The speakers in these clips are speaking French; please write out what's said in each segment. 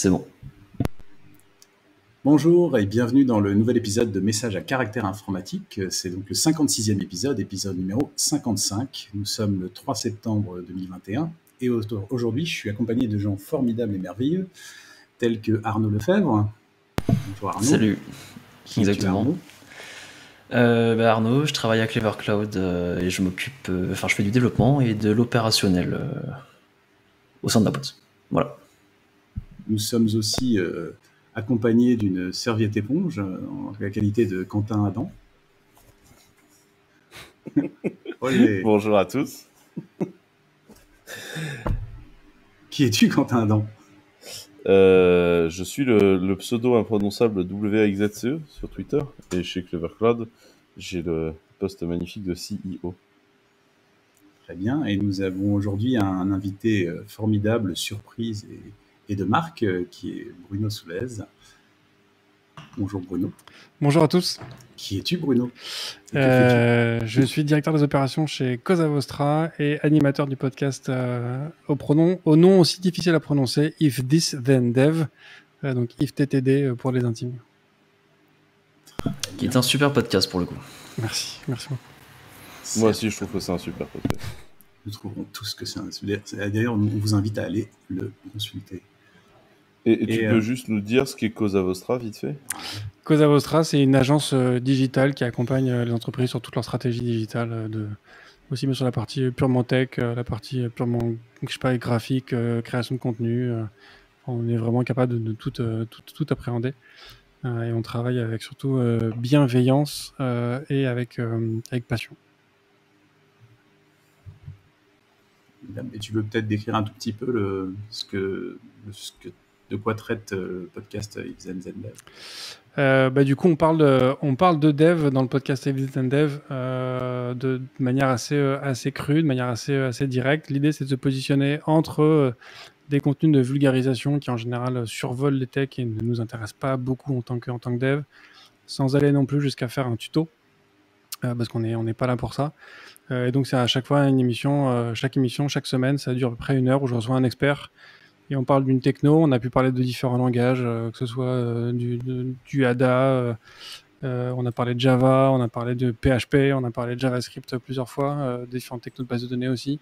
C'est bon. Bonjour et bienvenue dans le nouvel épisode de Messages à caractère informatique. C'est donc le 56e épisode numéro 55. Nous sommes le 3 septembre 2021 et aujourd'hui je suis accompagné de gens formidables et merveilleux tels que Arnaud Lefebvre. Bonjour Arnaud. Salut. Qui Exactement. Arnaud, je travaille à Clever Cloud et je m'occupe, je fais du développement et de l'opérationnel au sein de la boîte. Voilà. Nous sommes aussi accompagné d'une serviette éponge en la qualité de Quentin Adam. Bonjour à tous. Qui es-tu, Quentin Adam? Je suis le pseudo imprononçable WAXZCE sur Twitter et chez Clever Cloud, j'ai le poste magnifique de CEO. Très bien, et nous avons aujourd'hui un invité formidable, surprise et de marque, qui est Bruno Soulez. Bonjour Bruno. Bonjour à tous. Qui es-tu Bruno? Je suis directeur des opérations chez Cosa Vostra et animateur du podcast au nom aussi difficile à prononcer, If This Then Dev, donc If TTD pour les intimes. Qui est un super podcast pour le coup. Merci beaucoup. Moi aussi je trouve que c'est un super podcast. Nous trouverons tous que c'est un... D'ailleurs, on vous invite à aller le consulter. Et tu peux juste nous dire ce qu'est Cosa Vostra, vite fait? Cosa Vostra, c'est une agence digitale qui accompagne les entreprises sur toute leur stratégie digitale, aussi mais sur la partie purement tech, la partie purement graphique, création de contenu. On est vraiment capable de tout appréhender. Et on travaille avec surtout bienveillance et avec passion. Et tu peux peut-être décrire un tout petit peu de quoi traite le podcast If Then Dev? Du coup, on parle de dev dans le podcast If Then Dev de manière assez crue, de manière assez directe. L'idée, c'est de se positionner entre des contenus de vulgarisation qui, en général, survolent les techs et ne nous intéressent pas beaucoup en tant que dev, sans aller non plus jusqu'à faire un tuto, parce qu'on n'est pas là pour ça. Et donc, c'est à chaque fois une émission, chaque semaine, ça dure à peu près 1 heure où je reçois un expert et on parle d'une techno. On a pu parler de différents langages, que ce soit du ADA, on a parlé de Java, on a parlé de PHP, on a parlé de JavaScript plusieurs fois, des différentes technos de base de données aussi.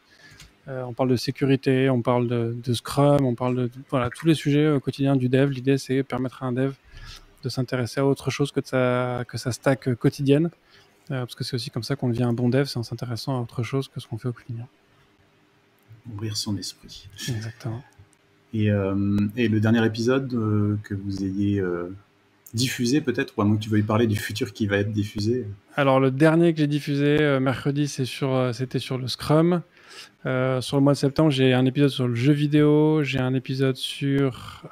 On parle de sécurité, on parle de Scrum, on parle de tous les sujets quotidiens du dev. L'idée, c'est permettre à un dev de s'intéresser à autre chose que sa stack quotidienne. Parce que c'est aussi comme ça qu'on devient un bon dev, c'est en s'intéressant à autre chose que ce qu'on fait au quotidien. Ouvrir son esprit. Exactement. Et le dernier épisode que vous ayez diffusé peut-être, ou à moins que tu veuilles parler du futur qui va être diffusé? Alors le dernier que j'ai diffusé mercredi, c'était sur le Scrum. Sur le mois de septembre, j'ai un épisode sur le jeu vidéo, j'ai un épisode sur...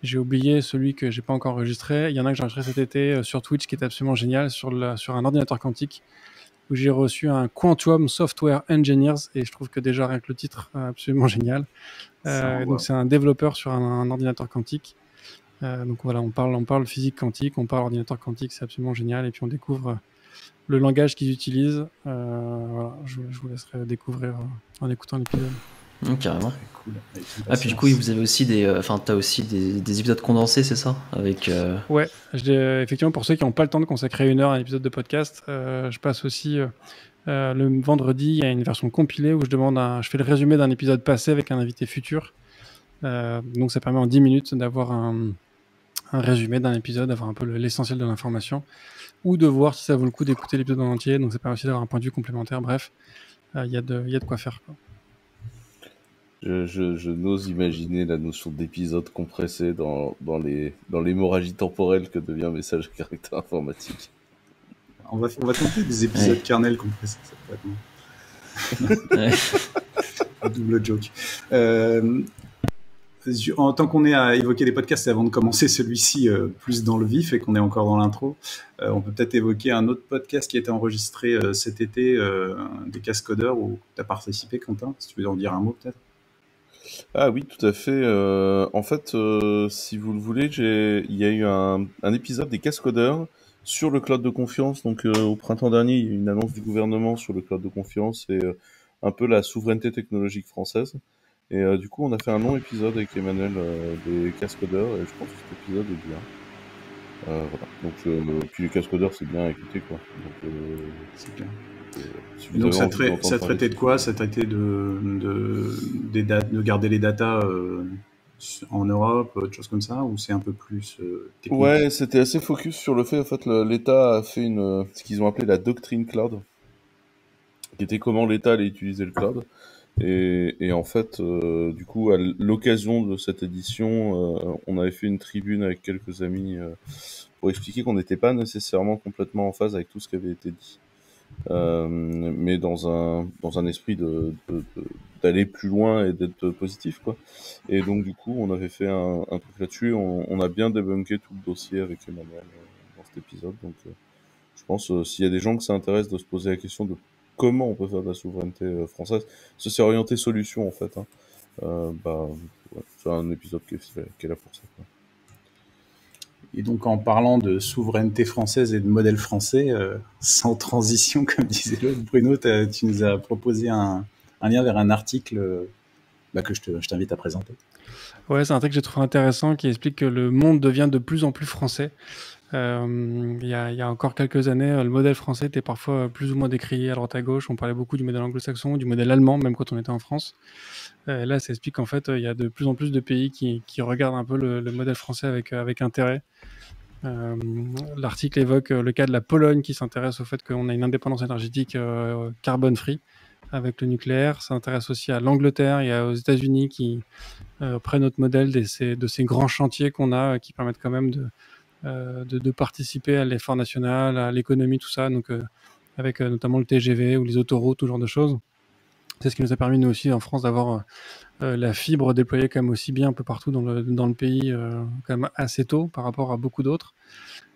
j'ai oublié celui que j'ai pas encore enregistré. Il y en a que j'ai enregistré cet été sur Twitch qui est absolument génial, sur un ordinateur quantique, où j'ai reçu un Quantum Software Engineers, et je trouve que déjà rien que le titre absolument génial. Donc c'est un développeur sur un ordinateur quantique. Donc voilà, on parle physique quantique, on parle ordinateur quantique, c'est absolument génial, et puis on découvre le langage qu'ils utilisent. Voilà, je vous laisserai découvrir en écoutant l'épisode. Carrément. Cool. Puis du coup, vous avez aussi t'as aussi des épisodes condensés, c'est ça? Avec. Ouais, effectivement, pour ceux qui n'ont pas le temps de consacrer 1 heure à un épisode de podcast, je passe aussi le vendredi, il y a une version compilée où je fais le résumé d'un épisode passé avec un invité futur. Donc ça permet en 10 minutes d'avoir un résumé d'un épisode, d'avoir un peu l'essentiel de l'information, ou de voir si ça vaut le coup d'écouter l'épisode en entier. Donc ça permet aussi d'avoir un point de vue complémentaire. Bref, il y a de quoi faire, quoi. Je n'ose imaginer la notion d'épisode compressé dans l'hémorragie temporelle que devient Message à caractère informatique. On va tenter des épisodes kernel compressés, ça peut être double joke. En tant qu'on est à évoquer les podcasts, et avant de commencer celui-ci plus dans le vif et qu'on est encore dans l'intro, on peut peut-être évoquer un autre podcast qui a été enregistré cet été, des Cascodeurs, où tu as participé, Quentin, si tu veux en dire un mot peut-être. Ah oui, tout à fait. En fait, si vous le voulez, il y a eu un épisode des Cascodeurs sur le cloud de confiance. Donc au printemps dernier, il y a eu une annonce du gouvernement sur le cloud de confiance et un peu la souveraineté technologique française. Et du coup, on a fait un long épisode avec Emmanuel des cascodeurs, et je pense que cet épisode est bien. Voilà. Donc, puis les cascodeurs, c'est bien à écouter, quoi. Donc, C'est clair. si Et vous donc avez envie d'entendre ça parler traitait de quoi? Ça traitait de garder les datas en Europe, autre chose comme ça, ou c'est un peu plus technique? Ouais, c'était assez focus sur le fait, en fait, l'État a fait ce qu'ils ont appelé la doctrine cloud, qui était comment l'État allait utiliser le cloud. Et en fait, du coup, à l'occasion de cette édition, on avait fait une tribune avec quelques amis pour expliquer qu'on n'était pas nécessairement complètement en phase avec tout ce qui avait été dit. Mais dans un esprit d'aller plus loin et d'être positif, quoi. Et donc, du coup, on avait fait un truc là-dessus. On a bien débunké tout le dossier avec Emmanuel dans cet épisode. Donc, je pense, s'il y a des gens que ça intéresse de se poser la question de comment on peut faire de la souveraineté française, c'est orienté solution, en fait. Hein. Ouais, c'est un épisode qui est là pour ça, quoi. Et donc, en parlant de souveraineté française et de modèle français, sans transition, comme disait l'autre, Bruno, tu nous as proposé un lien vers un article que je t'invite à présenter. Ouais, c'est un truc que j'ai trouvé intéressant qui explique que le monde devient de plus en plus français. Il y a encore quelques années, le modèle français était parfois plus ou moins décrié à droite à gauche. On parlait beaucoup du modèle anglo-saxon, du modèle allemand, même quand on était en France. Là, ça explique qu'en fait, il y a de plus en plus de pays qui regardent un peu le modèle français avec intérêt. L'article évoque le cas de la Pologne qui s'intéresse au fait qu'on a une indépendance énergétique carbone free avec le nucléaire. Ça intéresse aussi à l'Angleterre et aux États-Unis qui prennent notre modèle de ces grands chantiers qu'on a qui permettent quand même de participer à l'effort national, à l'économie, tout ça. Donc, avec notamment le TGV ou les autoroutes, tout genre de choses. C'est ce qui nous a permis, nous aussi, en France, d'avoir la fibre déployée quand même aussi bien un peu partout dans le pays, quand même assez tôt par rapport à beaucoup d'autres.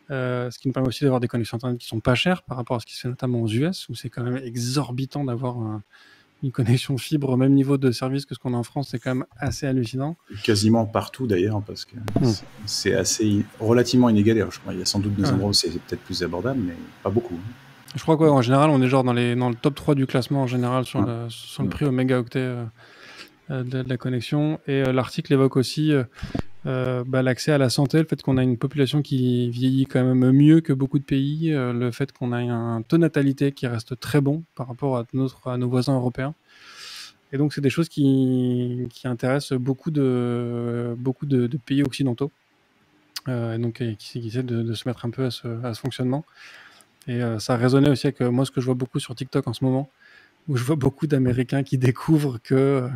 Ce qui nous permet aussi d'avoir des connexions Internet qui sont pas chères par rapport à ce qui se fait notamment aux US, où c'est quand même exorbitant d'avoir une connexion fibre au même niveau de service que ce qu'on a en France. C'est quand même assez hallucinant. Quasiment partout d'ailleurs, parce que c'est assez relativement inégalé. Je crois. Il y a sans doute des endroits où c'est peut-être plus abordable, mais pas beaucoup. Je crois qu'en général, on est genre dans le top 3 du classement en général sur le prix au mégaoctet de la connexion. Et l'article évoque aussi l'accès à la santé, le fait qu'on a une population qui vieillit quand même mieux que beaucoup de pays, le fait qu'on a un taux de natalité qui reste très bon par rapport à nos voisins européens. Et donc, c'est des choses qui intéressent beaucoup de pays occidentaux, donc qui essaient de se mettre un peu à ce fonctionnement. Et ça résonnait aussi avec moi ce que je vois beaucoup sur TikTok en ce moment, où je vois beaucoup d'Américains qui découvrent que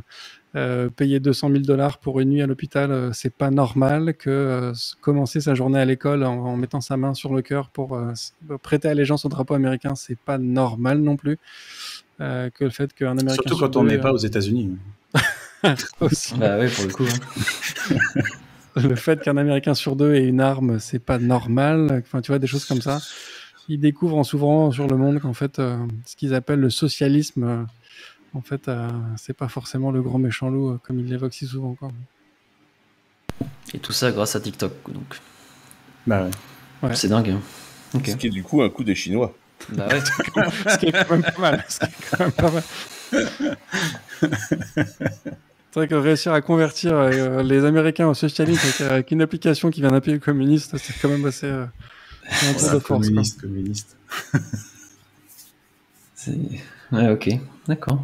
payer $200 000 pour une nuit à l'hôpital, c'est pas normal, que commencer sa journée à l'école en mettant sa main sur le cœur pour prêter allégeance au drapeau américain, c'est pas normal non plus. Que le fait qu'un Américain surtout quand on n'est pas aux États-Unis. Aussi. Bah ouais, pour le coup. Hein. Le fait qu'un Américain sur deux ait une arme, c'est pas normal. Enfin, tu vois, des choses comme ça. Ils découvrent en s'ouvrant sur le monde qu'en fait, ce qu'ils appellent le socialisme, en fait, c'est pas forcément le grand méchant loup, comme ils l'évoquent si souvent. Quoi. Et tout ça grâce à TikTok, donc. Bah ouais. C'est dingue. Hein. Okay. Ce qui est du coup un coup des Chinois. Bah ouais. Ce qui est quand même pas mal. C'est vrai que réussir à convertir les Américains au socialisme avec une application qui vient d'un pays communiste, c'est quand même assez... un tour de force. Communiste. Ouais, ok, d'accord.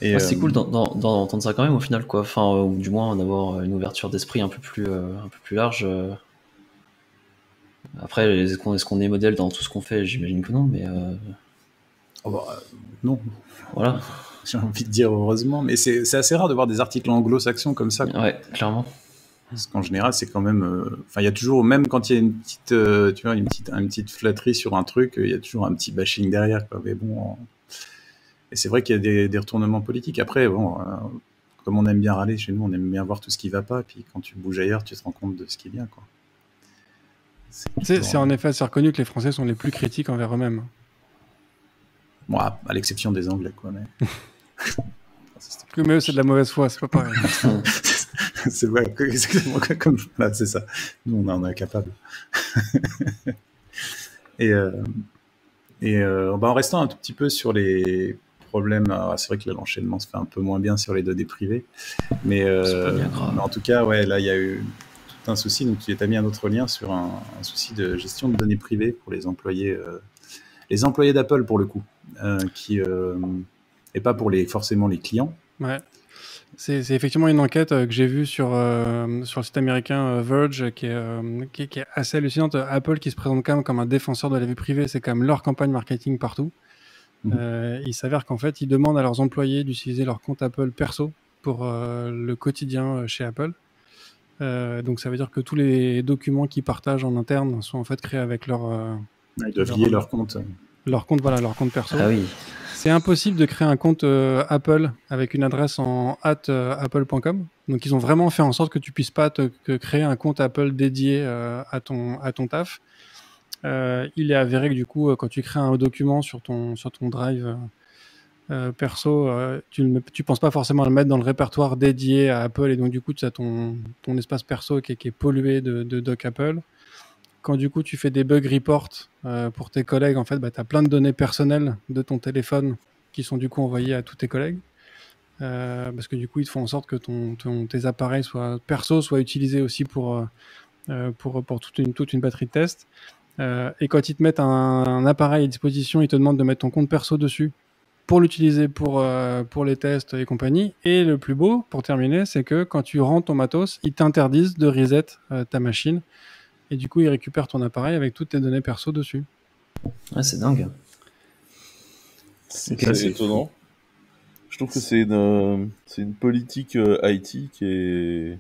Et c'est cool d'entendre ça quand même au final, quoi. Enfin, ou du moins d'avoir une ouverture d'esprit un peu plus large. Après, est-ce qu'on est modèle dans tout ce qu'on fait? J'imagine que non, mais... non. Voilà. J'ai envie de dire heureusement, mais c'est assez rare de voir des articles anglo-saxons comme ça. Ouais, clairement. Parce qu'en général, c'est quand même... il y a toujours, même quand il y a une petite, une petite flatterie sur un truc, il y a toujours un petit bashing derrière, quoi. Mais bon... Et c'est vrai qu'il y a des retournements politiques. Après, bon, comme on aime bien râler chez nous, on aime bien voir tout ce qui va pas, puis quand tu bouges ailleurs, tu te rends compte de ce qui est bien, quoi. C'est en effet, c'est reconnu que les Français sont les plus critiques envers eux-mêmes. Bon, à l'exception des Anglais, quoi. Mais eux, c'est de la mauvaise foi, c'est pas pareil. C'est vrai, exactement comme là, c'est ça. Nous, on en est capable. Et en restant un tout petit peu sur les problème. C'est vrai que l'enchaînement se fait un peu moins bien sur les données privées. Mais, C'est pas bien grave. mais en tout cas, ouais, là, il y a eu tout un souci. Donc, tu as mis un autre lien sur un souci de gestion de données privées pour les employés d'Apple, pour le coup, et pas pour forcément les clients. Ouais. C'est effectivement une enquête que j'ai vue sur le site américain Verge qui est assez hallucinante. Apple qui se présente quand même comme un défenseur de la vie privée, c'est quand même leur campagne marketing partout. Il s'avère qu'en fait, ils demandent à leurs employés d'utiliser leur compte Apple perso pour le quotidien chez Apple. Donc ça veut dire que tous les documents qu'ils partagent en interne sont en fait créés avec Ils doivent lier leur compte. Leur compte, voilà, leur compte perso. Ah oui. C'est impossible de créer un compte Apple avec une adresse en @apple.com. Donc ils ont vraiment fait en sorte que tu puisses pas créer un compte Apple dédié à ton taf. Il est avéré que du coup, quand tu crées un document sur ton drive perso, tu penses pas forcément à le mettre dans le répertoire dédié à Apple, et donc du coup tu as ton espace perso qui est pollué de doc Apple. Quand du coup tu fais des bug reports pour tes collègues, en fait, tu as plein de données personnelles de ton téléphone qui sont du coup envoyées à tous tes collègues. Parce que du coup ils te font en sorte que tes appareils soient utilisés aussi pour toute une batterie de tests. Et quand ils te mettent un appareil à disposition, ils te demandent de mettre ton compte perso dessus pour l'utiliser pour les tests et compagnie. Et le plus beau, pour terminer, c'est que quand tu rends ton matos, ils t'interdisent de reset ta machine. Et du coup, ils récupèrent ton appareil avec toutes tes données perso dessus. Ouais, c'est dingue. C'est étonnant. Je trouve que c'est une politique IT qui est...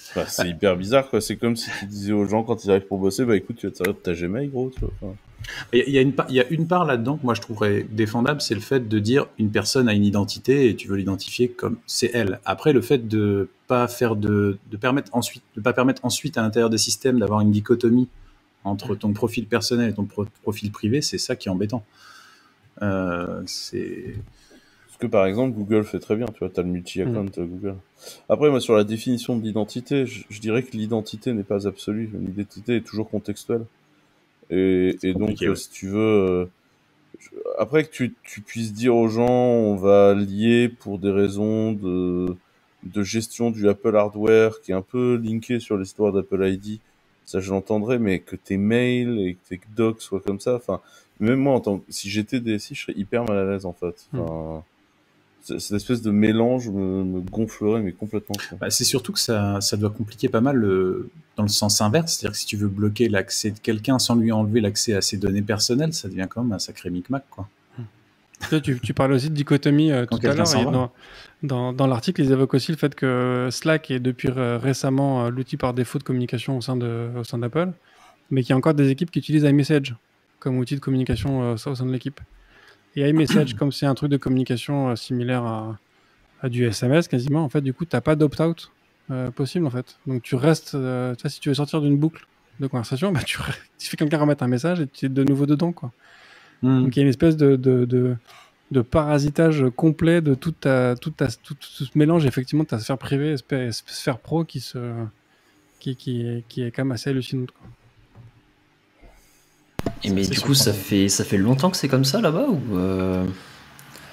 Enfin, c'est hyper bizarre, quoi. C'est comme si tu disais aux gens, quand ils arrivent pour bosser, bah écoute, tu vas te servir de ta Gmail, gros. Tu vois. Enfin... Il y a une part là-dedans que moi je trouverais défendable, c'est le fait de dire une personne a une identité et tu veux l'identifier comme c'est elle. Après, le fait de pas permettre ensuite à l'intérieur des systèmes d'avoir une dichotomie entre ton profil personnel et ton profil privé, c'est ça qui est embêtant. C'est... Ce que par exemple Google fait très bien, tu vois, t'as le multi-account Google. Après, moi, sur la définition de l'identité, je dirais que l'identité n'est pas absolue. L'identité est toujours contextuelle. Et donc, ouais. si tu veux... Après que tu puisses dire aux gens, on va lier pour des raisons de gestion du Apple hardware, qui est un peu linké sur l'histoire d'Apple ID, ça je l'entendrais, mais que tes mails et que tes docs soient comme ça, enfin, même moi, si j'étais DSI, je serais hyper mal à l'aise, en fait. Enfin, cette espèce de mélange me gonflerait, mais complètement. Bah, c'est surtout que ça doit compliquer pas mal dans le sens inverse. C'est-à-dire que si tu veux bloquer l'accès de quelqu'un sans lui enlever l'accès à ses données personnelles, ça devient quand même un sacré micmac, quoi. Tu parlais aussi de dichotomie tout à l'heure. Et dans l'article, ils évoquent aussi le fait que Slack est depuis récemment l'outil par défaut de communication au sein d'Apple, mais qu'il y a encore des équipes qui utilisent iMessage comme outil de communication au sein de l'équipe. Et iMessage, comme c'est un truc de communication similaire à du SMS quasiment, en fait, du coup, tu n'as pas d'opt-out possible, en fait. Donc, tu restes... si tu veux sortir d'une boucle de conversation, bah, tu fais quelqu'un remettre un message et tu es de nouveau dedans, quoi. Donc, il y a une espèce de parasitage complet de tout ce mélange, effectivement, de ta sphère privée et sphère pro qui est quand même assez hallucinante, quoi. Et mais du coup, ça fait longtemps que c'est comme ça là-bas ou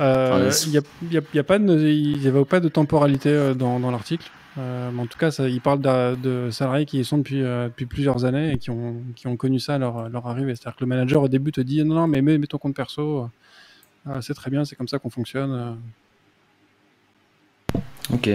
il n'y a pas de temporalité dans l'article. Mais en tout cas, il parle de salariés qui y sont depuis plusieurs années et qui ont connu ça à leur arrivée. C'est-à-dire que le manager au début te dit non, mais mets ton compte perso, c'est très bien, c'est comme ça qu'on fonctionne. Ok.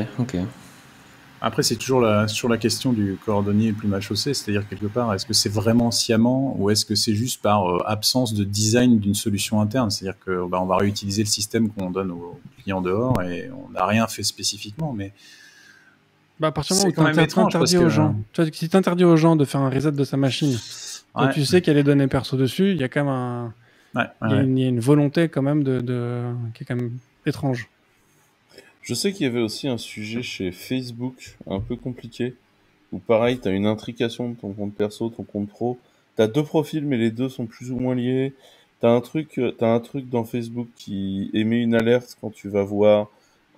Après, c'est toujours sur la question du cordonnier plus mal chaussé, c'est-à-dire quelque part, est-ce que c'est vraiment sciemment ou est-ce que c'est juste par absence de design d'une solution interne? C'est-à-dire que on va réutiliser le système qu'on donne aux clients dehors et on n'a rien fait spécifiquement, mais à partir du moment où si tu interdis aux gens de faire un reset de sa machine, quand tu sais qu'il y a les données perso dessus, il y a quand même il y a une volonté quand même qui est quand même étrange. Je sais qu'il y avait aussi un sujet chez Facebook un peu compliqué, où pareil, t'as une intrication de ton compte perso, ton compte pro. T'as deux profils, mais les deux sont plus ou moins liés. T'as un truc dans Facebook qui émet une alerte quand tu vas voir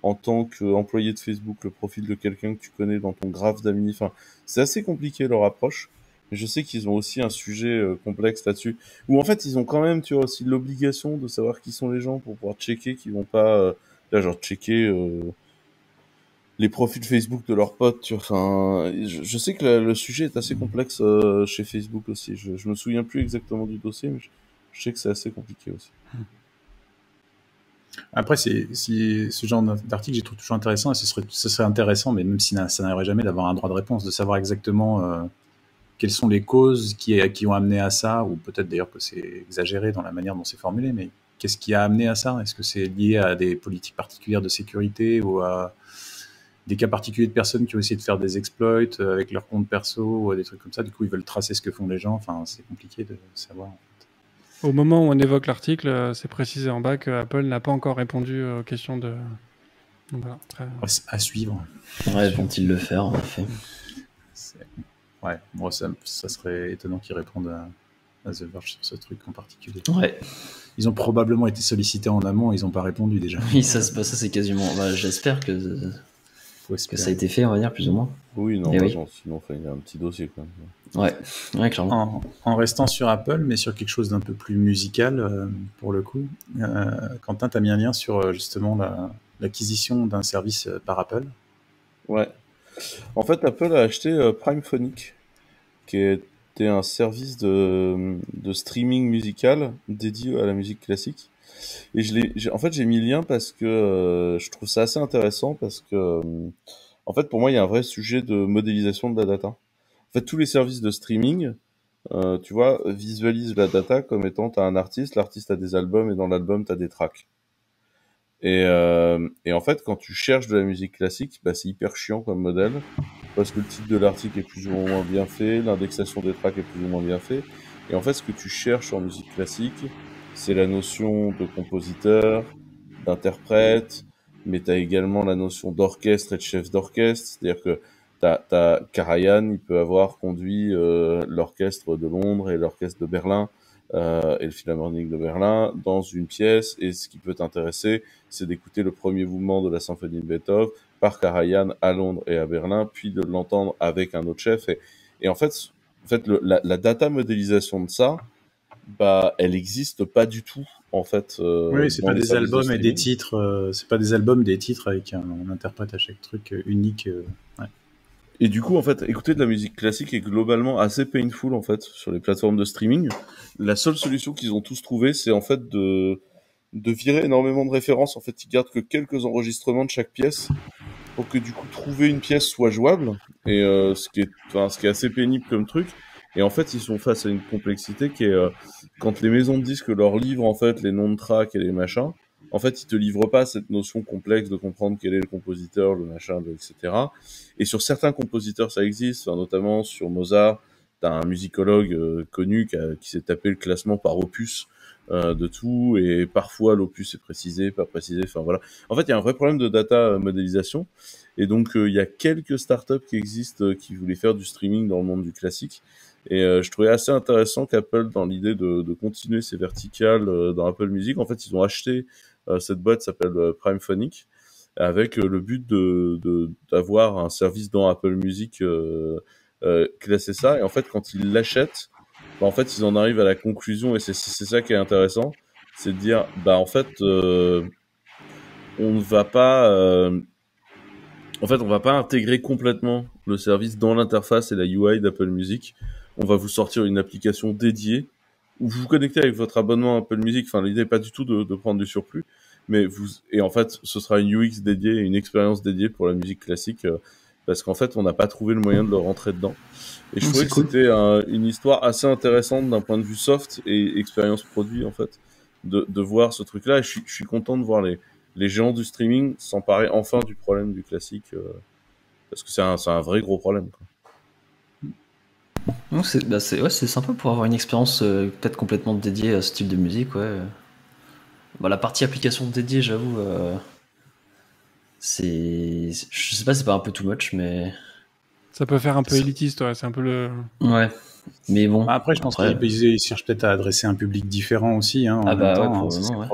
en tant qu'employé de Facebook le profil de quelqu'un que tu connais dans ton graphe d'amis. Enfin, c'est assez compliqué leur approche. Mais je sais qu'ils ont aussi un sujet complexe là-dessus, où en fait ils ont quand même, tu vois, aussi l'obligation de savoir qui sont les gens pour pouvoir checker qu'ils vont pas, là, genre checker les profils Facebook de leurs potes, tu vois. Enfin, je sais que le sujet est assez complexe chez Facebook aussi. Je me souviens plus exactement du dossier, mais je sais que c'est assez compliqué aussi. Après, ce genre d'article, j'ai trouvé toujours intéressant, et ce serait intéressant, mais même si ça n'arriverait jamais, d'avoir un droit de réponse, de savoir exactement quelles sont les causes qui ont amené à ça, ou peut-être d'ailleurs que c'est exagéré dans la manière dont c'est formulé, mais qu'est-ce qui a amené à ça? Est-ce que c'est lié à des politiques particulières de sécurité, ou à des cas particuliers de personnes qui ont essayé de faire des exploits avec leur compte perso, ou à des trucs comme ça? Du coup, ils veulent tracer ce que font les gens. Enfin, c'est compliqué de savoir. Au moment où on évoque l'article, c'est précisé en bas que Apple n'a pas encore répondu aux questions de... Donc voilà, après... À suivre. Ouais, vont-ils le faire, en effet? Ouais, moi, ça serait étonnant qu'ils répondent à The Verge sur ce truc en particulier. Ouais. Ils ont probablement été sollicités en amont, ils n'ont pas répondu déjà. Oui, ça c'est quasiment... Bah, j'espère que ça a été fait, on va dire, plus ou moins. Oui, non, Et oui. non, sinon il y a un petit dossier quand même. Ouais, clairement. En restant sur Apple, mais sur quelque chose d'un peu plus musical, pour le coup, Quentin, tu as mis un lien sur justement l'acquisition d'un service par Apple. Ouais. En fait, Apple a acheté Primephonic, qui était un service de streaming musical dédié à la musique classique. Et en fait, j'ai mis le lien parce que je trouve ça assez intéressant, parce que en fait, pour moi, il y a un vrai sujet de modélisation de la data. En fait, tous les services de streaming, tu vois, visualisent la data comme étant, t'as un artiste, l'artiste a des albums, et dans l'album, t'as des tracks. Et en fait, quand tu cherches de la musique classique, bah, c'est hyper chiant comme modèle, parce que le titre de l'article est plus ou moins bien fait, l'indexation des tracks est plus ou moins bien fait. Et en fait, ce que tu cherches en musique classique, c'est la notion de compositeur, d'interprète, mais tu as également la notion d'orchestre et de chef d'orchestre. C'est-à-dire que Karajan, il peut avoir conduit l'orchestre de Londres et l'orchestre de Berlin et le Philharmonique de Berlin dans une pièce, et ce qui peut t'intéresser, c'est d'écouter le premier mouvement de la symphonie de Beethoven par Karajan à Londres et à Berlin, puis de l'entendre avec un autre chef. Et en fait la data modélisation de ça, bah, elle existe pas du tout, en fait. Oui, c'est pas des albums et des titres, c'est pas des albums, des titres avec un interprète à chaque truc unique. Ouais. Et du coup, en fait, écouter de la musique classique est globalement assez painful, en fait, sur les plateformes de streaming. La seule solution qu'ils ont tous trouvée, c'est en fait de virer énormément de références. En fait, ils gardent que quelques enregistrements de chaque pièce pour que du coup trouver une pièce soit jouable, et ce qui est assez pénible comme truc. Et en fait, ils sont face à une complexité qui est quand les maisons de disques leur livrent en fait les noms de tracks et les machins, en fait, ils te livrent pas cette notion complexe de comprendre quel est le compositeur, le machin, etc. Et sur certains compositeurs, ça existe, notamment sur Mozart. T'as un musicologue connu qui s'est tapé le classement par opus de tout, et parfois l'opus est précisé, pas précisé, enfin voilà. En fait, il y a un vrai problème de data modélisation, et donc il y a quelques startups qui existent qui voulaient faire du streaming dans le monde du classique, et je trouvais assez intéressant qu'Apple, dans l'idée de continuer ces verticales dans Apple Music, en fait, ils ont acheté cette boîte s'appelle Primephonic, avec le but d'avoir un service dans Apple Music classer ça. Et en fait, quand ils l'achètent, bah, en fait, ils en arrivent à la conclusion, et c'est ça qui est intéressant, c'est de dire, bah en fait, on ne va pas, en fait, on va pas intégrer complètement le service dans l'interface et la UI d'Apple Music. On va vous sortir une application dédiée où vous vous connectez avec votre abonnement Apple Music. Enfin, l'idée n'est pas du tout de prendre du surplus, mais et en fait, ce sera une UX dédiée, une expérience dédiée pour la musique classique. Parce qu'en fait, on n'a pas trouvé le moyen de le rentrer dedans. Et je trouvais que c'était une histoire assez intéressante d'un point de vue soft et expérience produit, en fait, de voir ce truc-là. Et je suis content de voir les géants du streaming s'emparer enfin du problème du classique, parce que c'est un vrai gros problème, quoi. Donc c'est sympa pour avoir une expérience peut-être complètement dédiée à ce type de musique, ouais. Bah, la partie application dédiée, j'avoue, je sais pas, c'est pas un peu too much, mais ça peut faire un peu élitiste, ouais, c'est un peu le... Ouais, mais bon. Après, je pense qu'ils cherchent peut-être à adresser un public différent aussi, hein, en même temps,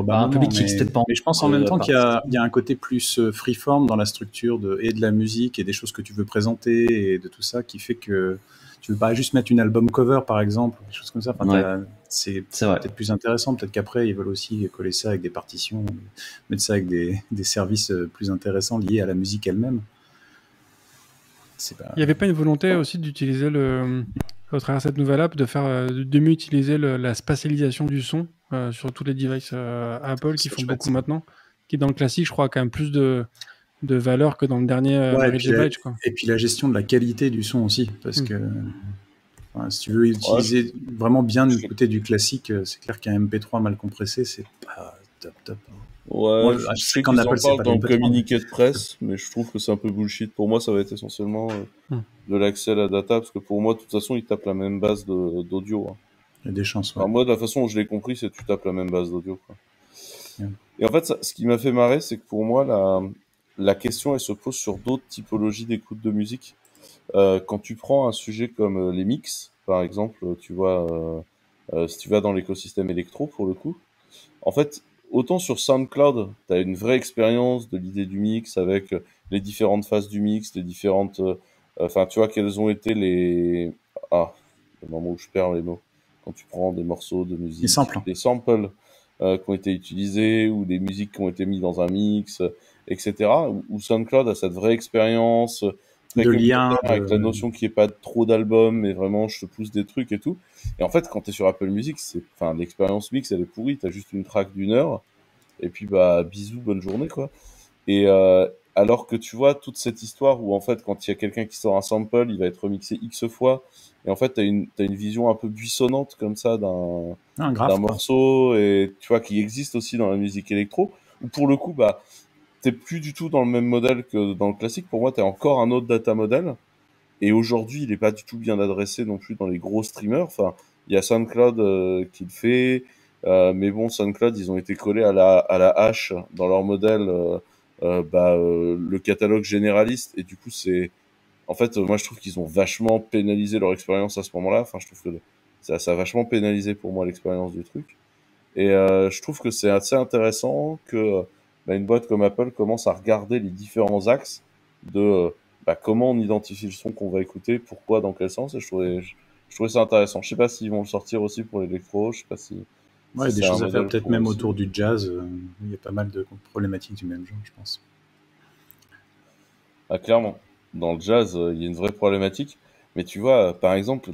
un public qui n'existe peut-être pas. Mais je pense en même temps qu'il y a un côté plus freeform dans la structure et de la musique et des choses que tu veux présenter et de tout ça, qui fait que tu veux pas juste mettre une album cover, par exemple, des choses comme ça. Enfin, Ouais. c'est C'est vrai. peut-être plus intéressant. Peut-être qu'après, ils veulent aussi coller ça avec des partitions, mettre ça avec des services plus intéressants liés à la musique elle-même. C'est pas... Il n'y avait pas une volonté aussi d'utiliser au travers de cette nouvelle app, de mieux utiliser la spatialisation du son sur tous les devices Apple qui C'est font chouette, beaucoup ça. maintenant, qui dans le classique, je crois, a quand même plus de valeur que dans le dernier Ouais, Mary J. Blige, quoi. et puis la gestion de la qualité du son aussi, parce que enfin, si tu veux Ouais, utiliser vraiment bien écouter du classique, c'est clair qu'un MP3 mal compressé, c'est pas top. Ouais, Moi, je je sais sais qu'en qu'ils Apple, en c'est parlent pas dans des le MP3. communiqué de presse, mais je trouve que c'est un peu bullshit. Pour moi, ça va être essentiellement de l'accès à la data, parce que pour moi, de toute façon, ils tapent la même base d'audio. Hein. Il y a des chances, ouais. Enfin, moi, de la façon où je l'ai compris, c'est que tu tapes la même base d'audio. Quoi. Ouais. Et en fait, ce qui m'a fait marrer, c'est que pour moi, la question, elle se pose sur d'autres typologies d'écoute de musique. Quand tu prends un sujet comme les mix, par exemple, tu vois, si tu vas dans l'écosystème électro, pour le coup, en fait, autant sur SoundCloud, tu as une vraie expérience de l'idée du mix avec les différentes phases du mix, les différentes... Enfin, tu vois, quels ont été les... Ah, le moment où je perds les mots. Quand tu prends des morceaux de musique, Les samples. des samples qui ont été utilisés, ou des musiques qui ont été mises dans un mix, etc. Où SoundCloud a cette vraie expérience très De liens, communautaire, avec la notion qu'il n'y ait pas trop d'albums, mais vraiment je te pousse des trucs et tout. Et en fait, quand tu es sur Apple Music, enfin, l'expérience mix, elle est pourrie. Tu as juste une track d'1 heure, et puis bah bisous, bonne journée, quoi. Et alors que tu vois toute cette histoire où en fait, quand il y a quelqu'un qui sort un sample, il va être remixé X fois, et en fait, t'as une vision un peu buissonnante comme ça d'un grave, quoi. morceau, et tu vois, qui existe aussi dans la musique électro, où pour le coup, bah, t'es plus du tout dans le même modèle que dans le classique. Pour moi, t'es encore un autre data model. Et aujourd'hui, il est pas du tout bien adressé non plus dans les gros streamers. Enfin, il y a SoundCloud qui le fait, mais bon, SoundCloud, ils ont été collés à la hache dans leur modèle, le catalogue généraliste. Et du coup, en fait, moi, je trouve qu'ils ont vachement pénalisé leur expérience à ce moment-là. Enfin, je trouve que ça a vachement pénalisé pour moi l'expérience du truc. Et je trouve que c'est assez intéressant que une boîte comme Apple commence à regarder les différents axes de comment on identifie le son qu'on va écouter, pourquoi, dans quel sens. Et je trouvais ça intéressant. Je sais pas s'ils vont le sortir aussi pour l'électro. Je sais pas si Ouais, il y a des c'est un choses à faire modèle peut-être pour même aussi. autour du jazz. Il y a pas mal de problématiques du même genre, je pense. Ah, clairement. Dans le jazz, il y a une vraie problématique. Mais tu vois, par exemple,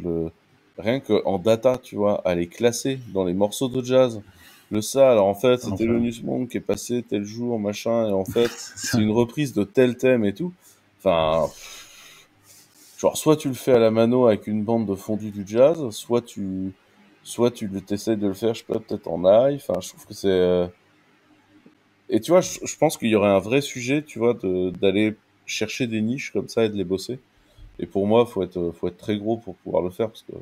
rien qu'en data, tu vois, aller classer dans les morceaux de jazz, alors en fait, c'était Enfin, Thelonious Monk qui est passé tel jour, machin, et en fait, c'est c'est ça. une reprise de tel thème et tout. Enfin, genre, soit tu le fais à la mano avec une bande de fondu du jazz, soit tu t'essayes de le faire, je sais pas, peut-être en live. Enfin, je trouve que c'est... Et tu vois, je pense qu'il y aurait un vrai sujet, tu vois, d'aller chercher des niches comme ça et de les bosser. Et pour moi, faut être très gros pour pouvoir le faire, parce que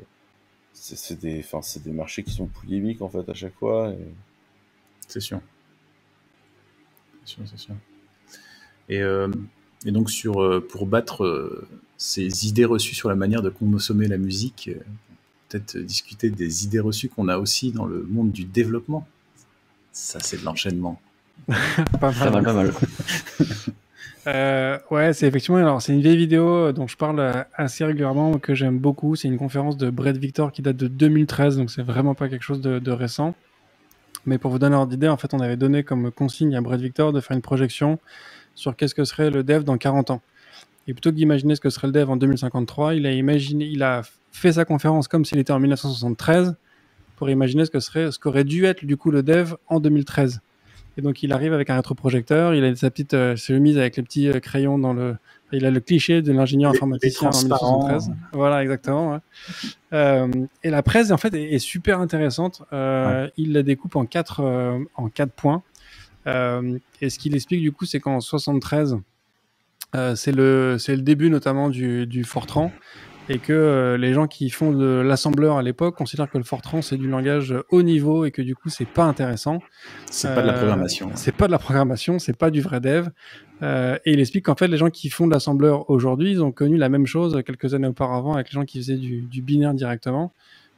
c'est des marchés qui sont polémiques, en fait, à chaque fois. C'est sûr. C'est sûr. Et donc, pour battre ces idées reçues sur la manière de consommer la musique, peut-être discuter des idées reçues qu'on a aussi dans le monde du développement. Ça, c'est de l'enchaînement. Pas mal. Pas mal. Ouais, c'est effectivement. Alors, c'est une vieille vidéo dont je parle assez régulièrement, que j'aime beaucoup. C'est une conférence de Brett Victor qui date de 2013, donc c'est vraiment pas quelque chose de récent. Mais pour vous donner un ordre d'idée, en fait, on avait donné comme consigne à Brett Victor de faire une projection sur qu'est-ce que serait le dev dans 40 ans. Et plutôt que d'imaginer ce que serait le dev en 2053, il a fait sa conférence comme s'il était en 1973 pour imaginer ce qu'aurait dû être du coup le dev en 2013. Et donc il arrive avec un rétroprojecteur, il a sa petite chemise avec les petits crayons il a le cliché de l'ingénieur informaticien en 1973. Voilà, exactement. Ouais. Et la presse en fait est super intéressante. Ouais. Il la découpe en quatre points. Et ce qu'il explique du coup, c'est qu'en 73, c'est le début notamment du Fortran, et que les gens qui font de l'assembleur à l'époque considèrent que le Fortran c'est du langage haut niveau et que du coup c'est pas intéressant. C'est pas de la programmation. C'est pas de la programmation, c'est pas du vrai dev. Et il explique qu'en fait les gens qui font de l'assembleur aujourd'hui, ils ont connu la même chose quelques années auparavant avec les gens qui faisaient du binaire directement,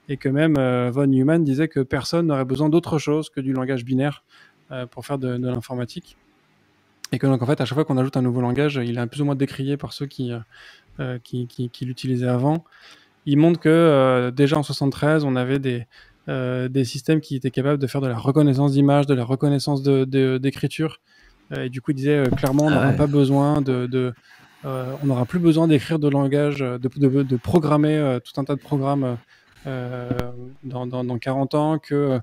et que même von Neumann disait que personne n'aurait besoin d'autre chose que du langage binaire pour faire de l'informatique. Et que donc en fait à chaque fois qu'on ajoute un nouveau langage, il est plus ou moins décrié par ceux qui l'utilisaient avant. il montre que déjà en 73, on avait des systèmes qui étaient capables de faire de la reconnaissance d'image, de la reconnaissance d'écriture. Et du coup, il disait clairement, on n'aura pas besoin on n'aura plus besoin d'écrire de langage, de programmer tout un tas de programmes dans 40 ans, que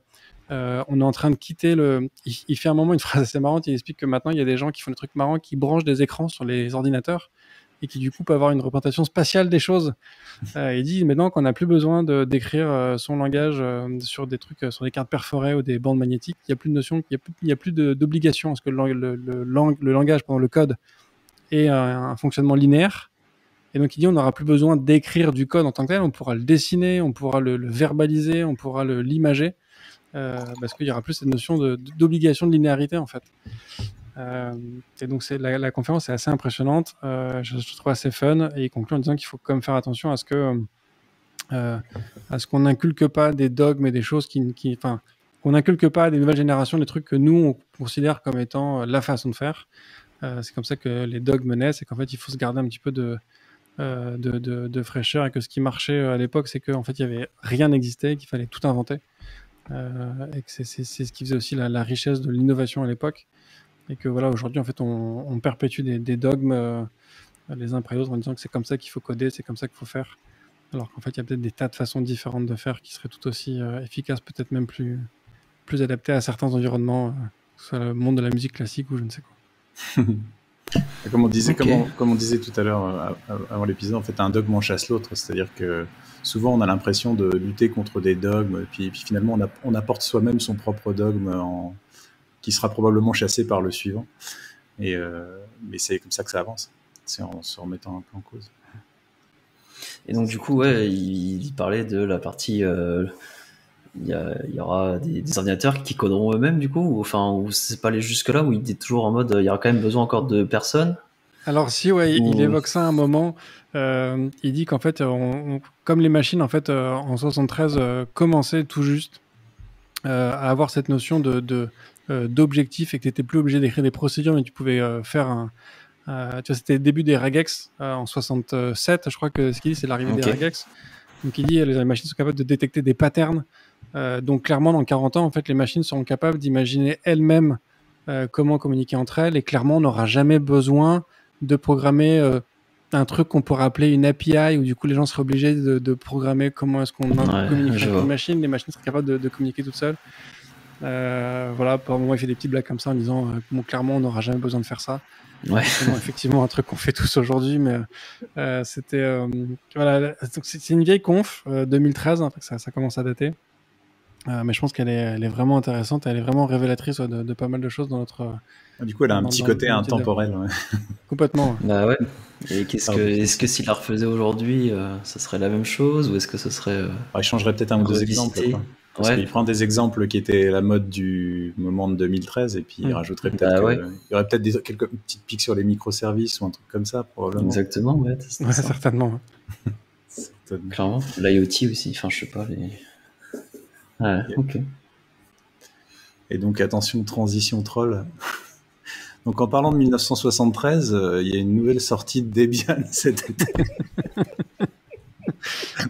on est en train de quitter il fait un moment une phrase assez marrante, il explique que maintenant, il y a des gens qui font des trucs marrants, qui branchent des écrans sur les ordinateurs et qui du coup peuvent avoir une représentation spatiale des choses. Il dit maintenant qu'on n'a plus besoin d'écrire son langage sur des trucs, sur des cartes perforées ou des bandes magnétiques. Il n'y a plus de notion, il y a plus d'obligation à ce que le langage, pendant le code, ait un fonctionnement linéaire. Et donc il dit on n'aura plus besoin d'écrire du code en tant que tel, on pourra le dessiner, on pourra le verbaliser, on pourra l'imager, parce qu'il y aura plus cette notion d'obligation de linéarité en fait. Et donc la conférence est assez impressionnante, je trouve assez fun, et il conclut en disant qu'il faut quand même faire attention à ce qu'on n'inculque pas des dogmes et des choses qu'on n'inculque pas à des nouvelles générations des trucs que nous on considère comme étant la façon de faire. C'est comme ça que les dogmes naissent, et qu'en fait il faut se garder un petit peu de fraîcheur, et que ce qui marchait à l'époque, c'est qu'en fait il y avait rien n'existait, qu'il fallait tout inventer, et que c'est ce qui faisait aussi la richesse de l'innovation à l'époque. Et que voilà, aujourd'hui, en fait, on perpétue des dogmes les uns après les autres en disant que c'est comme ça qu'il faut coder, c'est comme ça qu'il faut faire. Alors qu'en fait, il y a peut-être des tas de façons différentes de faire qui seraient tout aussi efficaces, peut-être même plus adaptées à certains environnements, que ce soit le monde de la musique classique ou je ne sais quoi. Comme on disait tout à l'heure avant l'épisode, en fait, un dogme en chasse l'autre. C'est-à-dire que souvent, on a l'impression de lutter contre des dogmes, puis finalement, on apporte soi-même son propre dogme qui sera probablement chassé par le suivant. Mais c'est comme ça que ça avance, c'est en se remettant un peu en cause. Et donc du coup, il parlait de la partie... il y aura des ordinateurs qui coderont eux-mêmes, du coup, ou c'est pas aller jusque-là, où il dit toujours en mode il y aura quand même besoin encore de personnes. Alors si, il évoque ça à un moment. Il dit qu'en fait, comme les machines, en fait, en 73, commençaient tout juste à avoir cette notion d'objectif, et que tu n'étais plus obligé d'écrire des procédures, mais tu pouvais faire tu vois, c'était le début des regex en 67, je crois que ce qu'il dit, c'est l'arrivée des regex. Donc il dit les machines sont capables de détecter des patterns. Donc clairement, dans 40 ans, en fait, les machines seront capables d'imaginer elles-mêmes comment communiquer entre elles, et clairement, on n'aura jamais besoin de programmer un truc qu'on pourrait appeler une API, où du coup les gens seraient obligés de programmer comment est-ce qu'on communique avec une machine. Les machines seraient capables de communiquer toutes seules. Voilà, pour le moment, il fait des petites blagues comme ça en disant bon, clairement, on n'aura jamais besoin de faire ça. Ouais. C'est effectivement un truc qu'on fait tous aujourd'hui, mais c'était voilà, c'est une vieille conf 2013, hein, ça commence à dater. Mais je pense qu'elle est vraiment intéressante, elle est vraiment révélatrice de pas mal de choses dans notre... Du coup, elle a un petit côté intemporel. Ouais. Complètement. Bah ouais. Et est-ce que s'il la refaisait aujourd'hui, ça serait la même chose, ou est-ce que ce serait... il changerait peut-être un ou deux exemples, quoi. Parce qu'il prend des exemples qui étaient la mode du moment de 202013, et puis il rajouterait peut-être il y aurait peut-être quelques petites piques sur les microservices ou un truc comme ça, probablement. Exactement, ouais, certainement. Clairement. L'IoT aussi, enfin, je sais pas, Ouais, ok. Et donc, attention, transition troll. Donc, en parlant de 1973, il y a une nouvelle sortie de Debian cet été.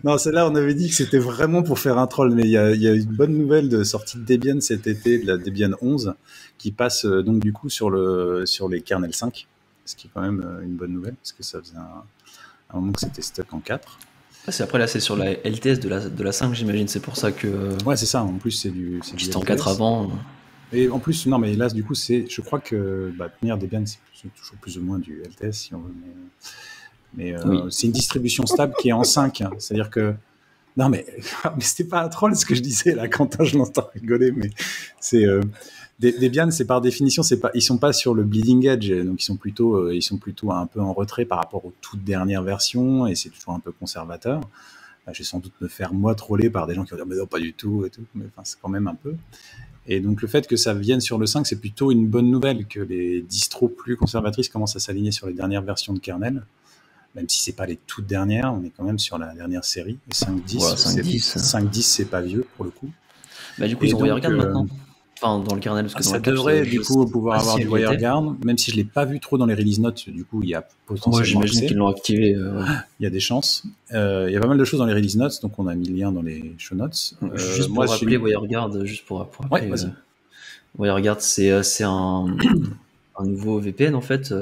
Non, celle-là, on avait dit que c'était vraiment pour faire un troll, mais il y a une bonne nouvelle de sortie de Debian cet été, de la Debian 11, qui passe donc du coup sur les kernels 5, ce qui est quand même une bonne nouvelle, parce que ça faisait un moment que c'était stuck en 4. C'est après, là, c'est sur la LTS de la 5, j'imagine, c'est pour ça que... Ouais, c'est ça, en plus, c'est du C'était en 4 avant. Et en plus, non, mais là, du coup, je crois que Debian, c'est toujours plus ou moins du LTS, si on veut, mais c'est une distribution stable qui est en 5, hein. C'est-à-dire que... Non, mais c'était pas un troll ce que je disais, là, Quentin, je l'entends rigoler, mais c'est... Debian, c'est par définition, ils sont pas sur le bleeding edge, donc ils sont plutôt un peu en retrait par rapport aux toutes dernières versions, et c'est toujours un peu conservateur. Je vais sans doute me faire moi troller par des gens qui vont dire mais non, pas du tout, et tout, mais enfin c'est quand même un peu. Et donc le fait que ça vienne sur le 5, c'est plutôt une bonne nouvelle, que les distros plus conservatrices commencent à s'aligner sur les dernières versions de kernel. Même si c'est pas les toutes dernières, on est quand même sur la dernière série. Et 5.10, 5.10, c'est pas vieux pour le coup. Bah du coup, ils ont WireGuard maintenant. Enfin, dans le kernel, parce que dans Ça le cache, devrait je du coup sais pouvoir pas avoir si du elle y était. WireGuard, même si je l'ai pas vu trop dans les release notes. Du coup, il y a Moi, potentiellement j'imagine accès. qu'ils l'ont activé. Il y a des chances. Il y a pas mal de choses dans les release notes, donc on a mis le lien dans les show notes. Juste pour moi, rappeler WireGuard, juste pour Ouais, rappeler, vas-y. WireGuard, c'est un nouveau VPN en fait,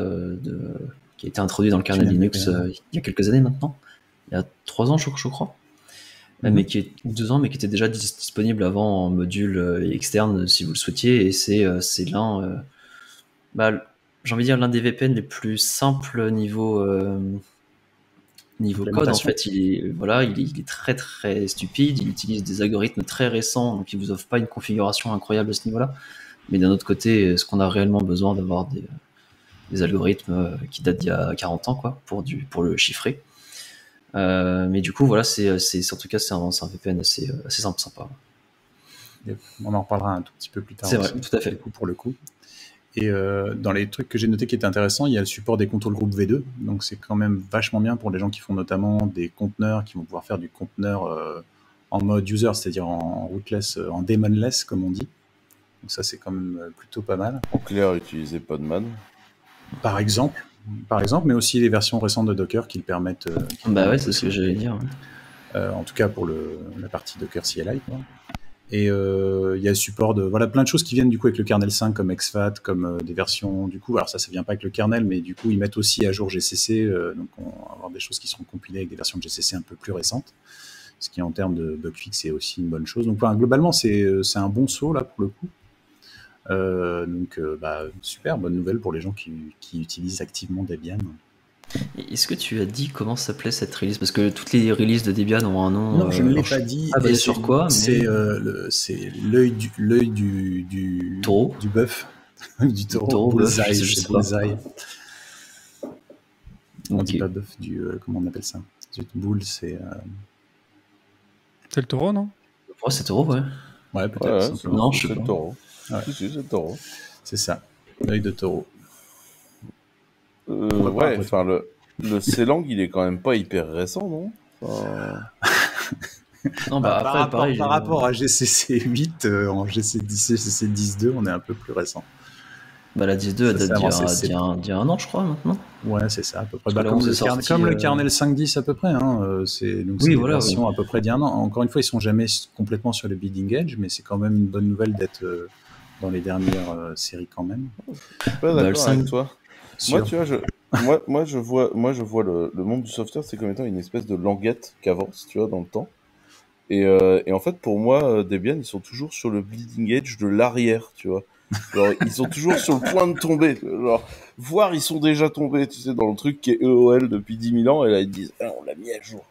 qui a été introduit dans le kernel Tunnel Linux VPN. il y a quelques années maintenant. Il y a 3 ans, je crois. Mais qui est 2 ans, mais qui était déjà disponible avant en module externe si vous le souhaitiez. Et c'est l'un, j'ai envie de dire l'un des VPN les plus simples niveau code. En fait, il est très très stupide. Il utilise des algorithmes très récents, donc il vous offre pas une configuration incroyable à ce niveau-là. Mais d'un autre côté, est-ce qu'on a réellement besoin d'avoir des algorithmes qui datent d'il y a 40 ans, quoi, pour le chiffrer? Mais du coup, voilà, en tout cas, c'est un VPN assez simple, sympa. On en reparlera un tout petit peu plus tard. C'est vrai, tout à fait. Pour le coup. Et dans les trucs que j'ai notés qui étaient intéressants, il y a le support des contrôles groupe V2. Donc c'est quand même vachement bien pour les gens qui font notamment des conteneurs, qui vont pouvoir faire du conteneur en mode user, c'est-à-dire en rootless, en daemonless, comme on dit. Donc ça, c'est quand même plutôt pas mal. En clair, utiliser Podman. Par exemple, mais aussi les versions récentes de Docker qui le permettent. C'est ce que j'allais dire. En tout cas pour la partie Docker CLI, quoi. Et il y a le support de plein de choses qui viennent du coup avec le kernel 5 comme exFAT, comme des versions du coup. Alors ça vient pas avec le kernel, mais du coup ils mettent aussi à jour GCC, donc on va avoir des choses qui seront compilées avec des versions de GCC un peu plus récentes, ce qui en termes de bug fix est aussi une bonne chose. Donc globalement c'est un bon saut là pour le coup. Super bonne nouvelle pour les gens qui utilisent activement Debian. Est-ce que tu as dit comment s'appelait cette release? Parce que toutes les releases de Debian ont un nom. Non, je ne l'ai pas dit. Pas basé sur quoi? C'est l'œil du taureau. Du bœuf. Du taureau. Bullseye. C'est bullseye. On dit pas bœuf, comment on appelle ça? Bull, c'est. C'est le taureau, non? Ouais, c'est taureau, ouais. Ouais, peut-être. Ouais, non, je sais pas. Le taureau. Ouais. Si, c'est le taureau. C'est ça. L'œil de taureau. Ouais, enfin, le C-Lang, il est quand même pas hyper récent, non? Non, pareil, par rapport à GCC 8, en GCC 10.2, on est un peu plus récent. La 10.2 date d'il y a un an, je crois, maintenant. Ouais, c'est ça, à peu près. Comme le kernel 5.10 à peu près. C'est des versions à peu près d'il y a un an. Encore une fois, ils sont jamais complètement sur le bleeding edge, mais c'est quand même une bonne nouvelle d'être dans les dernières séries quand même. Je suis pas d'accord avec toi. Moi, tu vois, moi, je vois le monde du software, c'est comme étant une espèce de languette qui avance, tu vois, dans le temps. Et en fait, pour moi, Debian, ils sont toujours sur le bleeding edge de l'arrière, tu vois. Genre, ils sont toujours sur le point de tomber. Genre, voire ils sont déjà tombés, tu sais, dans le truc qui est EOL depuis 10 000 ans, et là, ils disent, on l'a mis à jour.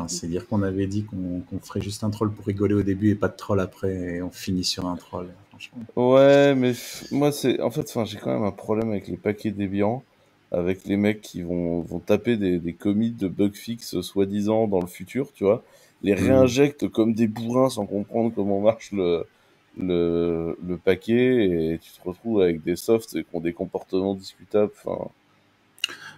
C'est dire qu'on avait dit qu'on ferait juste un troll pour rigoler au début et pas de troll après, et on finit sur un troll, franchement. Ouais, mais moi, j'ai quand même un problème avec les paquets Debian, avec les mecs qui vont taper des commits de bug fix soi-disant dans le futur, tu vois, les réinjectent comme des bourrins sans comprendre comment marche le paquet, et tu te retrouves avec des softs qui ont des comportements discutables. Enfin,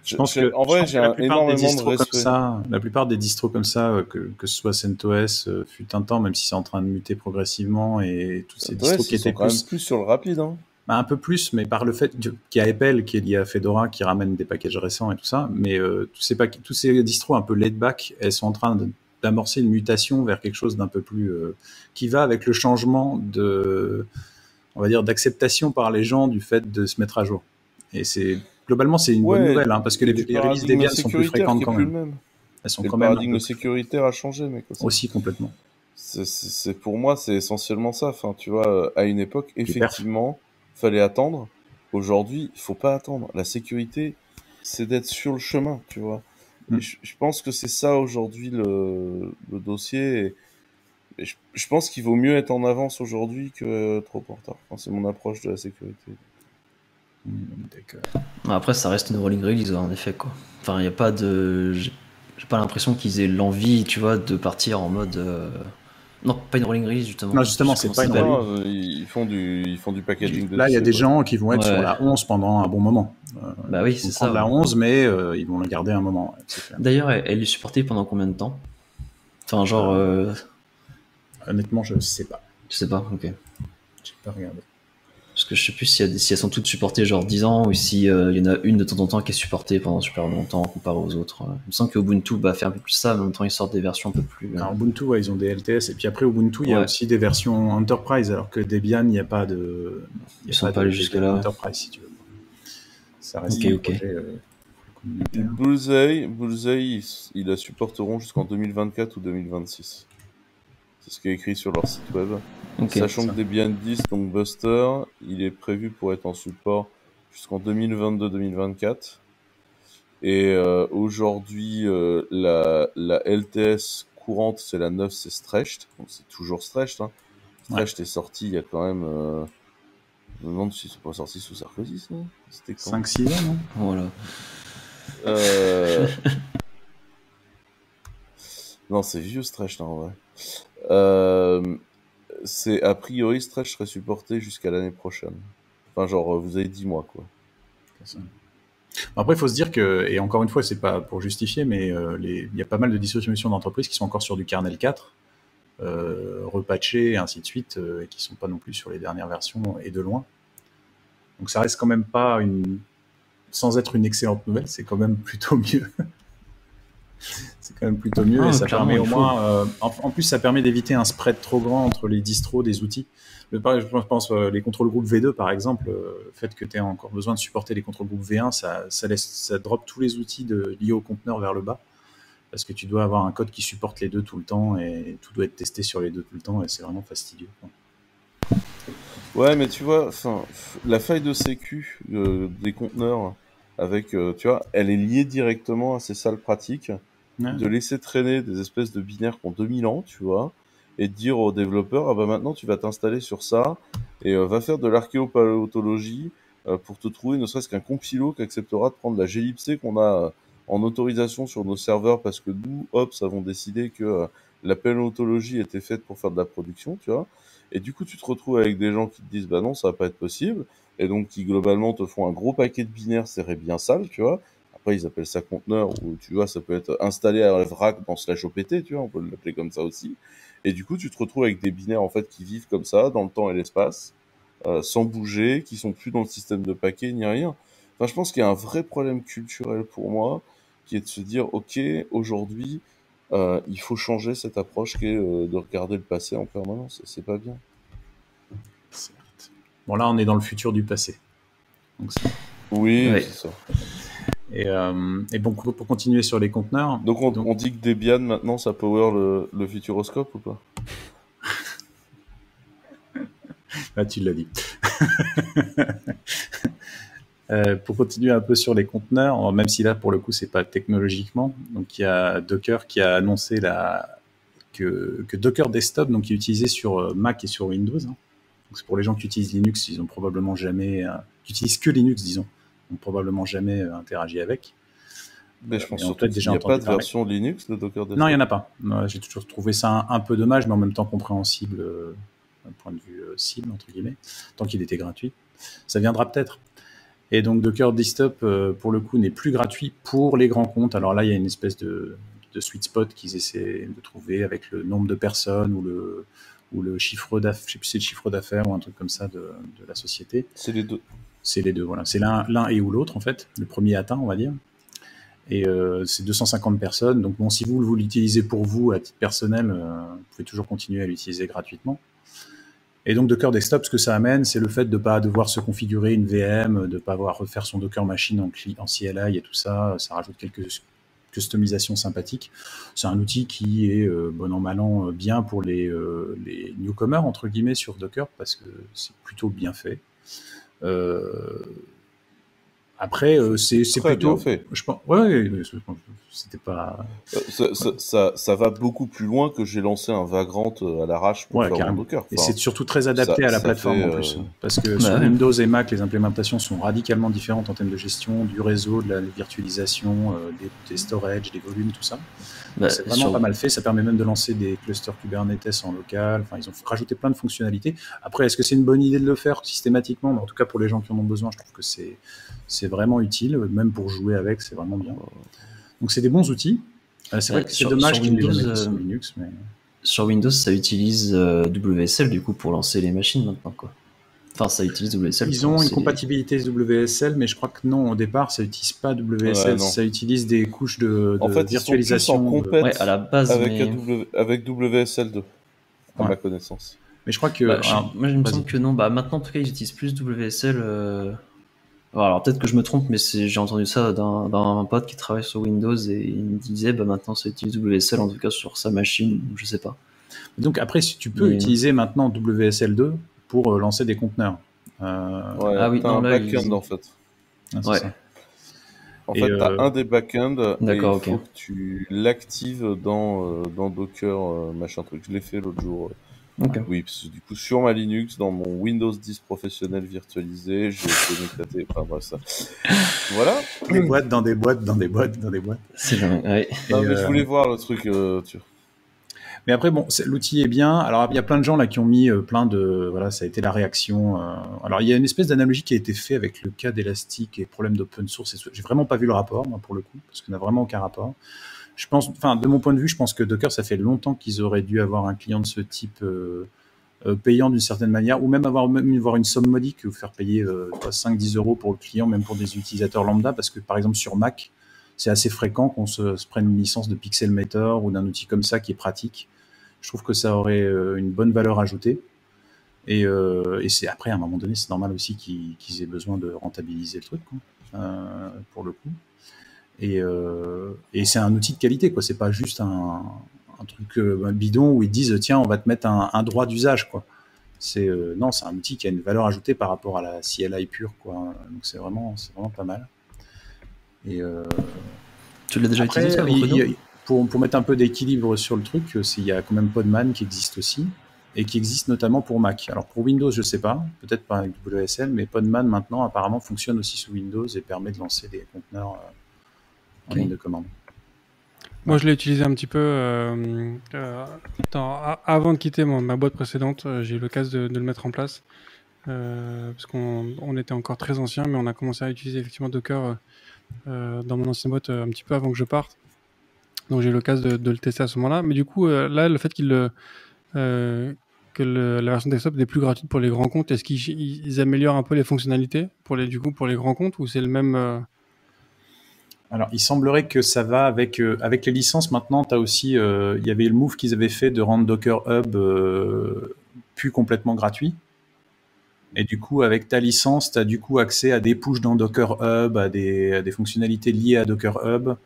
je pense que j'ai énormément de respect. La plupart des distros comme ça, que ce soit CentOS, fut un temps, même si c'est en train de muter progressivement, et tous ces distros qui étaient quand même plus sur le rapide, hein. Un peu plus, mais par le fait qu'il y a Apple qui est lié à Fedora, qui ramène des packages récents et tout ça, mais tous ces distros un peu laid back, elles sont en train d'amorcer une mutation vers quelque chose d'un peu plus qui va avec le changement on va dire, d'acceptation par les gens du fait de se mettre à jour. Et globalement, c'est une bonne nouvelle, parce que les releases Debian sont plus fréquentes quand même. Elles sont quand même. Le paradigme sécuritaire a changé, mec. Aussi complètement. C'est pour moi, c'est essentiellement ça. Enfin, tu vois, à une époque, effectivement, fallait attendre. Aujourd'hui, il faut pas attendre. La sécurité, c'est d'être sur le chemin, tu vois. Et je pense que c'est ça aujourd'hui le dossier. Et je pense qu'il vaut mieux être en avance aujourd'hui que trop en retard. Enfin, c'est mon approche de la sécurité. D'accord. Après, ça reste une rolling release, en effet, quoi. Enfin, il y a pas de. J'ai pas l'impression qu'ils aient l'envie, tu vois, de partir en mode. Non, pas une rolling release, justement. Non, justement, c'est pas une rolling. Ils font du packaging. Là, il y a des gens qui vont être sur la 11 pendant un bon moment. Oui, c'est ça. La 11, mais ils vont la garder un moment. Ouais, d'ailleurs, elle est supportée pendant combien de temps? Enfin, genre. Honnêtement, je sais pas. Je sais pas, ok. J'ai pas regardé. Parce que je sais plus si elles sont toutes supportées genre 10 ans ou si il y en a une de temps en temps qui est supportée pendant super longtemps comparé aux autres. Il me semble que Ubuntu fait un peu plus ça, mais en même temps ils sortent des versions un peu plus. Alors, Ubuntu, ouais, ils ont des LTS, et puis après Ubuntu, il y a aussi des versions Enterprise, alors que Debian, il n'y a pas de. Ils sont pas allés jusque-là. Enterprise, si tu veux. Ça reste un projet communautaire. Bullseye, ils la supporteront jusqu'en 2024 ou 2026. C'est ce qui est écrit sur leur site web. Sachant que Debian 10, donc Buster, il est prévu pour être en support jusqu'en 2022-2024. Et aujourd'hui, la LTS courante, c'est la 9, c'est Stretched. Donc c'est toujours Stretched. Hein. Stretched est sorti il y a quand même... Je me demande si c'est pas sorti sous Sarkozy, ça. C'était 5-6 ans, non? Voilà. Non, c'est vieux Stretched, en vrai. C'est a priori Stretch serait supporté jusqu'à l'année prochaine. Enfin, genre, vous avez 10 mois, quoi. Après, il faut se dire que, et encore une fois, c'est pas pour justifier, mais il y a pas mal de distributions d'entreprises qui sont encore sur du kernel 4, repatchés et ainsi de suite, et qui sont pas non plus sur les dernières versions et de loin. Donc ça reste quand même pas sans être une excellente nouvelle, c'est quand même plutôt mieux. C'est quand même plutôt mieux, et ça permet au moins. En plus, ça permet d'éviter un spread trop grand entre les distros des outils. Je pense les contrôles groupe V2, par exemple, le fait que tu aies encore besoin de supporter les contrôles groupe V1, ça drop tous les outils liés au conteneur vers le bas, parce que tu dois avoir un code qui supporte les deux tout le temps, et tout doit être testé sur les deux tout le temps, et c'est vraiment fastidieux. Ouais, mais tu vois, la faille de sécu des conteneurs, avec, tu vois, elle est liée directement à ces sales pratiques. De laisser traîner des espèces de binaires qui ont 2000 ans, tu vois, et de dire aux développeurs, ah bah maintenant tu vas t'installer sur ça, et va faire de l'archéopaléontologie pour te trouver ne serait-ce qu'un compilo qui acceptera de prendre la glibc qu'on a en autorisation sur nos serveurs, parce que nous, Ops, avons décidé que la paléontologie était faite pour faire de la production, tu vois, et du coup tu te retrouves avec des gens qui te disent, bah non, ça va pas être possible, et donc qui globalement te font un gros paquet de binaires serrés bien sales, tu vois. Après, ils appellent ça conteneur, ou tu vois, ça peut être installé à vrac dans /opt, tu vois, on peut l'appeler comme ça aussi. Et du coup, tu te retrouves avec des binaires, en fait, qui vivent comme ça, dans le temps et l'espace, sans bouger, qui sont plus dans le système de paquets, ni rien. Enfin, je pense qu'il y a un vrai problème culturel pour moi, qui est de se dire, ok, aujourd'hui, il faut changer cette approche qui est de regarder le passé en permanence, et c'est pas bien. Bon, là, on est dans le futur du passé. Donc, oui, c'est ça. Et bon, pour continuer sur les conteneurs. Donc on dit que Debian maintenant ça power le futuroscope ou pas? Ah, tu l'as dit. Pour continuer un peu sur les conteneurs, même si là pour le coup c'est pas technologiquement, donc il y a Docker qui a annoncé que Docker Desktop, donc qui est utilisé sur Mac et sur Windows. Hein. Donc c'est pour les gens qui utilisent Linux, ils ont probablement jamais, qui utilisent que Linux, disons. Probablement jamais interagi avec. Mais je pense surtout qu'il n'y a pas de version Linux de Docker Desktop. Non, il n'y en a pas. J'ai toujours trouvé ça un peu dommage, mais en même temps compréhensible d'un point de vue cible, entre guillemets, tant qu'il était gratuit. Ça viendra peut-être. Et donc Docker Desktop, pour le coup, n'est plus gratuit pour les grands comptes. Alors là, il y a une espèce de sweet spot qu'ils essaient de trouver avec le nombre de personnes ou le chiffre d'affaires, je sais plus si c'est le chiffre d'affaires ou un truc comme ça de la société. C'est les deux. C'est les deux, voilà. C'est l'un et ou l'autre, en fait. Le premier atteint, on va dire. Et c'est 250 personnes. Donc, bon, si vous l'utilisez pour vous, à titre personnel, vous pouvez toujours continuer à l'utiliser gratuitement. Et donc, Docker Desktop, ce que ça amène, c'est le fait de ne pas devoir se configurer une VM, de ne pas avoir refaire son Docker Machine en CLI et tout ça. Ça rajoute quelques customisations sympathiques. C'est un outil qui est, bon an, mal an, bien pour les newcomers, entre guillemets, sur Docker, parce que c'est plutôt bien fait. Après, c'est plutôt bien fait. Je pense, ouais, c'était pas. Ça va beaucoup plus loin que j'ai lancé un Vagrant à l'arrache pour faire un Docker. Enfin, et c'est surtout très adapté à la plateforme en plus, parce que sur Windows et Mac, les implémentations sont radicalement différentes en termes de gestion du réseau, de la virtualisation, des storage, des volumes, tout ça. C'est vraiment pas mal fait. Ça permet même de lancer des clusters Kubernetes en local. Enfin, ils ont rajouté plein de fonctionnalités. Après, est-ce que c'est une bonne idée de le faire systématiquement? En tout cas, pour les gens qui en ont besoin, je trouve que c'est vraiment utile. Même pour jouer avec, c'est vraiment bien. Donc, c'est des bons outils. C'est vrai que c'est dommage qu'ils n'aient jamais sur Linux. Mais... Sur Windows, ça utilise WSL du coup pour lancer les machines maintenant, quoi. Enfin, ça utilise WSL. Ils ont une compatibilité WSL, mais je crois que non, au départ, ça n'utilise pas WSL, ça utilise des couches de en fait, virtualisation. Ils sont tous en compète à la base, avec WSL2, à ma connaissance. Mais je crois que... moi, il me semble que non. Maintenant, en tout cas, ils utilisent plus WSL. Alors, peut-être que je me trompe, mais j'ai entendu ça d'un pote qui travaille sur Windows et il me disait maintenant, ça utilise WSL, en tout cas sur sa machine, je sais pas. Donc après, tu peux utiliser maintenant WSL2 pour lancer des conteneurs. Ah oui, un back-end en fait. Ouais. Ça. En fait, tu as un des back-ends et il faut que tu l'actives dans Docker, machin truc. Je l'ai fait l'autre jour. Oui, parce que du coup, sur ma Linux, dans mon Windows 10 professionnel virtualisé, j'ai été m'éclater. Enfin, bref, ça. Voilà. Des boîtes dans des boîtes dans des boîtes dans des boîtes. C'est dingue, ouais. Non, mais je voulais voir le truc, Mais après, bon, l'outil est bien. Alors, il y a plein de gens là qui ont mis plein de... Voilà, ça a été la réaction. Alors, il y a une espèce d'analogie qui a été faite avec le cas d'Elastic et problème d'open source. J'ai vraiment pas vu le rapport, moi, pour le coup, parce qu'on n'a vraiment aucun rapport. Je pense, enfin, de mon point de vue, je pense que Docker, ça fait longtemps qu'ils auraient dû avoir un client de ce type payant d'une certaine manière, ou même avoir une somme modique, ou faire payer 5-10 euros pour le client, même pour des utilisateurs lambda, parce que par exemple sur Mac, c'est assez fréquent qu'on se prenne une licence de Pixelmator ou d'un outil comme ça qui est pratique. Je trouve que ça aurait une bonne valeur ajoutée. Et c'est après, à un moment donné, c'est normal aussi qu'ils aient besoin de rentabiliser le truc, quoi, pour le coup. Et c'est un outil de qualité, quoi. C'est pas juste un truc bidon où ils disent tiens, on va te mettre un droit d'usage, quoi. Non, c'est un outil qui a une valeur ajoutée par rapport à la CLI pure, quoi. Donc c'est vraiment pas mal. Et tu l'as déjà utilisé, ça, pour mettre un peu d'équilibre sur le truc, il y a quand même Podman qui existe aussi, et qui existe notamment pour Mac. Alors pour Windows, je sais pas, peut-être pas avec WSL, mais Podman maintenant apparemment fonctionne aussi sous Windows et permet de lancer des conteneurs en ligne de commande. Moi, je l'ai utilisé un petit peu avant de quitter ma boîte précédente. J'ai eu l'occasion de le mettre en place parce qu'on était encore très ancien, mais on a commencé à utiliser effectivement Docker dans mon ancienne boîte un petit peu avant que je parte. Donc j'ai eu l'occasion de le tester à ce moment-là. Mais du coup, là, le fait que la version desktop est plus gratuite pour les grands comptes, est-ce qu'ils améliorent un peu les fonctionnalités pour les grands comptes, ou c'est le même Alors, il semblerait que ça va avec les licences. Maintenant, tu as aussi, il y avait le move qu'ils avaient fait de rendre Docker Hub plus complètement gratuit. Et du coup, avec ta licence, tu as du coup accès à des pushes dans Docker Hub, à des fonctionnalités liées à Docker Hub,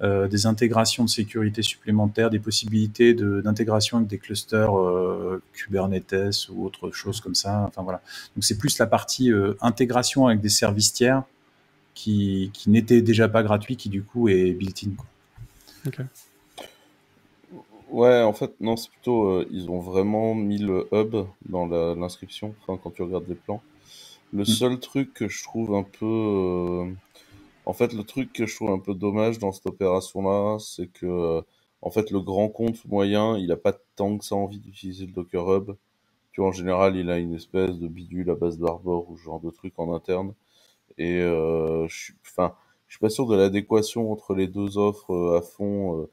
des intégrations de sécurité supplémentaires, des possibilités d'intégration avec des clusters Kubernetes ou autre chose comme ça. Enfin voilà. Donc c'est plus la partie intégration avec des services tiers qui n'était déjà pas gratuit, qui du coup est built-in. Ok. Ouais, en fait, non, c'est plutôt, ils ont vraiment mis le hub dans l'inscription, enfin, quand tu regardes les plans. Le seul truc que je trouve un peu... En fait, le truc que je trouve un peu dommage dans cette opération-là, c'est que, en fait, le grand compte moyen, il a pas tant que ça envie d'utiliser le Docker Hub. Tu vois, en général, il a une espèce de bidule à base d'Arbor ou ce genre de truc en interne. Et je suis pas sûr de l'adéquation entre les deux offres à fond.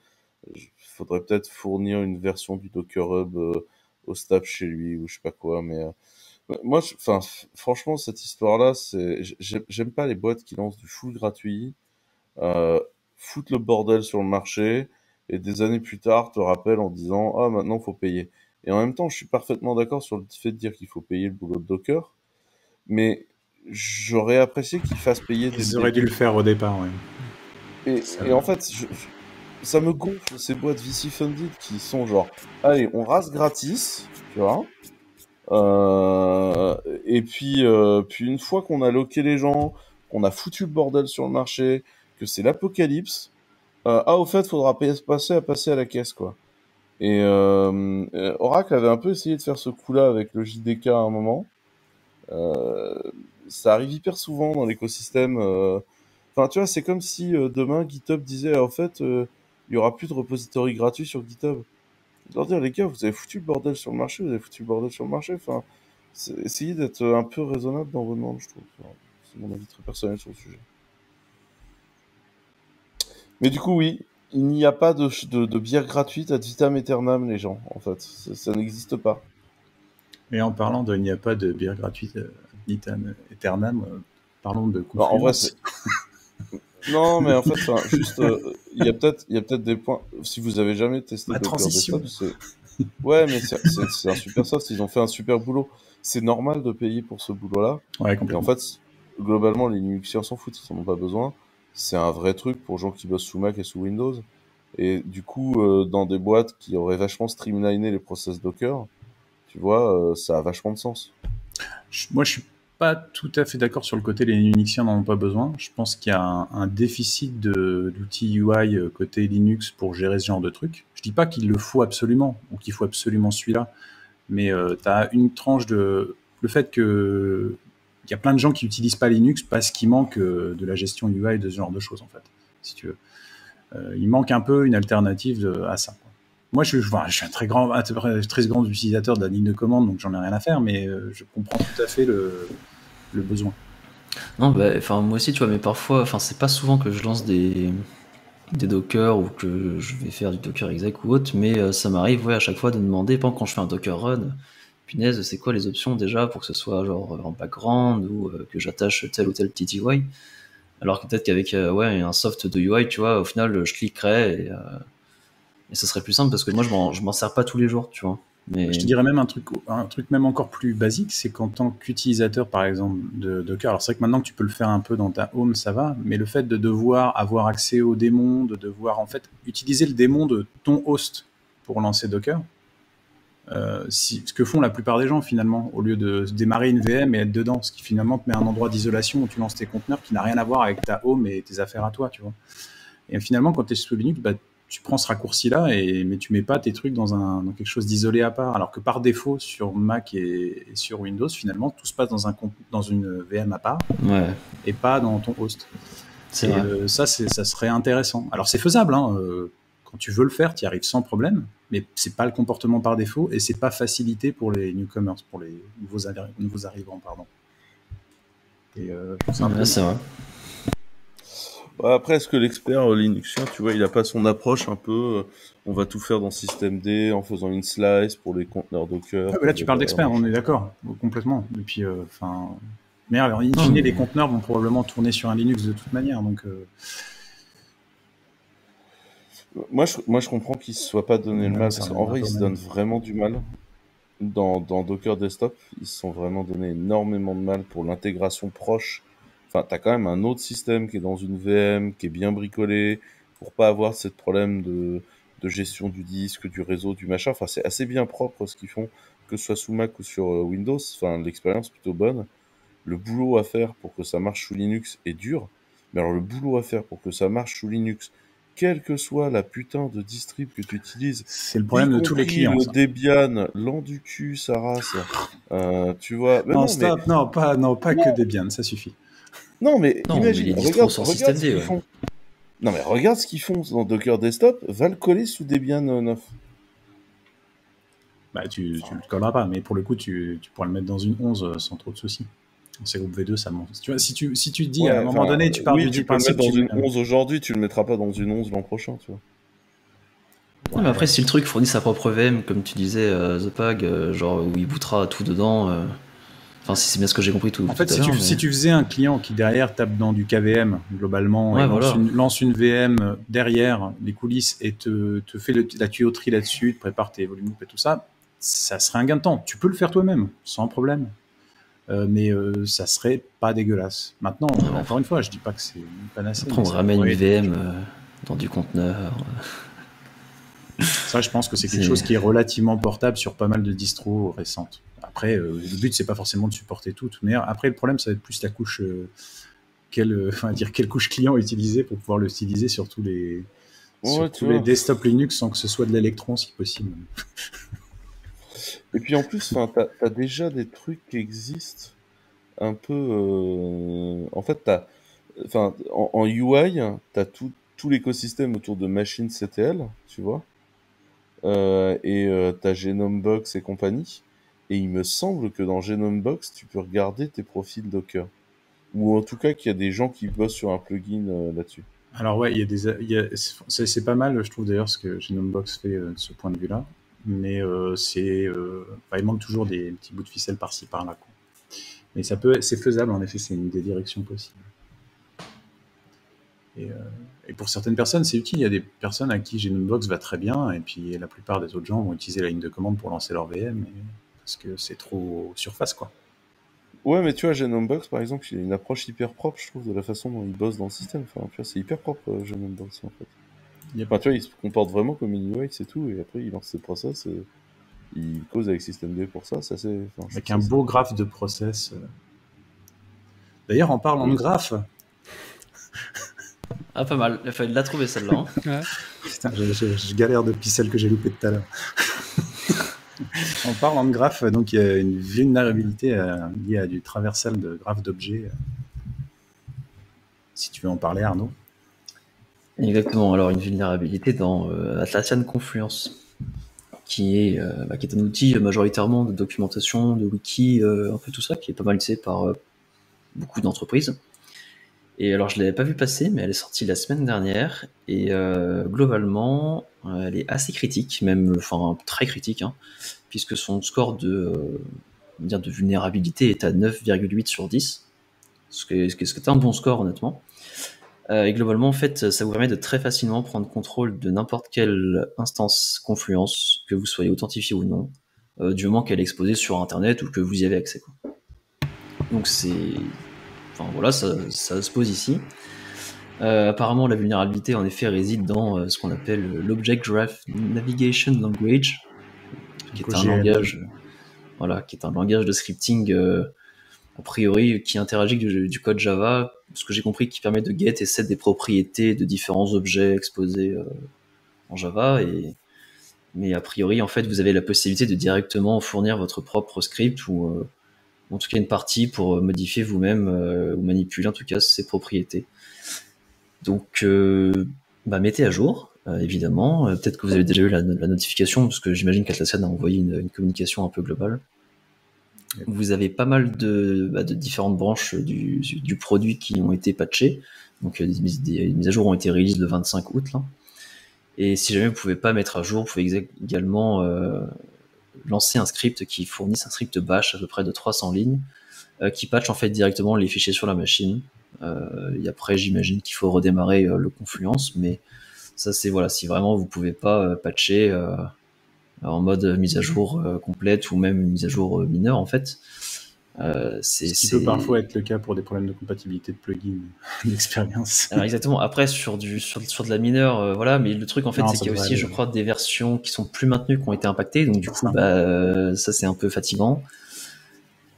Il faudrait peut-être fournir une version du Docker Hub au staff chez lui ou je sais pas quoi. Mais moi, franchement, cette histoire-là, j'aime pas les boîtes qui lancent du full gratuit, foutent le bordel sur le marché et des années plus tard te rappellent en disant ah maintenant faut payer. Et en même temps, je suis parfaitement d'accord sur le fait de dire qu'il faut payer le boulot de Docker, mais j'aurais apprécié qu'ils fassent payer des... Ils auraient dû le faire au départ, ouais. Et en fait, ça me gonfle ces boîtes VC funded qui sont genre, allez, on rase gratis, tu vois. Et puis une fois qu'on a loqué les gens, qu'on a foutu le bordel sur le marché, que c'est l'apocalypse, au fait, faudra passer à la caisse, quoi. Et Oracle avait un peu essayé de faire ce coup-là avec le JDK à un moment. Ça arrive hyper souvent dans l'écosystème. Enfin, tu vois, c'est comme si demain GitHub disait en fait, il y aura plus de repository gratuit sur GitHub. Je leur dire, les gars, vous avez foutu le bordel sur le marché, Enfin, essayez d'être un peu raisonnable dans vos demandes, je trouve. Enfin, c'est mon avis très personnel sur le sujet. Mais du coup, oui, il n'y a pas de bière gratuite ad vitam aeternam, les gens, en fait. Ça n'existe pas. Et en parlant de il n'y a pas de bière gratuite Eternam, parlons de Non, en vrai, confluence. non, mais en fait, juste, il y a peut-être des points. Si vous avez jamais testé La Docker transition. Desktop, ouais, mais c'est un super soft. Ils ont fait un super boulot. C'est normal de payer pour ce boulot-là. Ouais, Et en complètement. fait, globalement, les Linuxiens s'en foutent, ils en ont pas besoin. C'est un vrai truc pour gens qui bossent sous Mac et sous Windows. Et du coup, dans des boîtes qui auraient vachement streamliné les process Docker, tu vois, ça a vachement de sens. Moi, je suis pas tout à fait d'accord sur le côté les Linuxiens n'en ont pas besoin. Je pense qu'il y a un déficit d'outils UI côté Linux pour gérer ce genre de truc. Je dis pas qu'il le faut absolument ou qu'il faut absolument celui-là, mais tu as une tranche de le fait que il y a plein de gens qui n'utilisent pas Linux parce qu'il manque de la gestion UI de ce genre de choses en fait. Si tu veux, il manque un peu une alternative à ça. Moi, je suis un très grand utilisateur de la ligne de commande, donc j'en ai rien à faire, mais je comprends tout à fait le besoin. Non, bah, enfin, moi aussi, tu vois, mais parfois, enfin, c'est pas souvent que je lance des Docker ou que je vais faire du Docker exec ou autre, mais ça m'arrive, ouais, à chaque fois de demander, pendant quand je fais un Docker run, punaise, c'est quoi les options déjà pour que ce soit genre en background ou que j'attache tel ou tel petit UI. Alors que peut-être qu'avec ouais, un soft de UI, tu vois, au final, je cliquerais et ça serait plus simple parce que moi, je m'en sers pas tous les jours, tu vois. Je te Mais dirais même un truc même encore plus basique, c'est qu'en tant qu'utilisateur, par exemple, de Docker, alors c'est vrai que maintenant que tu peux le faire un peu dans ta home, ça va, mais le fait de devoir avoir accès au démon, de devoir en fait utiliser le démon de ton host pour lancer Docker, ce que font la plupart des gens finalement, au lieu de démarrer une VM et être dedans, ce qui finalement te met un endroit d'isolation où tu lances tes conteneurs qui n'a rien à voir avec ta home et tes affaires à toi, tu vois. Et finalement, quand tu es sous Linux, bah, tu prends ce raccourci-là, mais tu mets pas tes trucs dans quelque chose d'isolé à part. Alors que par défaut, sur Mac et sur Windows, finalement, tout se passe dans une VM à part ouais, et pas dans ton host. c'est Et vrai. ça serait intéressant. Alors c'est faisable, hein, quand tu veux le faire, tu y arrives sans problème, mais c'est pas le comportement par défaut et c'est pas facilité pour les newcomers, pour les nouveaux arrivants, pardon. Et c'est un peu Ouais, c'est vrai. Ouais, après, est-ce que l'expert Linuxien, tu vois, il a pas son approche un peu, on va tout faire dans système D en faisant une slice pour les conteneurs Docker, Ah, mais là, pour tu les parles derrière, d'expert, on machin. est d'accord, complètement. Et puis, mais alors, in Non, fine, mais les conteneurs vont probablement tourner sur un Linux de toute manière, donc Moi, je comprends qu'ils se soient pas donné le ouais, mal, ça parce qu'en reviendra un vrai, peu ils au se même. donnent vraiment du mal. Dans Docker Desktop, ils se sont vraiment donné énormément de mal pour l'intégration proche. Enfin, t'as quand même un autre système qui est dans une VM, qui est bien bricolé, pour pas avoir ce problème de gestion du disque, du réseau, du machin. Enfin, c'est assez bien propre ce qu'ils font, que ce soit sous Mac ou sur Windows. Enfin, l'expérience est plutôt bonne. Le boulot à faire pour que ça marche sous Linux est dur. Mais alors, le boulot à faire pour que ça marche sous Linux, quelle que soit la putain de distrib que tu utilises, C'est le y problème de tous les compris clients, le ça. Debian, l'an du cul, sa race, tu vois. Mais Non, non, mais stop, non, pas que non, Debian, ça suffit. non, mais non, mais imagine, les distros regarde, sur regarde système ce D, qu'ils ouais. font. Non, mais regarde ce qu'ils font dans Docker Desktop, va le coller sous Debian 9. Bah, tu Enfin, le colleras pas, mais pour le coup, tu pourras le mettre dans une 11 sans trop de soucis. C'est groupe V2, ça monte. Tu vois, si tu te dis à un ouais, moment enfin, donné, tu pars oui, du tu peux le mettre principe, dans tu mets. une 11 aujourd'hui, tu le mettras pas dans une 11 l'an prochain, tu vois. Non, mais après, Ouais. si le truc fournit sa propre VM, comme tu disais, The Pag, genre où il bootera tout dedans, enfin, si c'est bien ce que j'ai compris En tout fait, à si l'heure, tu, mais si tu faisais un client qui derrière tape dans du KVM globalement et ouais, lance voilà. une VM derrière les coulisses et te fait la tuyauterie là-dessus, te prépare tes volumes et tout ça, ça serait un gain de temps. Tu peux le faire toi-même, sans problème. Mais ça serait pas dégueulasse. Maintenant, Ouais, mais encore une fois, je dis pas que c'est une panacée, après, mais on ça ramène une pourrait être quelque VM chose. dans du conteneur. Ça, je pense que c'est quelque C'est chose qui est relativement portable sur pas mal de distros récentes. Après, le but, c'est pas forcément de supporter tout. Mais après, le problème, ça va être plus la couche, quelle couche client utiliser pour pouvoir l'utiliser sur Ouais, tous tu les vois. desktops Linux sans que ce soit de l'électron, si possible. Et puis en plus, enfin, t'as déjà des trucs qui existent un peu. En fait, en UI, t'as tout l'écosystème autour de MachineCTL, tu vois, et t'as Genomebox et compagnie. Et il me semble que dans Genomebox, tu peux regarder tes profils Docker. Ou en tout cas qu'il y a des gens qui bossent sur un plugin là-dessus. Alors ouais, c'est pas mal, je trouve d'ailleurs ce que Genomebox fait de ce point de vue-là. mais il manque toujours des petits bouts de ficelle par-ci par-là, quoi. Mais c'est faisable, en effet, c'est une des directions possibles. Et pour certaines personnes, c'est utile. Il y a des personnes à qui Genonbox va très bien, et puis la plupart des autres gens vont utiliser la ligne de commande pour lancer leur VM, parce que c'est trop surface, quoi. Ouais, mais tu vois, Genonbox, par exemple, il a une approche hyper propre, je trouve, de la façon dont il bosse dans le système. Enfin, tu vois, c'est hyper propre, Genonbox, en fait. Enfin, tu vois, il se comporte vraiment comme une UX et tout, et après, il lance ses process, et il cause avec systemd pour ça, c'est assez... Enfin, Avec un beau graphe de process. D'ailleurs, en parlant de graphe... Ah, pas mal. Il fallait la trouver, celle-là. Hein. Ouais. Putain, je galère depuis celle que j'ai loupée tout à l'heure. En parlant de graphe, donc il y a une vulnérabilité liée à du traversal de graphe d'objets. Si tu veux en parler, Arnaud. Exactement. Alors, une vulnérabilité dans Atlassian Confluence, qui est un outil majoritairement de documentation, de wiki, un peu tout ça, qui est pas mal utilisé par beaucoup d'entreprises. Et alors, je l'avais pas vu passer, mais elle est sortie la semaine dernière, et globalement, elle est assez critique, même, enfin, très critique, hein, puisque son score de vulnérabilité est à 9,8 sur 10, ce qui est un bon score, honnêtement. Et globalement, en fait, ça vous permet de très facilement prendre contrôle de n'importe quelle instance Confluence, que vous soyez authentifié ou non, du moment qu'elle est exposée sur Internet ou que vous y avez accès, quoi. Donc enfin voilà, ça se pose ici. Apparemment, la vulnérabilité, en effet, réside dans ce qu'on appelle l'Object Graph Navigation Language, qui est un langage, qui est un langage de scripting a priori qui interagit avec du code Java, ce que j'ai compris, qui permet de get et set des propriétés de différents objets exposés en Java. Mais a priori, en fait, vous avez la possibilité de directement fournir votre propre script ou en tout cas une partie pour modifier vous-même ou manipuler en tout cas ces propriétés. Donc, mettez à jour, évidemment. Peut-être que vous avez déjà eu la notification, parce que j'imagine qu'Atlassian a envoyé une communication un peu globale. Vous avez pas mal de différentes branches du produit qui ont été patchées. Donc, des mises à jour ont été release le 25 août. Là. Et si jamais vous ne pouvez pas mettre à jour, vous pouvez également lancer un script qui fournisse un script bash à peu près de 300 lignes, qui patch en fait directement les fichiers sur la machine. Et après, j'imagine qu'il faut redémarrer le Confluence, mais ça, c'est voilà, si vraiment vous pouvez pas patcher en mode mise à jour complète ou même mise à jour mineure, en fait. Ce qui peut parfois être le cas pour des problèmes de compatibilité de plugins d'expérience. Alors exactement. Après, sur de la mineure, voilà, mais le truc, en fait, c'est qu'il y a aussi, je crois, des versions qui sont plus maintenues qui ont été impactées, donc du coup, ça, c'est un peu fatigant.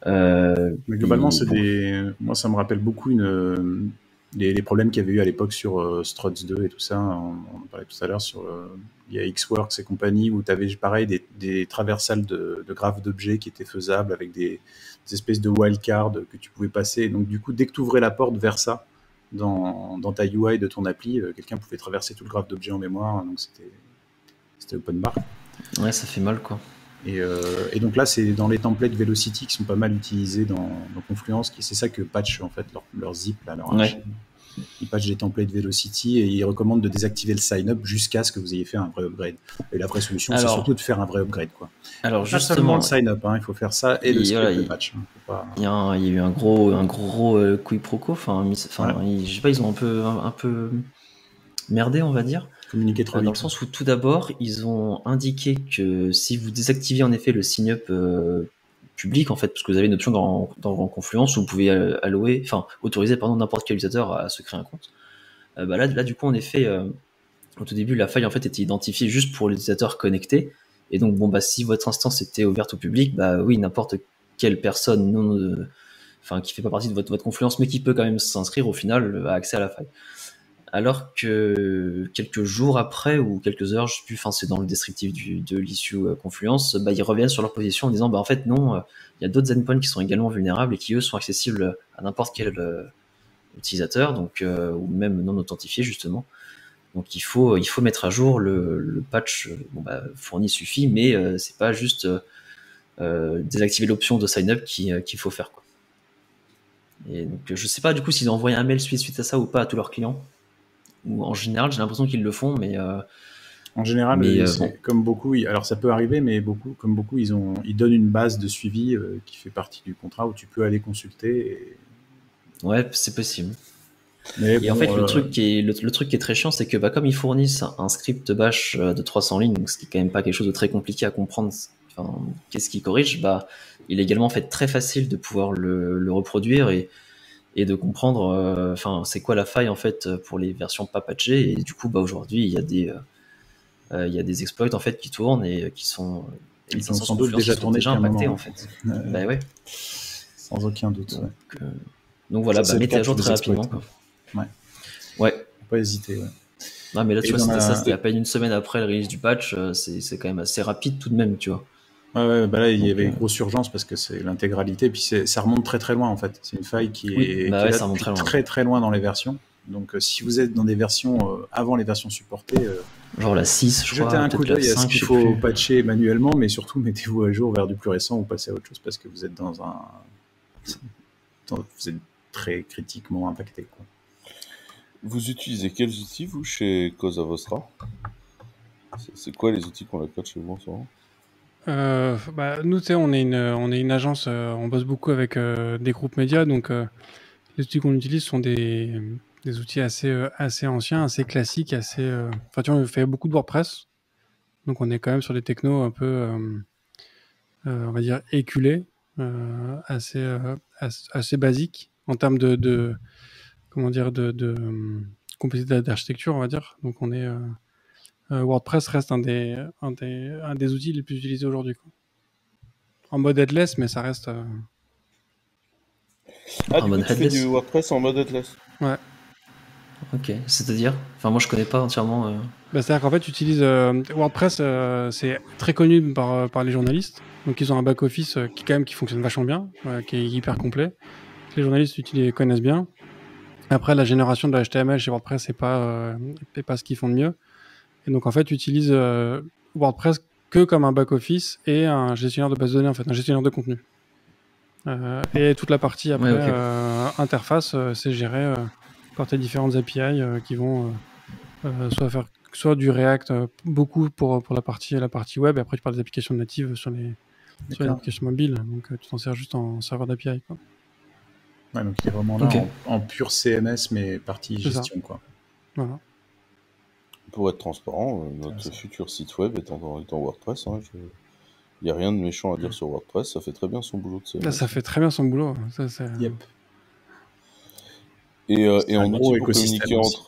Mais globalement, moi, ça me rappelle beaucoup les problèmes qu'il y avait eu à l'époque sur Struts 2 et tout ça. On en parlait tout à l'heure sur il y a Xworks et compagnie, où tu avais pareil des traversales de graphes d'objets qui étaient faisables avec des espèces de wildcards que tu pouvais passer. Et donc du coup, dès que tu ouvrais la porte vers ça dans ta UI de ton appli, quelqu'un pouvait traverser tout le graphe d'objets en mémoire. Donc c'était open bar. Ouais, ça fait mal, quoi. Et donc là, c'est dans les templates Velocity qui sont pas mal utilisés dans Confluence. C'est ça que patch en fait leur zip, là, leur archi. Ils patchent des templates Velocity et ils recommandent de désactiver le sign-up jusqu'à ce que vous ayez fait un vrai upgrade. Et la vraie solution, c'est surtout de faire un vrai upgrade, quoi. Alors pas seulement le sign-up, il faut faire ça et le script de patch. Il y a eu un gros quiproquo. Enfin, je sais pas, ils ont un peu merdé, on va dire. Communiquer trop vite. Dans le sens où tout d'abord, ils ont indiqué que si vous désactivez en effet le sign-up public, en fait, parce que vous avez une option dans Confluence où vous pouvez autoriser n'importe quel utilisateur à se créer un compte. Là, du coup, en effet, au tout début, la faille en fait était identifiée juste pour les utilisateurs connectés. Et donc, si votre instance était ouverte au public, oui, n'importe quelle personne qui fait pas partie de votre Confluence, mais qui peut quand même s'inscrire, au final, a accès à la faille. Alors que quelques jours après, ou quelques heures, je sais plus, c'est dans le descriptif de l'issue Confluence, ils reviennent sur leur position en disant, en fait, non, il y a d'autres endpoints qui sont également vulnérables et qui, eux, sont accessibles à n'importe quel utilisateur, donc, ou même non authentifié, justement. Donc, il faut mettre à jour le patch. Fourni suffit, mais c'est pas juste désactiver l'option de sign-up qu'il faut faire, quoi. Et donc, je sais pas, du coup, s'ils ont envoyé un mail suite à ça ou pas à tous leurs clients. Ou en général, j'ai l'impression qu'ils le font, mais En général, Mais c'est bon, comme beaucoup, alors ça peut arriver, mais comme beaucoup, ils donnent une base de suivi qui fait partie du contrat où tu peux aller consulter. ouais, c'est possible. Mais Et en bon, fait, le truc qui est très chiant, c'est que comme ils fournissent un script bash de 300 lignes, donc ce qui est quand même pas quelque chose de très compliqué à comprendre, enfin, qu'est-ce qu'il corrige, bah, il est également fait très facile de pouvoir le reproduire et de comprendre, enfin, c'est quoi la faille en fait pour les versions pas patchées. Et du coup, bah, aujourd'hui, il y a des exploits en fait qui tournent et qui sont et ils les ont instances sans doute Confluence qui déjà sont tourné déjà depuis un impactées moment, en hein. fait. Bah ouais. Sans aucun doute. Donc, Ouais. voilà, Ça, bah, c'est le mettez cas à de jour tous les très exploits. rapidement, quoi. Ouais. Ouais. Faut pas hésiter. Ouais. Non, mais là, tu Et vois, dans c'était ça, la... c'était à peine une semaine après le release du patch, c'est quand même assez rapide tout de même, tu vois. Ouais, bah là, il y Donc, avait grosse urgence parce que c'est l'intégralité, puis ça remonte très très loin en fait. C'est une faille qui oui, est, bah qui est ouais, là ça remonte depuis très loin. très très loin dans les versions. Donc si vous êtes dans des versions avant les versions supportées, Genre la 6, je jetez crois, un coup peut-être la d'œil à ce 5, qu'il je sais faut plus. patcher manuellement, mais surtout mettez-vous à jour vers du plus récent ou passez à autre chose parce que vous êtes vous êtes très critiquement impacté, quoi. Vous utilisez quels outils, vous, chez Cosa Vostra? C'est quoi les outils qu'on a code chez vous en ce moment? Bah, nous, tu sais, on est une agence, on bosse beaucoup avec des groupes médias, donc les outils qu'on utilise sont des outils assez anciens, assez classiques, Enfin, tu vois, on fait beaucoup de WordPress, donc on est quand même sur des technos un peu, on va dire, éculés, assez basiques en termes comment dire, complexité d'architecture, on va dire. Donc WordPress reste un des outils les plus utilisés aujourd'hui, quoi. En mode headless, mais ça reste. Ah, En du coup, mode tu fais du headless. WordPress en mode headless. Ouais. Ok, c'est-à-dire, enfin, moi je connais pas entièrement. Bah, c'est-à-dire qu'en fait, tu utilises WordPress, c'est très connu par les journalistes. Donc, ils ont un back-office qui fonctionne vachement bien, qui est hyper complet. Que les journalistes connaissent bien. Après, la génération de HTML chez WordPress, c'est pas ce qu'ils font de mieux. Et donc, en fait, tu utilises WordPress que comme un back-office et un gestionnaire de base de données, en fait, un gestionnaire de contenu. Et toute la partie après, Ouais, ok. interface, c'est géré par tes différentes API qui vont soit du React, beaucoup pour la partie web, et après tu parles des applications natives sur les D'accord. applications mobiles, donc tu t'en sers juste en serveur d'API, quoi. Ouais, donc il est vraiment là Ok. en pur CMS, mais partie C'est ça. gestion, quoi. Voilà. Pour être transparent, notre Intéressant. futur site web est en WordPress. Hein, il n'y a rien de méchant à dire sur WordPress, ça fait très bien son boulot de CMS. Là, ça fait très bien son boulot. Ça, Yep. Et C'est un en gros outil écosystème aussi.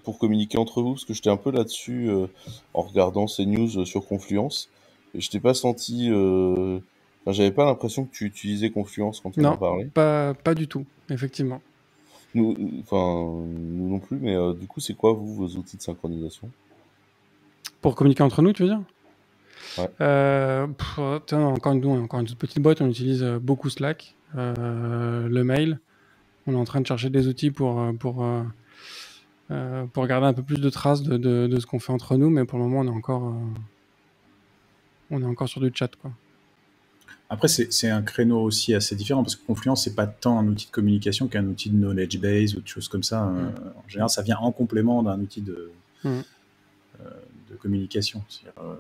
pour communiquer entre vous, parce que j'étais un peu là-dessus en regardant ces news sur Confluence, et je t'ai pas senti... Enfin, j'avais pas l'impression que tu utilisais Confluence quand on en Non, parlait. pas du tout, effectivement. Nous non plus, mais du coup, c'est quoi, vous, vos outils de synchronisation? Pour communiquer entre nous, tu veux dire? Ouais. Encore une toute petite boîte, on utilise beaucoup Slack, le mail. On est en train de chercher des outils pour garder un peu plus de traces de ce qu'on fait entre nous, mais pour le moment, on est encore sur du chat, quoi. Après, c'est un créneau aussi assez différent parce que Confluence, c'est pas tant un outil de communication qu'un outil de knowledge base ou de choses comme ça. En général, ça vient en complément d'un outil de communication.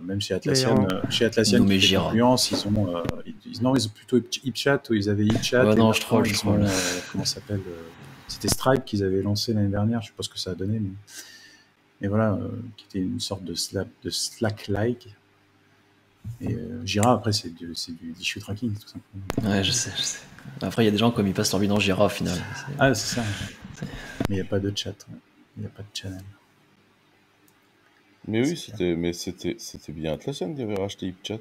Même chez Atlassian, qui Nommé fait Jira. Confluence, ils ont plutôt HipChat, ou ils avaient HipChat. Ouais, et non, maintenant, je troll. ils ont, comment ça s'appelle c'était Stripe qu'ils avaient lancé l'année dernière. Je sais pas ce que ça a donné, mais voilà, qui était une sorte de Slack-like. Et Jira, après, c'est du issue tracking, tout simplement. Ouais, je sais. Après, il y a des gens comme ils passent leur vie dans Jira au final. Ah, c'est ça. Mais il n'y a pas de chat. Il n'y a pas de channel. Mais oui, c'était bien Atlassian qui avait racheté HipChat.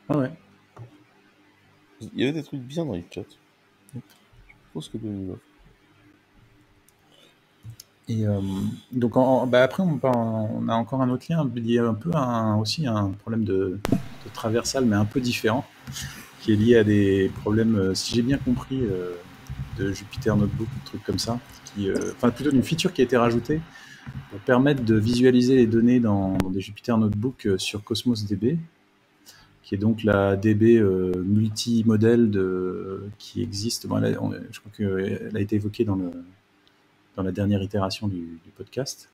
Ah ouais. Il y avait des trucs bien dans HipChat. Je pense que de... Et donc après on a encore un autre lien lié un peu aussi à un problème de traversal, mais un peu différent, qui est lié à des problèmes, si j'ai bien compris, de Jupyter Notebook, un truc comme ça, enfin plutôt d'une feature qui a été rajoutée pour permettre de visualiser les données dans des Jupyter Notebook sur Cosmos DB, qui est donc la DB multimodèle qui existe. Bon, je crois qu'elle a été évoquée dans la dernière itération du podcast.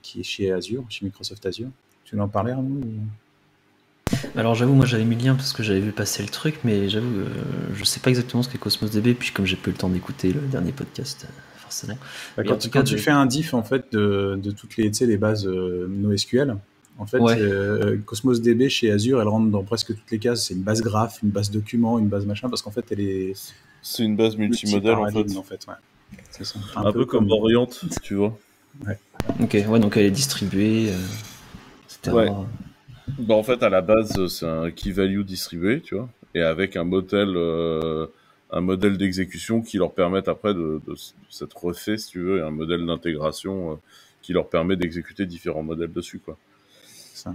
qui est chez Azure, chez Microsoft Azure. Tu veux en parler, Arnaud ou... Alors j'avoue, moi j'avais mis le lien parce que j'avais vu passer le truc, mais j'avoue, je sais pas exactement ce qu'est Cosmos DB, puis comme j'ai pas eu le temps d'écouter le dernier podcast, forcément. Bah, Mais en quand, tout quand cas, tu fais un diff en fait de toutes les, tu sais, les bases NoSQL, en fait, Ouais. Cosmos DB chez Azure, elle rentre dans presque toutes les cases. C'est une base graph, une base document, une base machin, parce qu'en fait, elle est C'est une base multimodèle en fait. ouais. C'est ça. Un peu comme Orient, tu vois. Ok, ouais, donc elle est distribuée, etc. Ouais. Bah, en fait, à la base, c'est un key value distribué, tu vois, et avec un modèle d'exécution qui leur permet après de s'être refait, si tu veux, et un modèle d'intégration qui leur permet d'exécuter différents modèles dessus, quoi. C'est ça.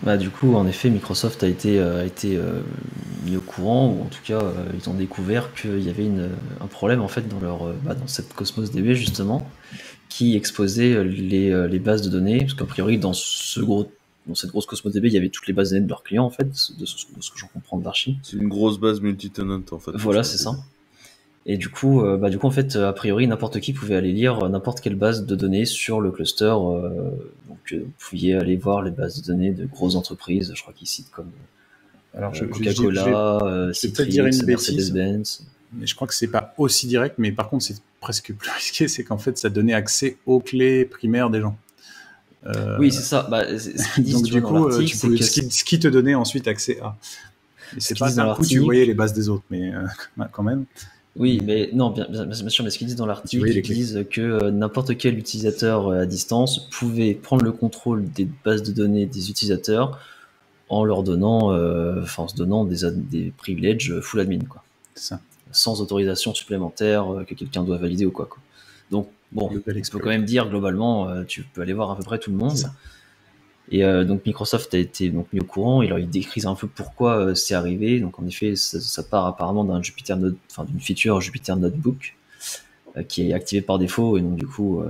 Bah, du coup, en effet, Microsoft a été mis au courant, ou en tout cas, ils ont découvert qu'il y avait un problème en fait dans dans cette Cosmos DB justement, qui exposait les bases de données, parce qu'a priori dans cette grosse Cosmos DB, il y avait toutes les bases de données de leurs clients en fait, de ce que j'en comprends de l'archi. C'est une grosse base multi-tenant en fait. Voilà, c'est ça. Et du coup, en fait, a priori, n'importe qui pouvait aller lire n'importe quelle base de données sur le cluster. Vous pouviez aller voir les bases de données de grosses entreprises. Je crois qu'ils citent comme Alors, Coca-Cola, je vais peut-être dire une bêtise, Mercedes-Benz. mais je crois que c'est pas aussi direct. Mais par contre, c'est presque plus risqué. C'est qu'en fait, ça donnait accès aux clés primaires des gens. Oui, c'est ça. Ce qu'ils disent donc du coup, ce qui te donnait ensuite accès à. Et c'est pas d'un coup tu voyais les bases des autres, mais quand même. Oui, mais non, bien sûr, mais ce qu'ils disent dans l'article, ils disent que n'importe quel utilisateur à distance pouvait prendre le contrôle des bases de données des utilisateurs en leur donnant, en se donnant des privilèges full admin, quoi. C'est ça. Sans autorisation supplémentaire que quelqu'un doit valider ou quoi. Donc, bon, on peut quand même dire, globalement, tu peux aller voir à peu près tout le monde. Et donc Microsoft a été donc mis au courant, et alors ils décrivent un peu pourquoi c'est arrivé. Donc en effet, ça part apparemment d'une feature Jupyter Notebook qui est activée par défaut, et donc du coup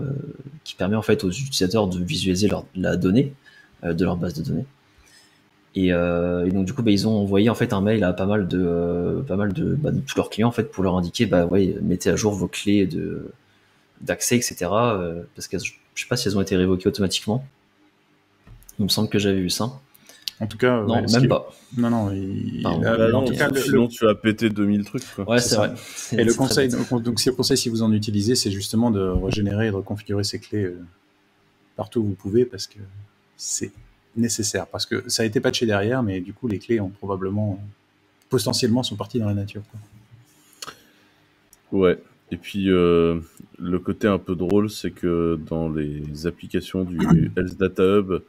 qui permet en fait aux utilisateurs de visualiser la donnée de leur base de données. Et donc du coup ils ont envoyé en fait un mail à pas mal de tous leurs clients en fait pour leur indiquer mettez à jour vos clés d'accès, etc. Parce que je sais pas si elles ont été révoquées automatiquement. Il me semble que j'avais vu ça. En tout cas, non, même pas. Non. En tout cas, sinon tu as pété 2000 trucs, quoi. Ouais, c'est vrai. Et le conseil, donc si le conseil, si vous en utilisez, c'est justement de régénérer et de reconfigurer ces clés partout où vous pouvez, parce que c'est nécessaire. Parce que ça a été patché derrière, mais du coup, les clés ont potentiellement sont parties dans la nature, quoi. Ouais. Et puis, le côté un peu drôle, c'est que dans les applications du Health Data Hub,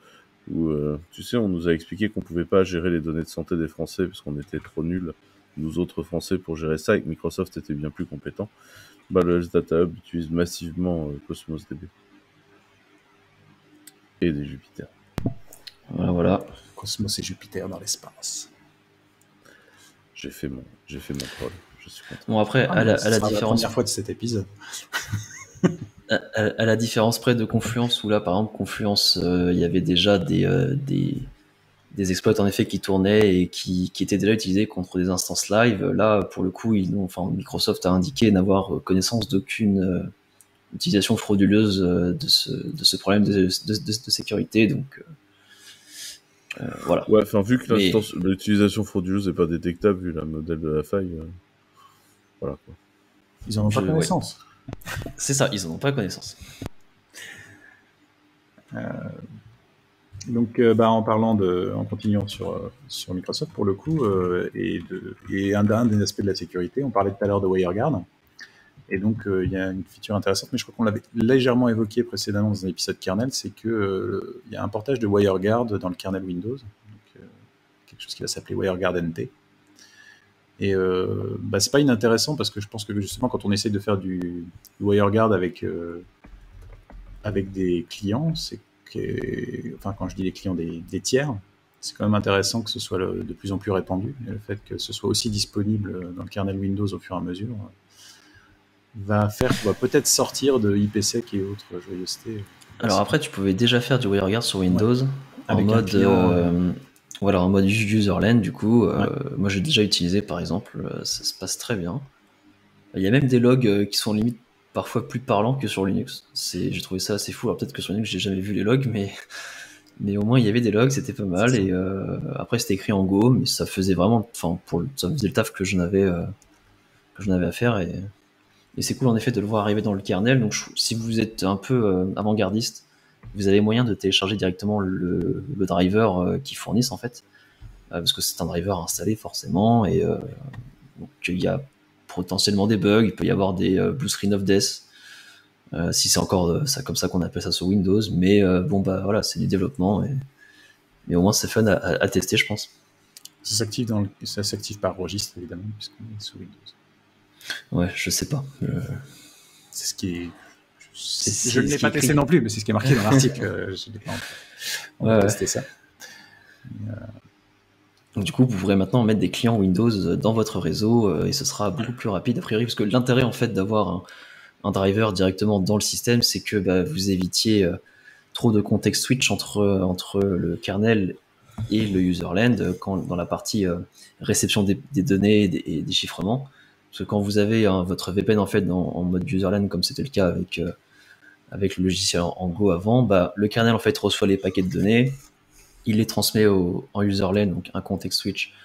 où, tu sais, on nous a expliqué qu'on pouvait pas gérer les données de santé des Français parce qu'on était trop nuls, nous autres Français, pour gérer ça, et que Microsoft était bien plus compétent. Le Health Data Hub utilise massivement Cosmos DB. Et des Jupyter. Voilà. Cosmos et Jupyter dans l'espace. J'ai fait mon troll. Je suis content. Bon, après, à la différence... la première fois de cet épisode. à la différence près de Confluence, où là, par exemple, Confluence, il y avait déjà des exploits en effet qui tournaient et qui étaient déjà utilisés contre des instances live. Là, pour le coup, Microsoft a indiqué n'avoir connaissance d'aucune utilisation frauduleuse de ce problème de sécurité. Donc, voilà. Ouais, vu que l'utilisation frauduleuse n'est pas détectable, vu la modèle de la faille, voilà, quoi. Ils n'en ont pas connaissance. Ouais. C'est ça, ils n'en ont pas connaissance. Donc, en continuant sur Microsoft pour le coup, et un des aspects de la sécurité, on parlait tout à l'heure de WireGuard, et donc il y a une feature intéressante, mais je crois qu'on l'avait légèrement évoqué précédemment dans un épisode kernel, c'est que il y a un portage de WireGuard dans le kernel Windows, donc, quelque chose qui va s'appeler WireGuard NT. Et c'est pas inintéressant, parce que je pense que justement quand on essaye de faire du WireGuard avec des clients, quand je dis les clients, des tiers, c'est quand même intéressant que ce soit de plus en plus répandu, et le fait que ce soit aussi disponible dans le kernel Windows au fur et à mesure va faire qu'on va peut-être sortir de IPsec et autres joyeusetés. Alors après, tu pouvais déjà faire du WireGuard sur Windows, en mode userland, du coup. Moi, j'ai déjà utilisé, par exemple, ça se passe très bien. Il y a même des logs qui sont limite parfois plus parlant que sur Linux. J'ai trouvé ça assez fou. Alors peut-être que sur Linux, j'ai jamais vu les logs, mais au moins il y avait des logs, c'était pas mal. Et après c'était écrit en Go, mais ça faisait vraiment, enfin ça faisait le taf que j'en avais à faire. Et c'est cool en effet de le voir arriver dans le kernel. Donc si vous êtes un peu avant-gardiste, vous avez moyen de télécharger directement le driver qu'ils fournissent en fait, parce que c'est un driver installé forcément, et donc il y a potentiellement des bugs, il peut y avoir des blue screen of death, si c'est encore ça comme ça qu'on appelle ça sur Windows, mais bon bah voilà, c'est du développement, mais au moins c'est fun à tester, je pense. Ça s'active par registre évidemment puisqu'on est sous Windows. Ouais, je sais pas. C'est ce qui est. Je ne l'ai pas testé non plus, mais c'est ce qui est marqué dans l'article. Je n'ai pas encore testé ça. Donc du coup, vous pourrez maintenant mettre des clients Windows dans votre réseau et ce sera beaucoup plus rapide a priori, parce que l'intérêt en fait d'avoir un driver directement dans le système, c'est que vous évitiez trop de context switch entre le kernel et le userland dans la partie réception des données et des chiffrements. Parce que quand vous avez votre VPN en fait en mode userland, comme c'était le cas avec le logiciel en Go avant, le kernel en fait reçoit les paquets de données, il les transmet en userland, donc un context switch,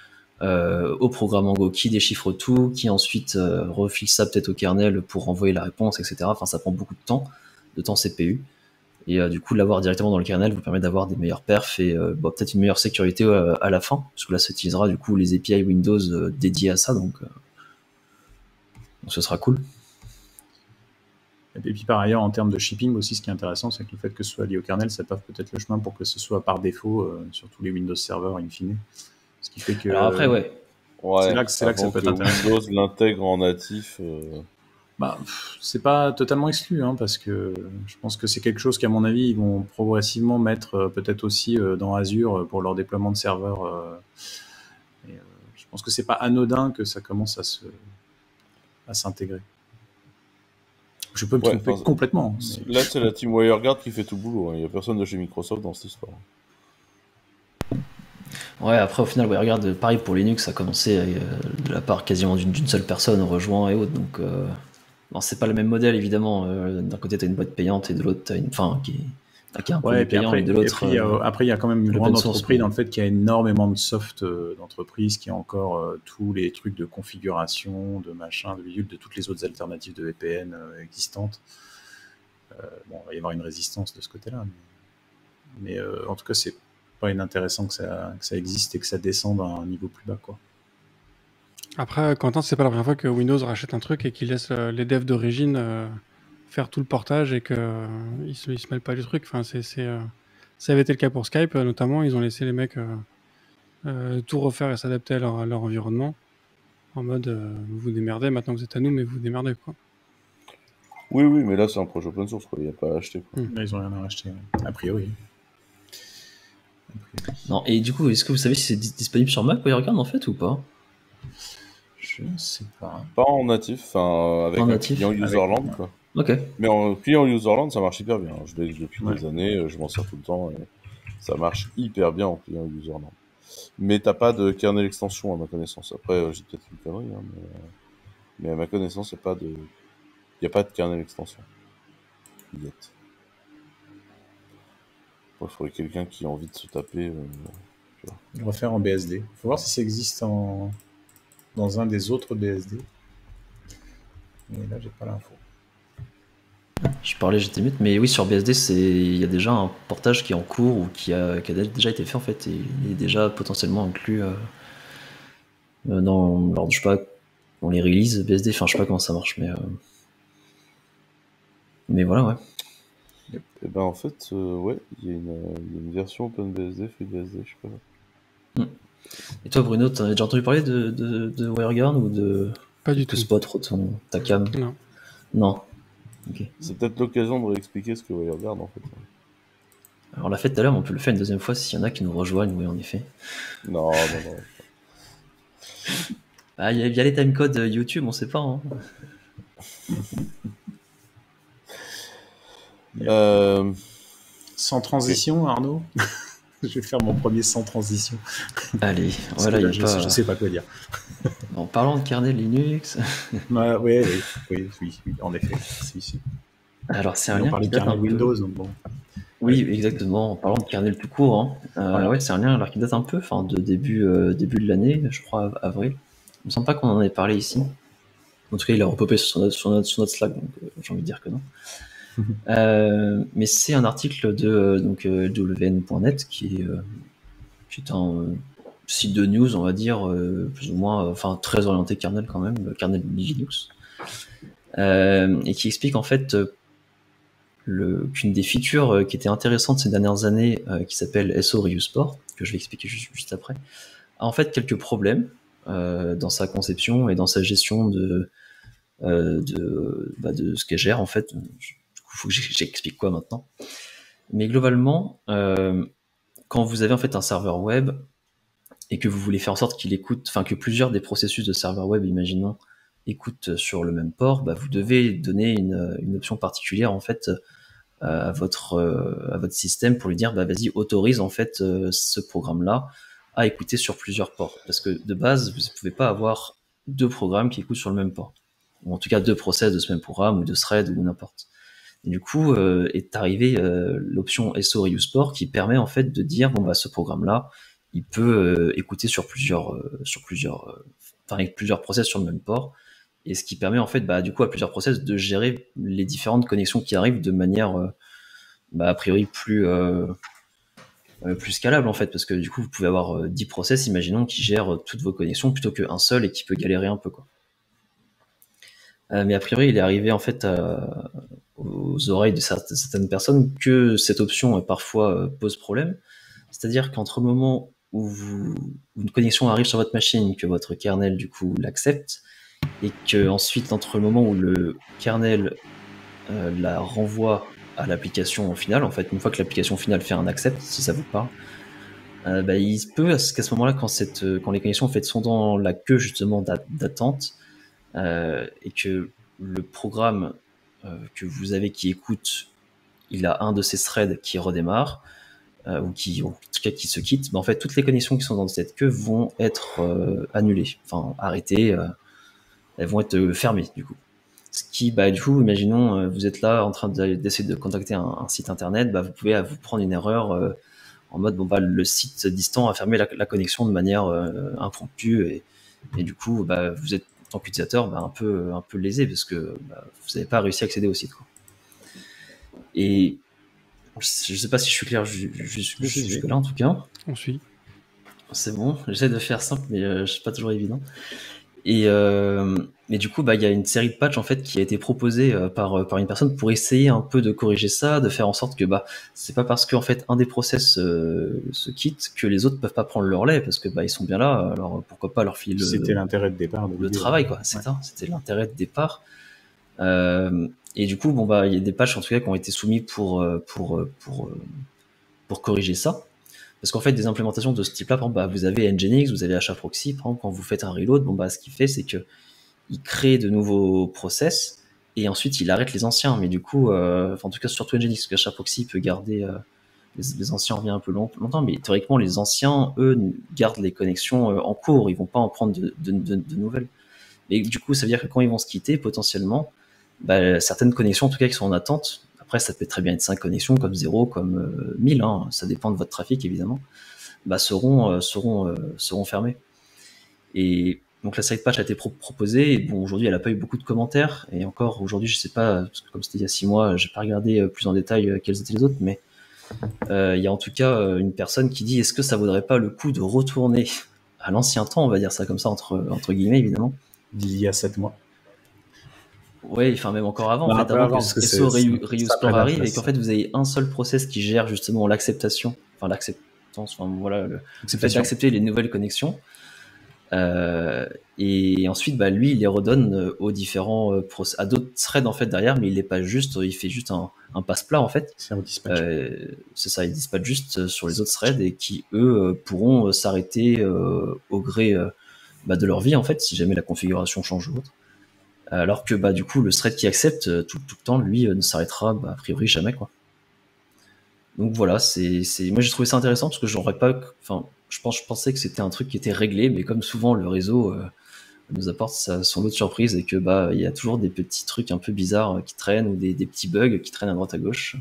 au programme en Go qui déchiffre tout, qui ensuite refile ça peut-être au kernel pour envoyer la réponse, etc. Enfin, ça prend beaucoup de temps CPU. Et du coup, l'avoir directement dans le kernel vous permet d'avoir des meilleurs perfs et peut-être une meilleure sécurité à la fin, parce que là, ça utilisera du coup les API Windows dédiés à ça, donc ce sera cool. Et puis par ailleurs, en termes de shipping aussi, ce qui est intéressant, c'est que le fait que ce soit lié au kernel, ça pave peut-être le chemin pour que ce soit par défaut sur tous les Windows serveurs in fine. Ce qui fait que. Alors après, ouais. C'est là que ça peut être intéressant. Windows l'intègre en natif. C'est pas totalement exclu, parce que je pense que c'est quelque chose qu'à mon avis, ils vont progressivement mettre peut-être aussi dans Azure pour leur déploiement de serveurs. Je pense que c'est pas anodin que ça commence à s'intégrer. Je peux me tromper complètement. Là, c'est la team WireGuard qui fait tout le boulot. Il n'y a personne de chez Microsoft dans cette histoire. Ouais, après, au final, WireGuard, pareil pour Linux, ça a commencé de la part quasiment d'une seule personne, rejoint et autres. Donc, c'est pas le même modèle, évidemment. D'un côté, tu as une boîte payante et de l'autre, tu as une. Enfin, qui est un peu payant, après, et de l'autre. Après, il y a quand même une grande entreprise dans le fait qu'il y a énormément de soft d'entreprises qui ont encore tous les trucs de configuration, de machin, de bidule, de toutes les autres alternatives de VPN existantes. Il va y avoir une résistance de ce côté-là. Mais en tout cas, c'est pas inintéressant que ça existe et que ça descende à un niveau plus bas, quoi. Après, Quentin, c'est pas la première fois que Windows rachète un truc et qu'il laisse les devs d'origine faire tout le portage et qu'ils se mêlent pas du truc. Enfin, ça avait été le cas pour Skype, notamment. Ils ont laissé les mecs tout refaire et s'adapter à leur environnement. En mode, vous vous démerdez, maintenant vous êtes à nous, mais vous vous démerdez, quoi. Oui, mais là, c'est un projet open source, quoi. Il n'y a pas à acheter, quoi. Là, ils ont rien à racheter, a priori. Non, et du coup, est-ce que vous savez si c'est disponible sur Mac WireGuard en fait ou pas? Je ne sais pas. Pas en natif, avec un client userland, quoi. Ok. Mais en client userland, ça marche hyper bien. Je l'ai depuis des années, je m'en sers tout le temps et ça marche hyper bien en client userland. Mais t'as pas de kernel extension à ma connaissance. Après, j'ai peut-être une connerie, mais à ma connaissance, il n'y a pas de kernel extension. Il faudrait quelqu'un qui a envie de se taper. On va faire en BSD. Il faut voir si ça existe dans un des autres BSD. Mais là, j'ai pas l'info. Je parlais, j'étais mute, mais oui, sur BSD, il y a déjà un portage qui est en cours ou qui a déjà été fait en fait, et il est déjà potentiellement inclus dans, je sais pas, dans les releases BSD. Enfin, je sais pas comment ça marche, mais voilà, ouais. Yep. Et ben en fait, il y a une version OpenBSD, FreeBSD, je sais pas. Et toi, Bruno, t'en as déjà entendu parler de WireGuard ou de Pas du tout. C'est pas trop ta cam? Non. Okay. C'est peut-être l'occasion de réexpliquer ce que WireGuard en fait. Alors on l'a fait tout à l'heure, mais on peut le faire une deuxième fois s'il y en a qui nous rejoignent, oui en effet. Non. Il y a les timecodes YouTube, on sait pas. Hein. Sans transition, Arnaud. Je vais faire mon premier sans transition. Allez, voilà, il y a pas... Je sais pas quoi dire. En parlant de kernel Linux... Oui, en effet. Si. Alors, c'est un on lien parlait qui de date un kernel peu... Windows, donc bon. Oui, exactement. En parlant de kernel tout court, hein. Voilà. Ouais, c'est un lien alors qui date un peu, enfin, de début de l'année, je crois, avril. Il me semble pas qu'on en ait parlé ici. En tout cas, il a repopé sur notre Slack, donc j'ai envie de dire que non. Mais c'est un article de WN.net qui est un site de news, on va dire, plus ou moins, enfin très orienté kernel quand même, kernel Linux, et qui explique en fait qu'une des features qui était intéressante ces dernières années, qui s'appelle SO Reuse Port, que je vais expliquer juste après, a en fait quelques problèmes dans sa conception et dans sa gestion de ce qu'elle gère en fait. Il faut que j'explique quoi maintenant. Mais globalement, quand vous avez en fait un serveur web et que vous voulez faire en sorte qu'il écoute, enfin que plusieurs des processus de serveur web, imaginons, écoutent sur le même port, bah, vous devez donner une option particulière en fait à votre système pour lui dire bah vas-y autorise en fait ce programme-là à écouter sur plusieurs ports, parce que de base vous ne pouvez pas avoir deux programmes qui écoutent sur le même port, ou en tout cas deux process de ce même programme ou de thread ou n'importe. Et du coup est arrivé l'option SO Reuse Port qui permet en fait de dire bon bah ce programme-là il peut écouter sur plusieurs avec plusieurs process sur le même port, et ce qui permet en fait bah du coup à plusieurs process de gérer les différentes connexions qui arrivent de manière a priori plus scalable en fait, parce que du coup vous pouvez avoir 10 process, imaginons, qui gèrent toutes vos connexions plutôt qu'un seul et qui peut galérer un peu quoi. Mais a priori il est arrivé en fait aux oreilles de certaines personnes que cette option parfois pose problème, c'est-à-dire qu'entre le moment où une connexion arrive sur votre machine, que votre kernel du coup l'accepte, et que ensuite entre le moment où le kernel la renvoie à l'application finale, en fait une fois que l'application finale fait un accept, si ça vous parle, il se peut qu'à ce moment-là, quand les connexions en fait sont dans la queue justement d'attente, et que le programme que vous avez qui écoute, il a un de ces threads qui redémarre, ou en tout cas qui se quitte, en fait toutes les connexions qui sont dans cette queue vont être annulées, enfin arrêtées, elles vont être fermées du coup. Ce qui, du coup, imaginons, vous êtes là en train d'essayer de contacter un site internet, vous pouvez vous prendre une erreur en mode le site distant a fermé la connexion de manière impromptue, et du coup vous êtes en tant qu'utilisateur un peu lésé parce que vous n'avez pas réussi à accéder au site quoi. Et je sais pas si je suis clair jusque là en tout cas. On suit. C'est bon, j'essaie de faire simple mais c'est pas toujours évident. Et du coup, il y a une série de patchs en fait qui a été proposée par une personne pour essayer un peu de corriger ça, de faire en sorte que c'est pas parce qu'en fait un des process se quitte que les autres peuvent pas prendre leur lait, parce que ils sont bien là, alors pourquoi pas leur filer c'était l'intérêt de départ le travail quoi. C'est ça, c'était l'intérêt de départ. Et du coup, il y a des patchs en tout cas qui ont été soumis pour corriger ça. Parce qu'en fait, des implémentations de ce type-là, par exemple, vous avez Nginx, vous avez HAProxy, par exemple, quand vous faites un reload, ce qu'il fait, c'est que il crée de nouveaux process et ensuite il arrête les anciens. Mais du coup, en tout cas, surtout Nginx, parce que HAProxy peut garder les anciens reviennent un peu longtemps, mais théoriquement, les anciens, eux, gardent les connexions en cours, ils vont pas en prendre de nouvelles. Et du coup, ça veut dire que quand ils vont se quitter, potentiellement, certaines connexions, en tout cas, qui sont en attente, après, ça peut très bien être 5 connexions, comme 0, comme 1000, hein, ça dépend de votre trafic, évidemment, seront fermées. Et donc, la side patch a été proposée, et aujourd'hui, elle n'a pas eu beaucoup de commentaires, et encore, aujourd'hui, je sais pas, parce que comme c'était il y a 6 mois, j'ai pas regardé plus en détail quels étaient les autres, mais il y a en tout cas une personne qui dit, est-ce que ça vaudrait pas le coup de retourner à l'ancien temps, on va dire ça comme ça, entre guillemets, évidemment. D'il y a 7 mois. Oui, enfin même encore avant, avant que SO Reuse Port arrive, et qu'en fait vous avez un seul process qui gère justement l'acceptation, le fait d'accepter les nouvelles connexions, et ensuite lui il les redonne aux différents à d'autres threads en fait derrière, mais il fait juste un passe-plat en fait. C'est un dispatch. C'est ça, il dispatche juste sur les autres threads, et qui eux pourront s'arrêter au gré de leur vie en fait, si jamais la configuration change ou autre. Alors que du coup le thread qui accepte tout le temps, lui, ne s'arrêtera a priori jamais quoi. Donc voilà, moi j'ai trouvé ça intéressant parce que je pensais que c'était un truc qui était réglé, mais comme souvent le réseau nous apporte son lot de surprises et que il y a toujours des petits trucs un peu bizarres qui traînent ou des petits bugs qui traînent à droite à gauche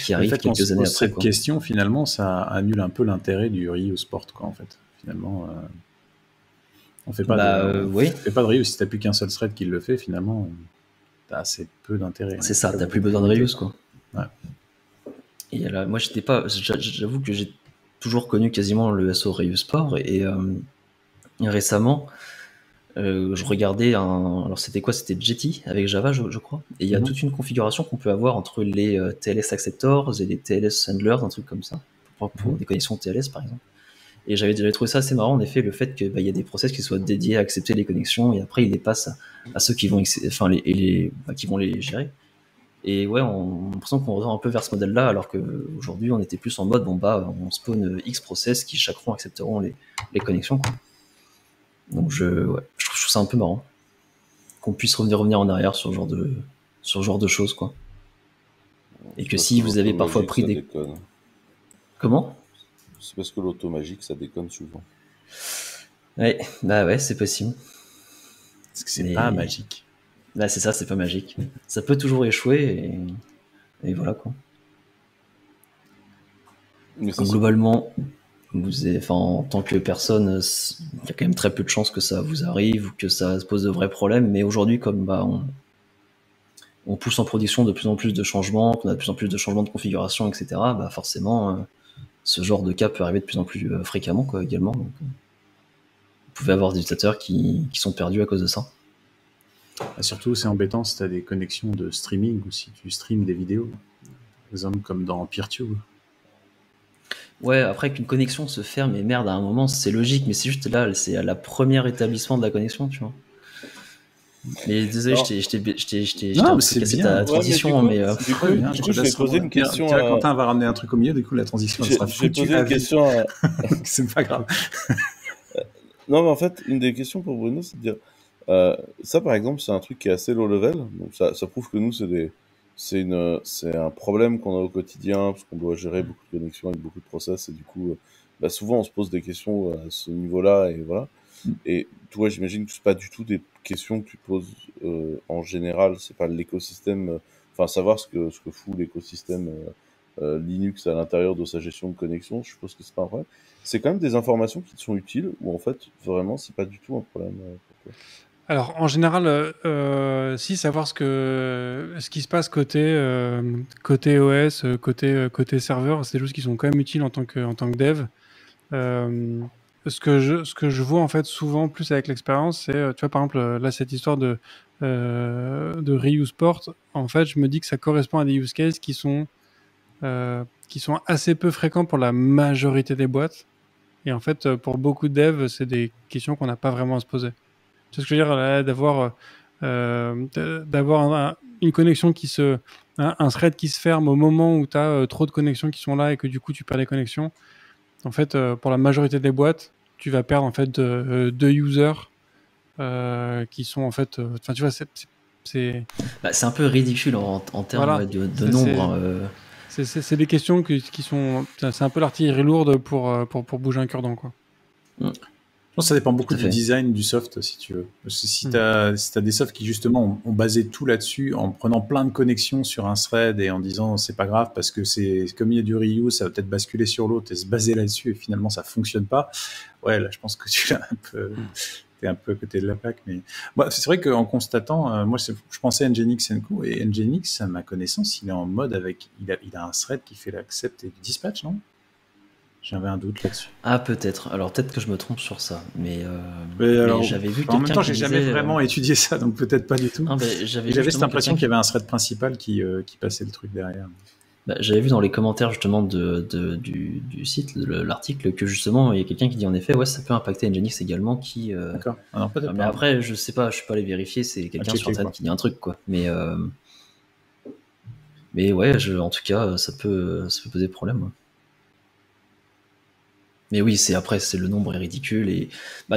qui Le arrivent fait qu'on quelques se années pose après, cette quoi. question, finalement, ça annule un peu l'intérêt du reuse sport, quoi, en fait. Finalement, on fait pas Oui, fait pas de reuse. Si t'as plus qu'un seul thread qui le fait, finalement, t'as assez peu d'intérêt. c'est ça, Pas t'as beaucoup plus besoin de priorité, reuse, quoi. Ouais. Et là, moi j'avoue que j'ai toujours connu quasiment le SO reuse sport et récemment je regardais alors c'était quoi? C'était Jetty avec Java, je crois. Et il y a toute une configuration qu'on peut avoir entre les TLS acceptors et les TLS handlers, un truc comme ça, pour des connexions TLS par exemple. Et j'avais trouvé ça assez marrant, en effet, le fait qu'il y a des process qui soient dédiés à accepter les connexions et après ils les passent à ceux qui vont, qui vont les gérer. Et ouais, on a l'impression qu'on revient un peu vers ce modèle-là, alors qu'aujourd'hui on était plus en mode on spawn X process qui chacun accepteront les connexions, quoi. Donc je trouve ça un peu marrant qu'on puisse revenir en arrière sur ce genre de choses, quoi. Et que Parce si que vous avez parfois l'automagique, pris ça des... déconne. Comment? C'est parce que l'automagique, ça déconne souvent. Ouais, c'est possible. Parce que c'est pas magique. Là, c'est ça, c'est pas magique. Ça peut toujours échouer et voilà, quoi. Mais ça, Donc, globalement, en tant que personne, il y a quand même très peu de chances que ça vous arrive ou que ça se pose de vrais problèmes. Mais aujourd'hui, comme on pousse en production de plus en plus de changements, qu'on a de plus en plus de changements de configuration, etc., forcément, ce genre de cas peut arriver de plus en plus fréquemment, quoi, également. Donc, vous pouvez avoir des utilisateurs qui sont perdus à cause de ça. Surtout, c'est embêtant si tu as des connexions de streaming ou si tu streams des vidéos. Par exemple, comme dans PeerTube. Ouais, après qu'une connexion se ferme, et merde, à un moment, c'est logique, mais c'est juste là, c'est à la première établissement de la connexion, tu vois. Mais désolé, je t'ai un peu cassé ta transition, mais... Du coup, je vais poser une question à... Quentin va ramener un truc au milieu, du coup, la transition sera foutue. Je vais poser une question à... C'est pas grave. Non, mais en fait, une des questions pour Bruno, c'est de dire... ça, par exemple, c'est un truc qui est assez low level. Donc ça prouve que nous, c'est un problème qu'on a au quotidien, parce qu'on doit gérer beaucoup de connexions avec beaucoup de process, et du coup, souvent, on se pose des questions à ce niveau-là, et voilà. Et toi, j'imagine que c'est pas du tout des questions que tu poses en général, c'est pas l'écosystème, savoir ce que fout l'écosystème Linux à l'intérieur de sa gestion de connexion, je suppose que c'est pas un problème. C'est quand même des informations qui te sont utiles, ou en fait, vraiment, c'est pas du tout un problème pour toi. Alors, en général, si savoir ce qui se passe côté OS, côté serveur, c'est des choses qui sont quand même utiles en tant que dev. Ce que je vois en fait souvent plus avec l'expérience, c'est, tu vois, par exemple, là, cette histoire de reuse port, en fait, je me dis que ça correspond à des use cases qui sont assez peu fréquents pour la majorité des boîtes. Et en fait, pour beaucoup de devs, c'est des questions qu'on n'a pas vraiment à se poser. Tu sais ce que je veux dire, là, d'avoir une connexion un thread qui se ferme au moment où tu as trop de connexions qui sont là et que du coup tu perds les connexions. En fait, pour la majorité des boîtes, tu vas perdre en fait deux users qui sont en fait, tu vois, c'est un peu ridicule en termes voilà, de nombre. C'est des questions qui sont, c'est un peu l'artillerie lourde pour bouger un cure-dent, quoi. Je pense que ça dépend beaucoup du design du soft, si tu veux. Parce que si tu as des softs qui, justement, ont basé tout là-dessus en prenant plein de connexions sur un thread et en disant c'est pas grave parce que c'est comme il y a du reuse, ça va peut-être basculer sur l'autre et se baser là-dessus et finalement ça fonctionne pas. Ouais, là, je pense que tu l'as t'es un peu à côté de la plaque. Mais c'est vrai qu'en constatant, moi, je pensais à Nginx & Co. Et Nginx, à ma connaissance, il est en mode avec. Il a un thread qui fait l'accept et du dispatch, non? J'avais un doute là-dessus. Ah, peut-être. Alors, peut-être que je me trompe sur ça. Mais j'avais vu en même temps, j'ai jamais vraiment étudié ça, donc peut-être pas du tout. J'avais cette impression qu'il y avait un thread principal qui passait le truc derrière. J'avais vu dans les commentaires justement du site, de l'article, que justement, il y a quelqu'un qui dit en effet, ouais, ça peut impacter Nginx également. D'accord. Alors, peut-être mais après, je sais pas, je suis pas allé vérifier, c'est quelqu'un sur Internet qui dit un truc, quoi. Mais ouais, en tout cas, ça peut poser problème. Ouais. Mais oui, après, le nombre est ridicule et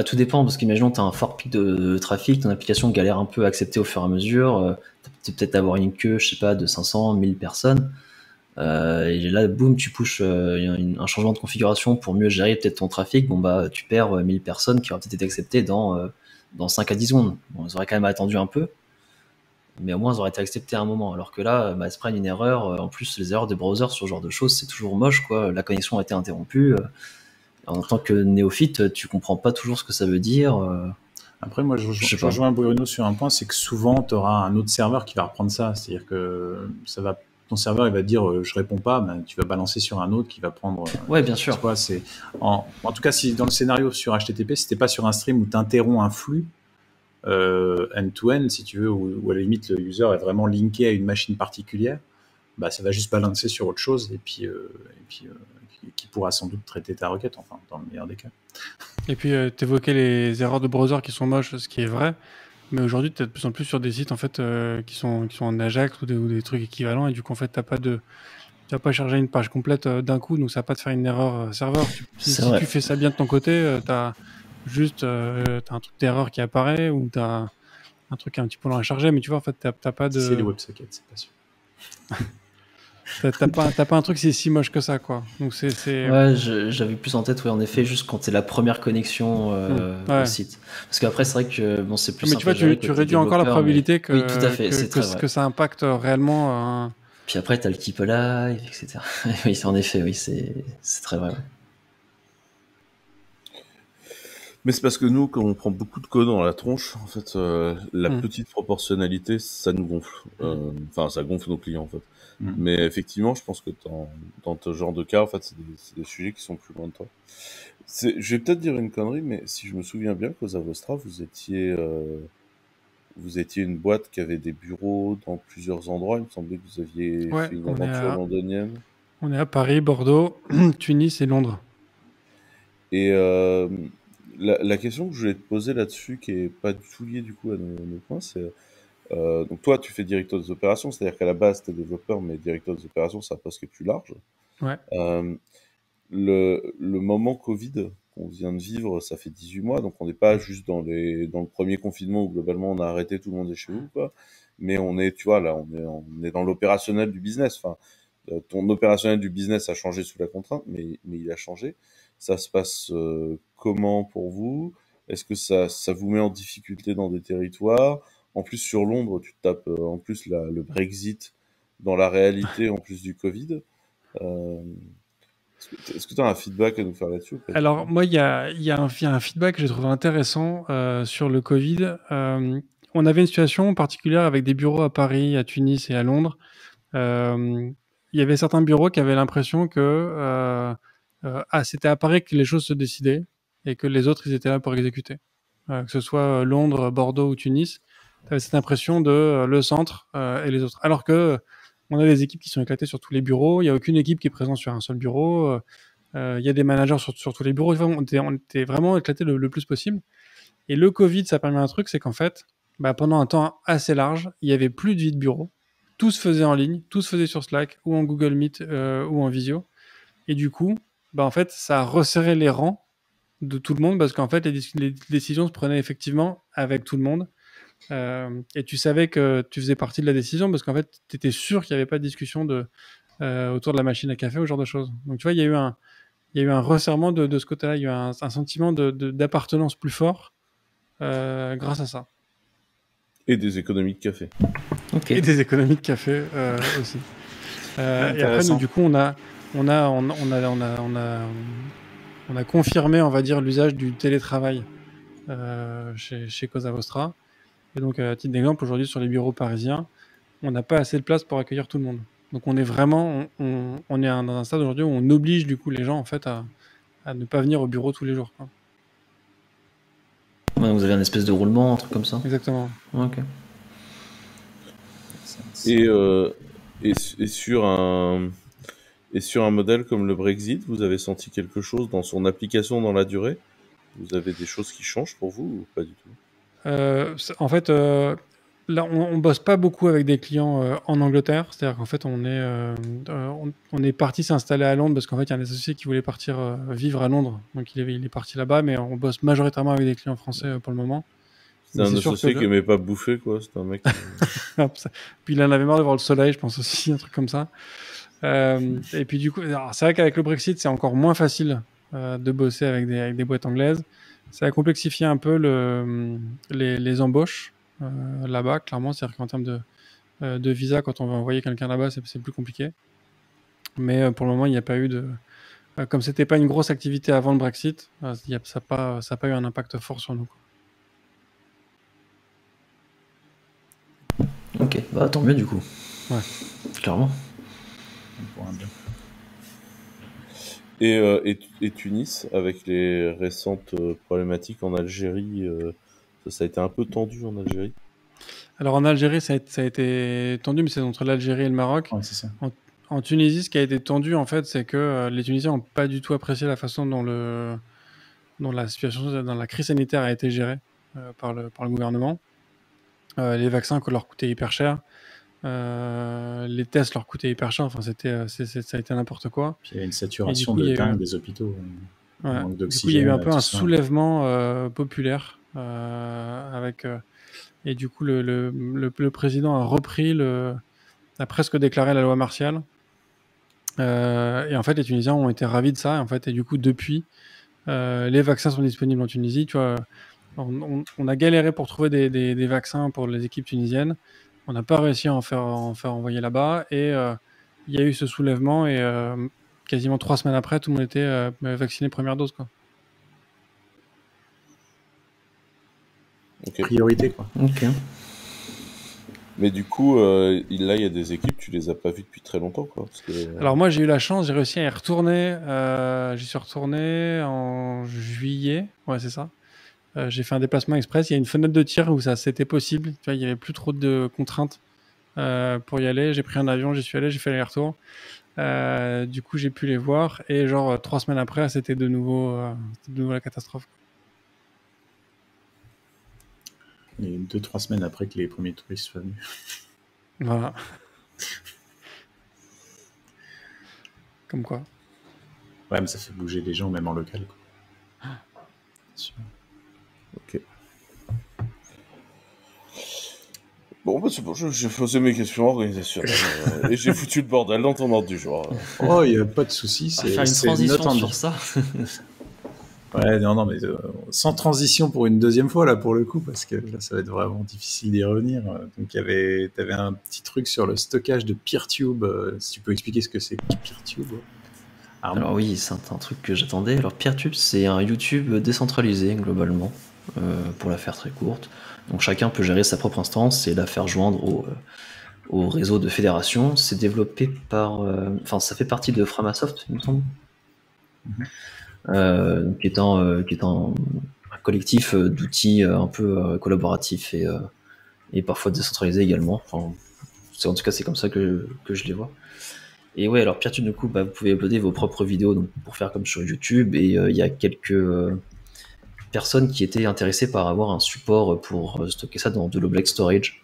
tout dépend parce qu'imaginons tu as un fort pic de trafic, ton application galère un peu à accepter au fur et à mesure, tu peux peut-être avoir une queue, je sais pas, de 500, 1000 personnes. Et là, boum, tu pushes un changement de configuration pour mieux gérer peut-être ton trafic. Bon, bah, tu perds 1000 personnes qui auraient peut-être été acceptées dans 5 à 10 secondes. Bon, ils auraient quand même attendu un peu, mais au moins, ils auraient été acceptés à un moment. Alors que là, bah, ils se prennent une erreur. En plus, les erreurs de browser sur ce genre de choses, c'est toujours moche, quoi. La connexion a été interrompue. En tant que néophyte, tu comprends pas toujours ce que ça veut dire. Après, moi, je rejoins Bruno sur un point, c'est que souvent, tu auras un autre serveur qui va reprendre ça. C'est-à-dire que ton serveur, il va dire je réponds pas, ben, tu vas balancer sur un autre qui va prendre. Ouais, bien sûr. En tout cas, si dans le scénario sur HTTP, si t'es pas sur un stream où tu interromps un flux end-to-end, si tu veux, où à la limite le user est vraiment linké à une machine particulière, bah, ça va juste balancer sur autre chose et puis qui pourra sans doute traiter ta requête, enfin, dans le meilleur des cas. Et puis, tu évoquais les erreurs de browser qui sont moches, ce qui est vrai. Mais aujourd'hui, tu es de plus en plus sur des sites en fait, qui sont en Ajax ou des trucs équivalents. Et du coup, en fait, tu vas pas charger une page complète d'un coup, donc ça va pas te faire une erreur serveur. Si tu fais ça bien de ton côté, tu as juste t'as un truc d'erreur qui apparaît ou tu as un truc un petit peu long à charger. Mais tu vois, en fait, t'as pas de... C'est les WebSockets, c'est pas sûr. T'as pas un truc si moche que ça, quoi. Donc Ouais, j'avais plus en tête, ouais, en effet, juste quand c'est la première connexion au site. Parce qu'après, c'est vrai que bon, c'est plus. Mais tu vois, tu réduis encore la probabilité que, oui, tout à fait, que ça impacte réellement. Puis après, t'as le keep alive, etc. Oui, en effet, oui, c'est très vrai. Ouais. Mais c'est parce que nous, quand on prend beaucoup de code dans la tronche, en fait, la petite proportionnalité, ça nous gonfle. Enfin, ça gonfle nos clients, en fait. Mais effectivement, je pense que dans ce genre de cas, en fait, c'est des sujets qui sont plus loin de toi. Je vais peut-être dire une connerie, mais si je me souviens bien, Cosa Vostra, vous étiez une boîte qui avait des bureaux dans plusieurs endroits. Il me semblait que vous aviez fait une aventure londonienne. On est à Paris, Bordeaux, Tunis et Londres. Et la question que je voulais te poser là-dessus, qui est pas du tout liée du coup à nos points, c'est donc toi, tu fais directeur des opérations, c'est-à-dire qu'à la base, tu es développeur, mais directeur des opérations, c'est un poste qui est plus large. Ouais. Le moment Covid qu'on vient de vivre, ça fait 18 mois, donc on n'est pas juste dans le premier confinement où globalement on a arrêté, tout le monde est chez vous, quoi. Mais on est, tu vois, là, on est dans l'opérationnel du business. Enfin, ton opérationnel du business a changé sous la contrainte, mais il a changé. Ça se passe comment pour vous? Est-ce que ça vous met en difficulté dans des territoires? En plus, sur Londres, tu tapes en plus le Brexit dans la réalité, en plus du Covid. Est-ce que tu as un feedback à nous faire là-dessus? Alors, moi, il y a un feedback que j'ai trouvé intéressant sur le Covid. On avait une situation particulière avec des bureaux à Paris, à Tunis et à Londres. Il y avait certains bureaux qui avaient l'impression que c'était à Paris que les choses se décidaient et que les autres, ils étaient là pour exécuter. Que ce soit Londres, Bordeaux ou Tunis, tu avais cette impression de le centre et les autres. Alors que on a des équipes qui sont éclatées sur tous les bureaux, il n'y a aucune équipe qui est présente sur un seul bureau, il y a des managers sur tous les bureaux, on était vraiment éclatés le plus possible. Et le Covid, ça a permis un truc, c'est qu'en fait, pendant un temps assez large, il n'y avait plus de vie de bureau, tout se faisait en ligne, tout se faisait sur Slack ou en Google Meet ou en Visio. Et du coup, en fait, ça a resserré les rangs de tout le monde parce qu'en fait, les décisions se prenaient effectivement avec tout le monde. Et tu savais que tu faisais partie de la décision parce qu'en fait, tu étais sûr qu'il n'y avait pas de discussion autour de la machine à café ou ce genre de choses. Donc, tu vois, il y a eu un resserrement de ce côté-là. Il y a eu un sentiment d'appartenance plus fort grâce à ça. Et des économies de café. Okay. Et des économies de café aussi. Et après, nous, du coup, on a confirmé, on va dire, l'usage du télétravail chez Cosa Vostra. Et donc, à titre d'exemple, aujourd'hui, sur les bureaux parisiens, on n'a pas assez de place pour accueillir tout le monde. Donc, on est vraiment, on est dans un stade aujourd'hui où on oblige du coup les gens en fait à ne pas venir au bureau tous les jours, quoi. Ouais, vous avez un espèce de roulement, un truc comme ça. Exactement. Ok. Et sur un modèle comme le Brexit, vous avez senti quelque chose dans son application dans la durée? Vous avez des choses qui changent pour vous ou pas du tout? En fait, là, on bosse pas beaucoup avec des clients en Angleterre. C'est-à-dire qu'en fait, on est parti s'installer à Londres parce qu'en fait, il y a un associé qui voulait partir vivre à Londres. Donc, il est parti là-bas, mais on bosse majoritairement avec des clients français pour le moment. C'est un associé qui aimait pas bouffer, quoi. C'est un mec. Puis il en avait marre de voir le soleil, je pense aussi, un truc comme ça. Et puis du coup, c'est vrai qu'avec le Brexit, c'est encore moins facile de bosser avec des boîtes anglaises. Ça a complexifié un peu les embauches là-bas, clairement. C'est-à-dire qu'en termes de visa, quand on veut envoyer quelqu'un là-bas, c'est plus compliqué. Mais pour le moment, il n'y a pas eu de... comme c'était pas une grosse activité avant le Brexit, ça n'a pas eu un impact fort sur nous, quoi. Ok, bah tant mieux du coup. Ouais. Clairement. Pour un bien. Et Tunis, avec les récentes problématiques en Algérie, ça a été un peu tendu en Algérie. Alors en Algérie, ça a été tendu, mais c'est entre l'Algérie et le Maroc. Ouais, c'est ça. En Tunisie, ce qui a été tendu, en fait, c'est que les Tunisiens n'ont pas du tout apprécié la façon dont la situation, dans la crise sanitaire a été gérée par le gouvernement. Les vaccins leur coûtaient hyper cher. Les tests leur coûtaient hyper cher. Enfin, ça a été n'importe quoi. Puis il y a une saturation coup, de dingue des hôpitaux. Ouais. Manque Du coup, il y a eu un peu un tout ça. soulèvement populaire avec. Et du coup, le président a repris a presque déclaré la loi martiale. Et en fait, les Tunisiens ont été ravis de ça. En fait, et du coup, depuis, les vaccins sont disponibles en Tunisie. Tu vois, on a galéré pour trouver des vaccins pour les équipes tunisiennes. On n'a pas réussi à en faire envoyer là-bas. Et il y a eu ce soulèvement. Et quasiment 3 semaines après, tout le monde était vacciné première dose, quoi. Okay. Priorité, quoi. Ok. Mais du coup, là, il y a des équipes, tu les as pas vues depuis très longtemps, quoi. Parce que... Alors moi, j'ai eu la chance, j'ai réussi à y retourner. J'y suis retourné en juillet. Ouais, c'est ça. J'ai fait un déplacement express. Il y a une fenêtre de tir où ça c'était possible. Tu vois, il y avait plus trop de contraintes pour y aller. J'ai pris un avion, j'y suis allé, j'ai fait l'aller-retour. Du coup, j'ai pu les voir. Et genre 3 semaines après, c'était de nouveau la catastrophe. Et 2-3 semaines après que les premiers touristes soient venus. Voilà. Comme quoi. Ouais, mais ça fait bouger les gens, même en local, quoi. Sûr. Ok. Bon, bah c'est bon, j'ai posé mes questions organisationnelles et j'ai foutu le bordel dans ton ordre du jour. Oh, il n'y a pas de souci. C'est faire une transition sur ça. Ouais, non, mais sans transition pour une deuxième fois, là, pour le coup, parce que là, ça va être vraiment difficile d'y revenir. Donc, t'avais un petit truc sur le stockage de PeerTube. Si tu peux expliquer ce que c'est que PeerTube. Alors oui, c'est un truc que j'attendais. Alors PeerTube, c'est un YouTube décentralisé, globalement, pour la faire très courte. Donc chacun peut gérer sa propre instance et la faire joindre au réseau de fédération. C'est développé par... Enfin, ça fait partie de Framasoft, il me semble. Qui est un collectif d'outils un peu collaboratifs et parfois décentralisés également. Enfin, en tout cas, c'est comme ça que je les vois. Et ouais, alors PeerTube, du coup, vous pouvez uploader vos propres vidéos donc, pour faire comme sur YouTube. Et il y a quelques personnes qui étaient intéressées par avoir un support pour stocker ça dans de l'object storage.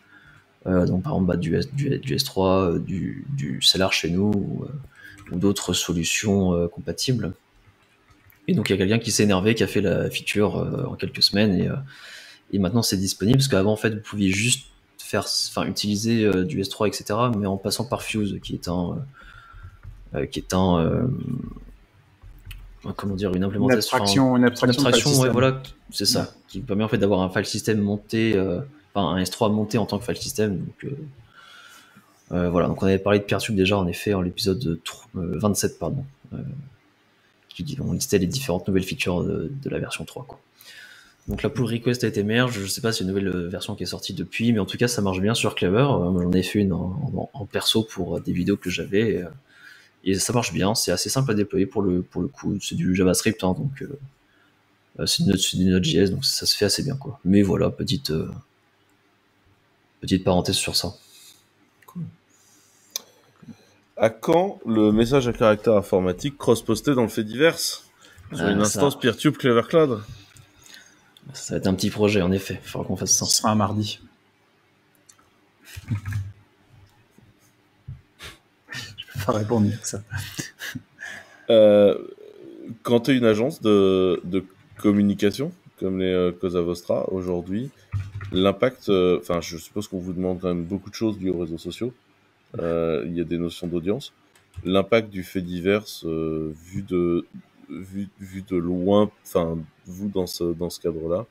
Donc par exemple du S3, du CLR chez nous ou d'autres solutions compatibles. Et donc il y a quelqu'un qui s'est énervé, qui a fait la feature en quelques semaines et maintenant c'est disponible parce qu'avant en fait vous pouviez juste utiliser du S3 etc. mais en passant par Fuse qui est comment dire, une implémentation, une abstraction ouais, voilà, c'est ça, qui permet en fait d'avoir un file system monté, un S3 monté en tant que file system. Donc voilà, donc on avait parlé de PeerTube déjà en effet en l'épisode 27 pardon, on listait les différentes nouvelles features de la version 3 quoi. Donc la pull request a été merge, je sais pas si c'est une nouvelle version qui est sortie depuis, mais en tout cas ça marche bien sur Clever. J'en ai fait une en perso pour des vidéos que j'avais. Et ça marche bien, c'est assez simple à déployer pour le coup, c'est du JavaScript, hein, donc c'est du Node.js, donc ça se fait assez bien quoi. Mais voilà, petite parenthèse sur ça. Cool. À quand le message à caractère informatique cross-posté dans le fait divers sur une instance PeerTube Clever Cloud? Ça va être un petit projet en effet, il faudra qu'on fasse ça. Ce sera un mardi. Pas répondre à ça. Quand tu es une agence de communication, comme les Cosa Vostra, aujourd'hui, l'impact, je suppose qu'on vous demande quand même beaucoup de choses liées aux réseaux sociaux. Il y a des notions d'audience. l'impact du fait divers vu de loin, enfin vous dans ce cadre-là,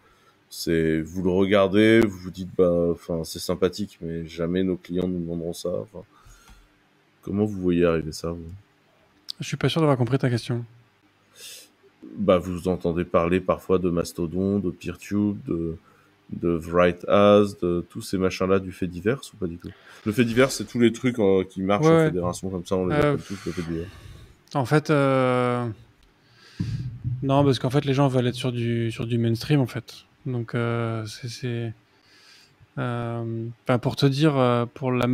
c'est vous le regardez, vous vous dites enfin c'est sympathique, mais jamais nos clients nous demanderont ça. Enfin, comment vous voyez arriver ça vous? Je suis pas sûr d'avoir compris ta question. Vous entendez parler parfois de Mastodon, de PeerTube, de WriteAs, de tous ces machins-là du fait divers ou pas du tout? Le fait divers, c'est tous les trucs qui marchent en fédération comme ça, on les appelle tous le fait divers. En fait, non, parce qu'en fait, les gens veulent être sur du mainstream, en fait. Donc, pour te dire, pour la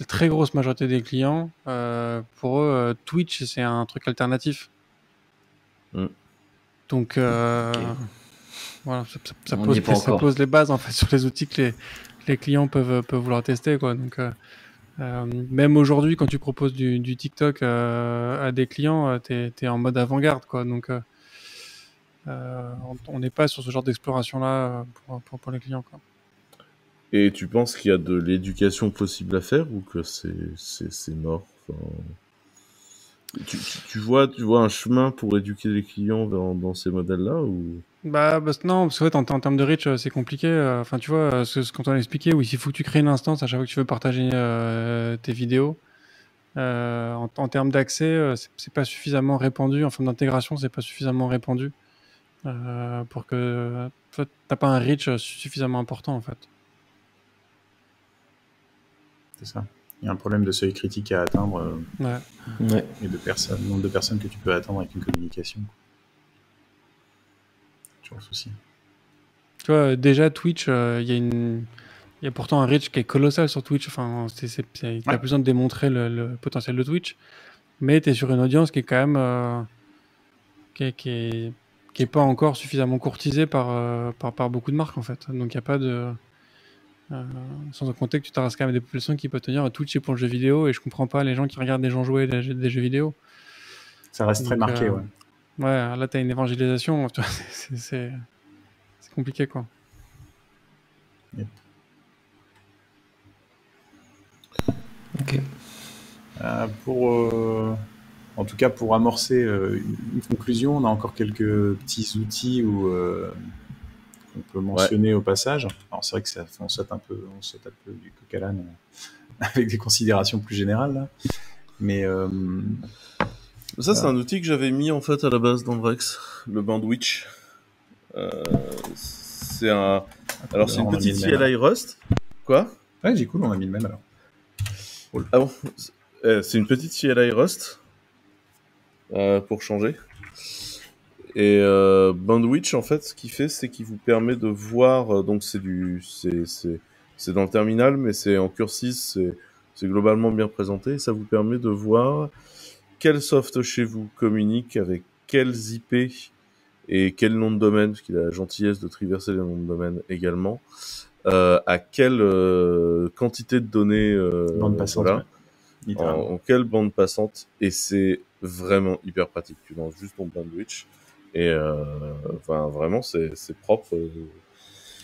très grosse majorité des clients, pour eux, Twitch, c'est un truc alternatif. Donc, voilà, ça pose les bases, en fait, sur les outils que les clients peuvent vouloir tester, quoi. Donc, même aujourd'hui, quand tu proposes du TikTok à des clients, t'es en mode avant-garde, quoi. Donc, on n'est pas sur ce genre d'exploration-là pour les clients, quoi. Et tu penses qu'il y a de l'éducation possible à faire ou que c'est mort? Enfin, tu vois un chemin pour éduquer les clients dans ces modèles-là ou? Non, parce qu'en termes de reach, c'est compliqué. Enfin, tu vois, ce qu'on t'a expliqué, oui, il faut que tu crées une instance à chaque fois que tu veux partager tes vidéos. En termes d'accès, c'est pas suffisamment répandu. En forme d'intégration, c'est pas suffisamment répandu pour que t'as pas un reach suffisamment important, en fait. C'est ça. Il y a un problème de seuil critique à atteindre et de nombre de personnes que tu peux atteindre avec une communication. Toujours le souci. Tu vois, déjà Twitch, il y a pourtant un reach qui est colossal sur Twitch. Enfin, t'as besoin de démontrer le potentiel de Twitch, mais t'es sur une audience qui est quand même qui est pas encore suffisamment courtisée par beaucoup de marques, en fait. Donc il y a pas de sans compter que tu t'arrases quand même des populations qui peuvent tenir à Twitch et pour le jeu vidéo, et je comprends pas les gens qui regardent des gens jouer des jeux vidéo. Ça reste très marqué, ouais. Ouais, là t'as une évangélisation, tu vois, c'est compliqué, quoi. Yep. Ok. En tout cas, pour amorcer une conclusion, on a encore quelques petits outils qu'on peut mentionner au passage. Alors c'est vrai que on saute un peu du coq à l'âne avec des considérations plus générales là. Mais ça, c'est un outil que j'avais mis en fait à la base dans Vrex, le Bandwidth. C'est une petite CLI Rust. Quoi? Ouais, j'ai cool, on a mis le même alors. Cool. Ah bon, c'est une petite CLI Rust pour changer. Et Bandwidth, en fait, ce qu'il fait, c'est qu'il vous permet de voir. Donc c'est dans le terminal, mais c'est en cursis, c'est globalement bien présenté. Ça vous permet de voir quel soft chez vous communique avec quels IP et quel nom de domaine, parce qu'il a la gentillesse de traverser les noms de domaine également, à quelle quantité de données bande passante, voilà, en quelle bande passante, et c'est vraiment hyper pratique. Tu lances juste ton bandwidth et vraiment c'est propre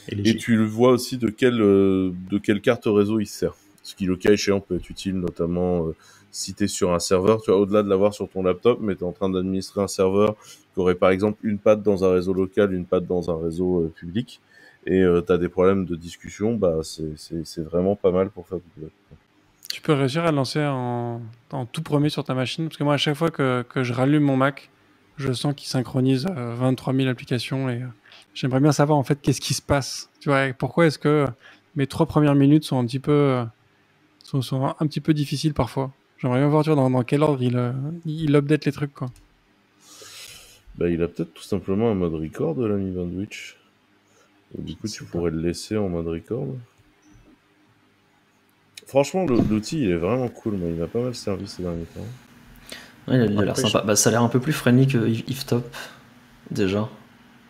et tu le vois aussi de quelle carte réseau il sert, ce qui le cas échéant peut être utile, notamment si tu es sur un serveur, tu vois, au-delà de l'avoir sur ton laptop, mais tu es en train d'administrer un serveur qui aurait par exemple une patte dans un réseau local, une patte dans un réseau public, et tu as des problèmes de discussion, c'est vraiment pas mal pour faire du web. Tu peux réussir à le lancer en tout premier sur ta machine, parce que moi à chaque fois que je rallume mon Mac, je sens qu'il synchronise 23 000 applications, et j'aimerais bien savoir en fait qu'est-ce qui se passe. Tu vois, pourquoi est-ce que mes 3 premières minutes sont un petit peu difficiles parfois. J'aimerais bien voir dans quel ordre il update les trucs, quoi. Il a peut-être tout simplement un mode record de l'ami Bandwidth. Du coup, tu pourrais le laisser en mode record. Franchement, l'outil, il est vraiment cool. Il m'a pas mal servi ces derniers temps. Ouais, il a l'air sympa. Ça a l'air un peu plus friendly que Iftop, déjà.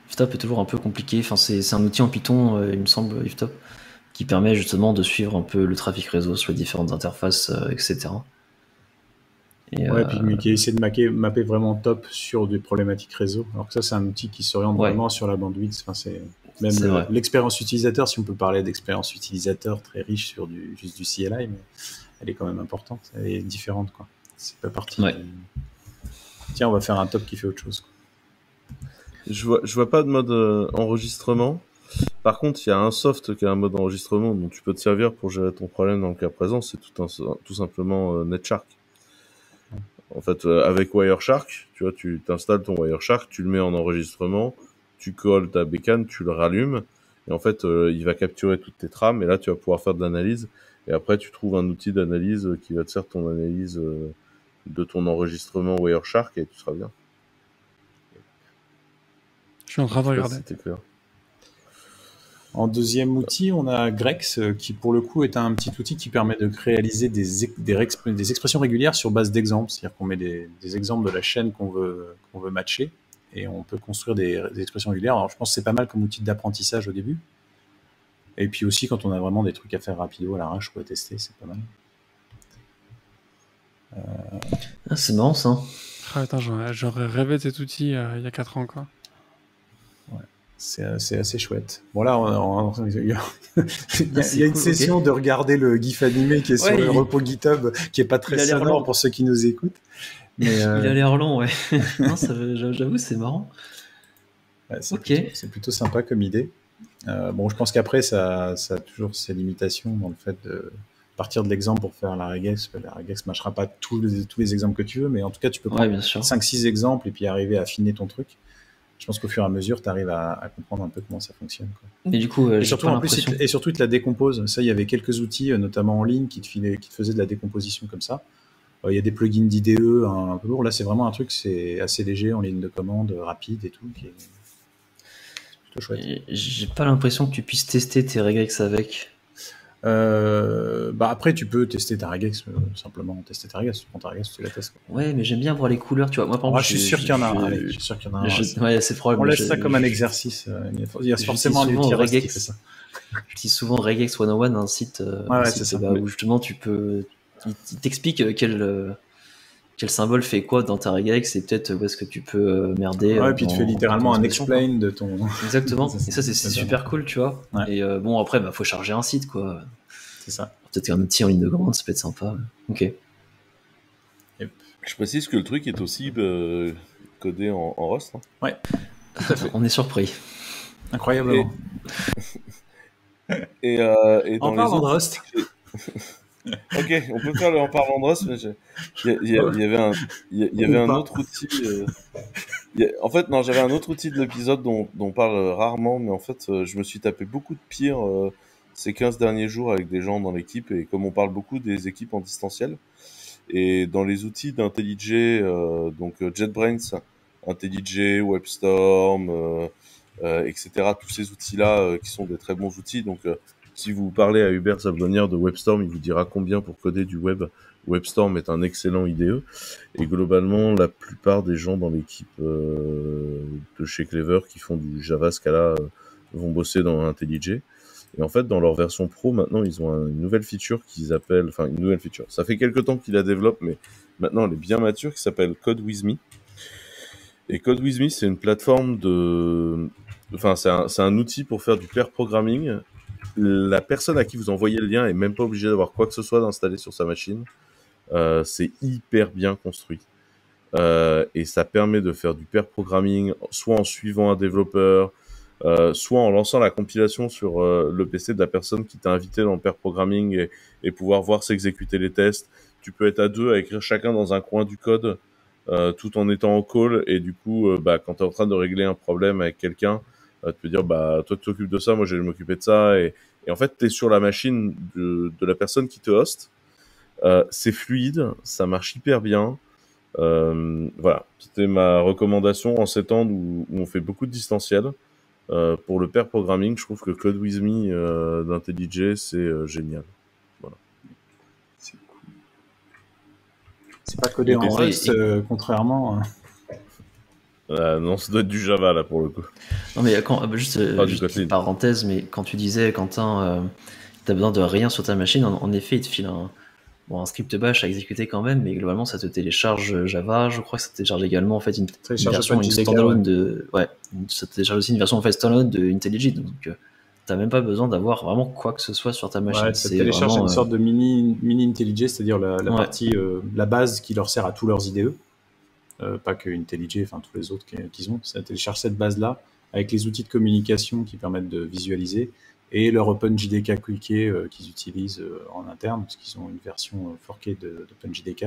Iftop est toujours un peu compliqué. Enfin, c'est un outil en Python, il me semble, Iftop, qui permet justement de suivre un peu le trafic réseau sur les différentes interfaces, etc. Et puis qui essaie de mapper vraiment top sur des problématiques réseau. Alors que ça, c'est un outil qui s'oriente vraiment sur la bandwidth. Enfin, c'est même l'expérience utilisateur, si on peut parler d'expérience utilisateur très riche sur juste du CLI, mais elle est quand même importante, elle est différente, quoi. C'est pas parti. Ouais. Tiens, on va faire un top qui fait autre chose. Je vois pas de mode enregistrement. Par contre, il y a un soft qui a un mode enregistrement dont tu peux te servir pour gérer ton problème dans le cas présent, c'est tout simplement Netshark. En fait, avec Wireshark, tu vois, tu t'installes ton Wireshark, tu le mets en enregistrement, tu colles ta bécane, tu le rallumes, et en fait, il va capturer toutes tes trames, et là, tu vas pouvoir faire de l'analyse, et après, tu trouves un outil d'analyse qui va te faire ton analyse de ton enregistrement Wireshark, et tu seras bien. Je suis en train de regarder. C'était clair. En deuxième outil, on a Grex, qui pour le coup est un petit outil qui permet de réaliser des expressions régulières sur base d'exemples. C'est-à-dire qu'on met des exemples de la chaîne qu'on veut matcher et on peut construire des expressions régulières. Alors je pense que c'est pas mal comme outil d'apprentissage au début. Et puis aussi quand on a vraiment des trucs à faire rapido à l'arrache ou à tester, c'est pas mal. Ah, c'est marrant ça. Ah, attends, j'aurais rêvé de cet outil il y a 4 ans, quoi. C'est assez chouette. Bon là, il y a c'est une cool, session de regarder le GIF animé qui est sur le repos GitHub, qui est pas très il a l'air sonore long. pour ceux qui nous écoutent. Mais Il a l'air long, ouais. Non, j'avoue, c'est marrant. ouais, c'est Ok. plutôt sympa comme idée. Bon, je pense qu'après, ça a toujours ses limitations dans le fait de partir de l'exemple pour faire la regex. La regex ne matchera pas tous les exemples que tu veux, mais en tout cas, tu peux Ouais, prendre bien sûr. 5-6 exemples et puis arriver à affiner ton truc. Je pense qu'au fur et à mesure, tu arrives à comprendre un peu comment ça fonctionne, quoi. Mais du coup, Et j'ai surtout, pas en plus, l'impression. et surtout, il te la décompose. Ça, il y avait quelques outils, notamment en ligne, qui te faisaient de la décomposition comme ça. Il y a des plugins d'IDE un peu lourds. Là, c'est vraiment un truc, c'est assez léger, en ligne de commande, rapide et tout, qui est plutôt chouette. Et j'ai pas l'impression que tu puisses tester tes regex avec. Bah après, tu peux tester ta regex, simplement tester ta regex. Tu prends ta regex, tu la testes, quoi. Ouais, mais j'aime bien voir les couleurs, tu vois. Moi, par Moi, exemple, je suis sûr qu'il y en a un. Allez, je suis sûr qu'il y en a un. Ouais, c'est probable. On laisse ça comme un exercice. Il y a forcément un souvent utiliste qui regex. fait ça. J'utilise souvent Regex 101, un site, Ouais, c'est ça. où justement tu peux. Il t'explique quel symbole fait quoi dans ta regex et peut-être où est-ce que tu peux merder. Ouais, et puis il te fait littéralement un expression, explain de ton. Exactement. Ça, Et ça, c'est super cool, tu vois. Ouais. Et bon, après, faut charger un site, quoi. C'est ça. Peut-être un outil en ligne de commande, ça peut être sympa. Ok. Je précise que le truc est aussi codé en Rust. Hein. Ouais. On est surpris. Incroyablement. Et dans En les parlant de autres... Rust. Ok, on peut faire le en parlant de Rust, mais il y avait un autre outil. En fait, non, j'avais un autre outil de l'épisode dont on parle rarement, mais en fait, je me suis tapé beaucoup de pire ces 15 derniers jours avec des gens dans l'équipe, et comme on parle beaucoup des équipes en distanciel, et dans les outils d'IntelliJ, donc JetBrains, IntelliJ, WebStorm, etc., tous ces outils-là qui sont des très bons outils, donc si vous parlez à Hubert Sablonnière de WebStorm, il vous dira combien pour coder du web. WebStorm est un excellent IDE. Et globalement, la plupart des gens dans l'équipe de chez Clever qui font du Java Scala vont bosser dans IntelliJ. Et en fait, dans leur version pro, maintenant, ils ont une nouvelle feature qu'ils appellent... Enfin, une nouvelle feature. Ça fait quelques temps qu'ils la développent, mais maintenant, elle est bien mature, qui s'appelle Code With Me. Et Code With Me, c'est une plateforme de... Enfin, c'est un outil pour faire du pair programming. La personne à qui vous envoyez le lien est même pas obligée d'avoir quoi que ce soit d'installé sur sa machine. C'est hyper bien construit. Et ça permet de faire du pair programming, soit en suivant un développeur, soit en lançant la compilation sur le PC de la personne qui t'a invité dans le pair programming et pouvoir voir s'exécuter les tests. Tu peux être à deux à écrire chacun dans un coin du code, tout en étant en call, et du coup, quand tu es en train de régler un problème avec quelqu'un, tu peux dire, toi tu t'occupes de ça, moi je vais m'occuper de ça, et en fait tu es sur la machine de la personne qui te host. C'est fluide, ça marche hyper bien. Voilà, c'était ma recommandation en ces temps où on fait beaucoup de distanciel. Pour le pair programming, je trouve que Code With Me d'IntelliJ, c'est génial. Voilà. C'est cool. C'est pas codé en Rust, contrairement. Non, ça doit être du Java là pour le coup. Non, mais juste Kotlin. parenthèse, mais quand tu disais, Quentin, t'as besoin de rien sur ta machine, en effet, il te file un script bash à exécuter quand même, mais globalement, ça te télécharge Java. Je crois que ça te télécharge également en fait une version, une standalone de. Ouais, ça te télécharge aussi une version en fait standalone de IntelliJ. Donc, t'as même pas besoin d'avoir vraiment quoi que ce soit sur ta machine. Ouais, ça télécharge vraiment, une sorte de mini IntelliJ, c'est-à-dire la Ouais. partie, la base qui leur sert à tous leurs IDE. Pas que IntelliJ, enfin tous les autres qu'ils ont. Ça télécharge cette base-là avec les outils de communication qui permettent de visualiser et leur OpenJDK Quickie qu'ils utilisent en interne, parce qu'ils ont une version forkée d'OpenJDK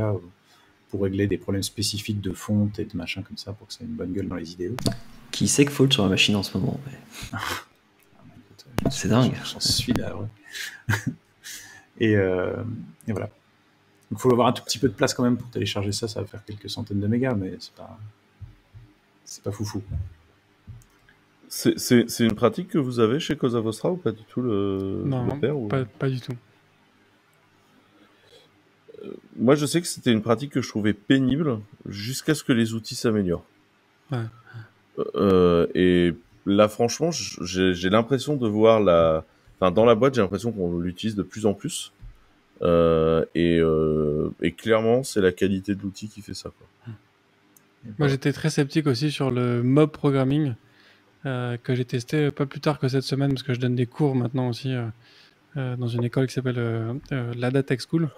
pour régler des problèmes spécifiques de fonte et de machin comme ça, pour que ça ait une bonne gueule dans les IDE. qui sait que faute sur ma machine en ce moment. Mais... C'est dingue. J'en suis là, ouais. et voilà. Il faut avoir un tout petit peu de place quand même pour télécharger ça. Ça va faire quelques centaines de mégas, mais c'est pas foufou. C'est une pratique que vous avez chez Cosa Vostra ou pas du tout Non, le pair, ou... pas du tout. Moi, je sais que c'était une pratique que je trouvais pénible jusqu'à ce que les outils s'améliorent. Ouais. Et là, franchement, j'ai l'impression de voir enfin, dans la boîte, j'ai l'impression qu'on l'utilise de plus en plus. Et clairement, c'est la qualité de l'outil qui fait ça, quoi. Moi, j'étais très sceptique aussi sur le mob programming que j'ai testé pas plus tard que cette semaine, parce que je donne des cours maintenant aussi dans une école qui s'appelle l'ADA Tech School.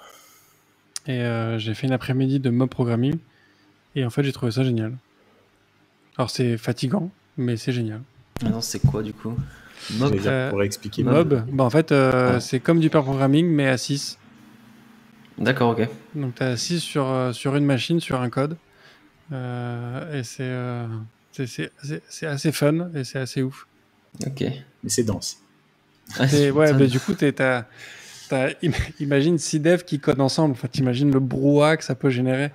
Et j'ai fait une après-midi de mob programming. Et en fait, j'ai trouvé ça génial. Alors, c'est fatigant, mais c'est génial. Ah non, c'est quoi du coup? Mob. On pourrait expliquer. Mob, bah, en fait, c'est comme du pair programming, mais à 6. D'accord, ok. Donc, tu as 6 sur une machine, sur un code. Et c'est assez fun et c'est assez ouf. Ok. Mais c'est dense. Ouais, mais du coup, imagine 6 devs qui codent ensemble. Enfin, t'imagines le brouhaha que ça peut générer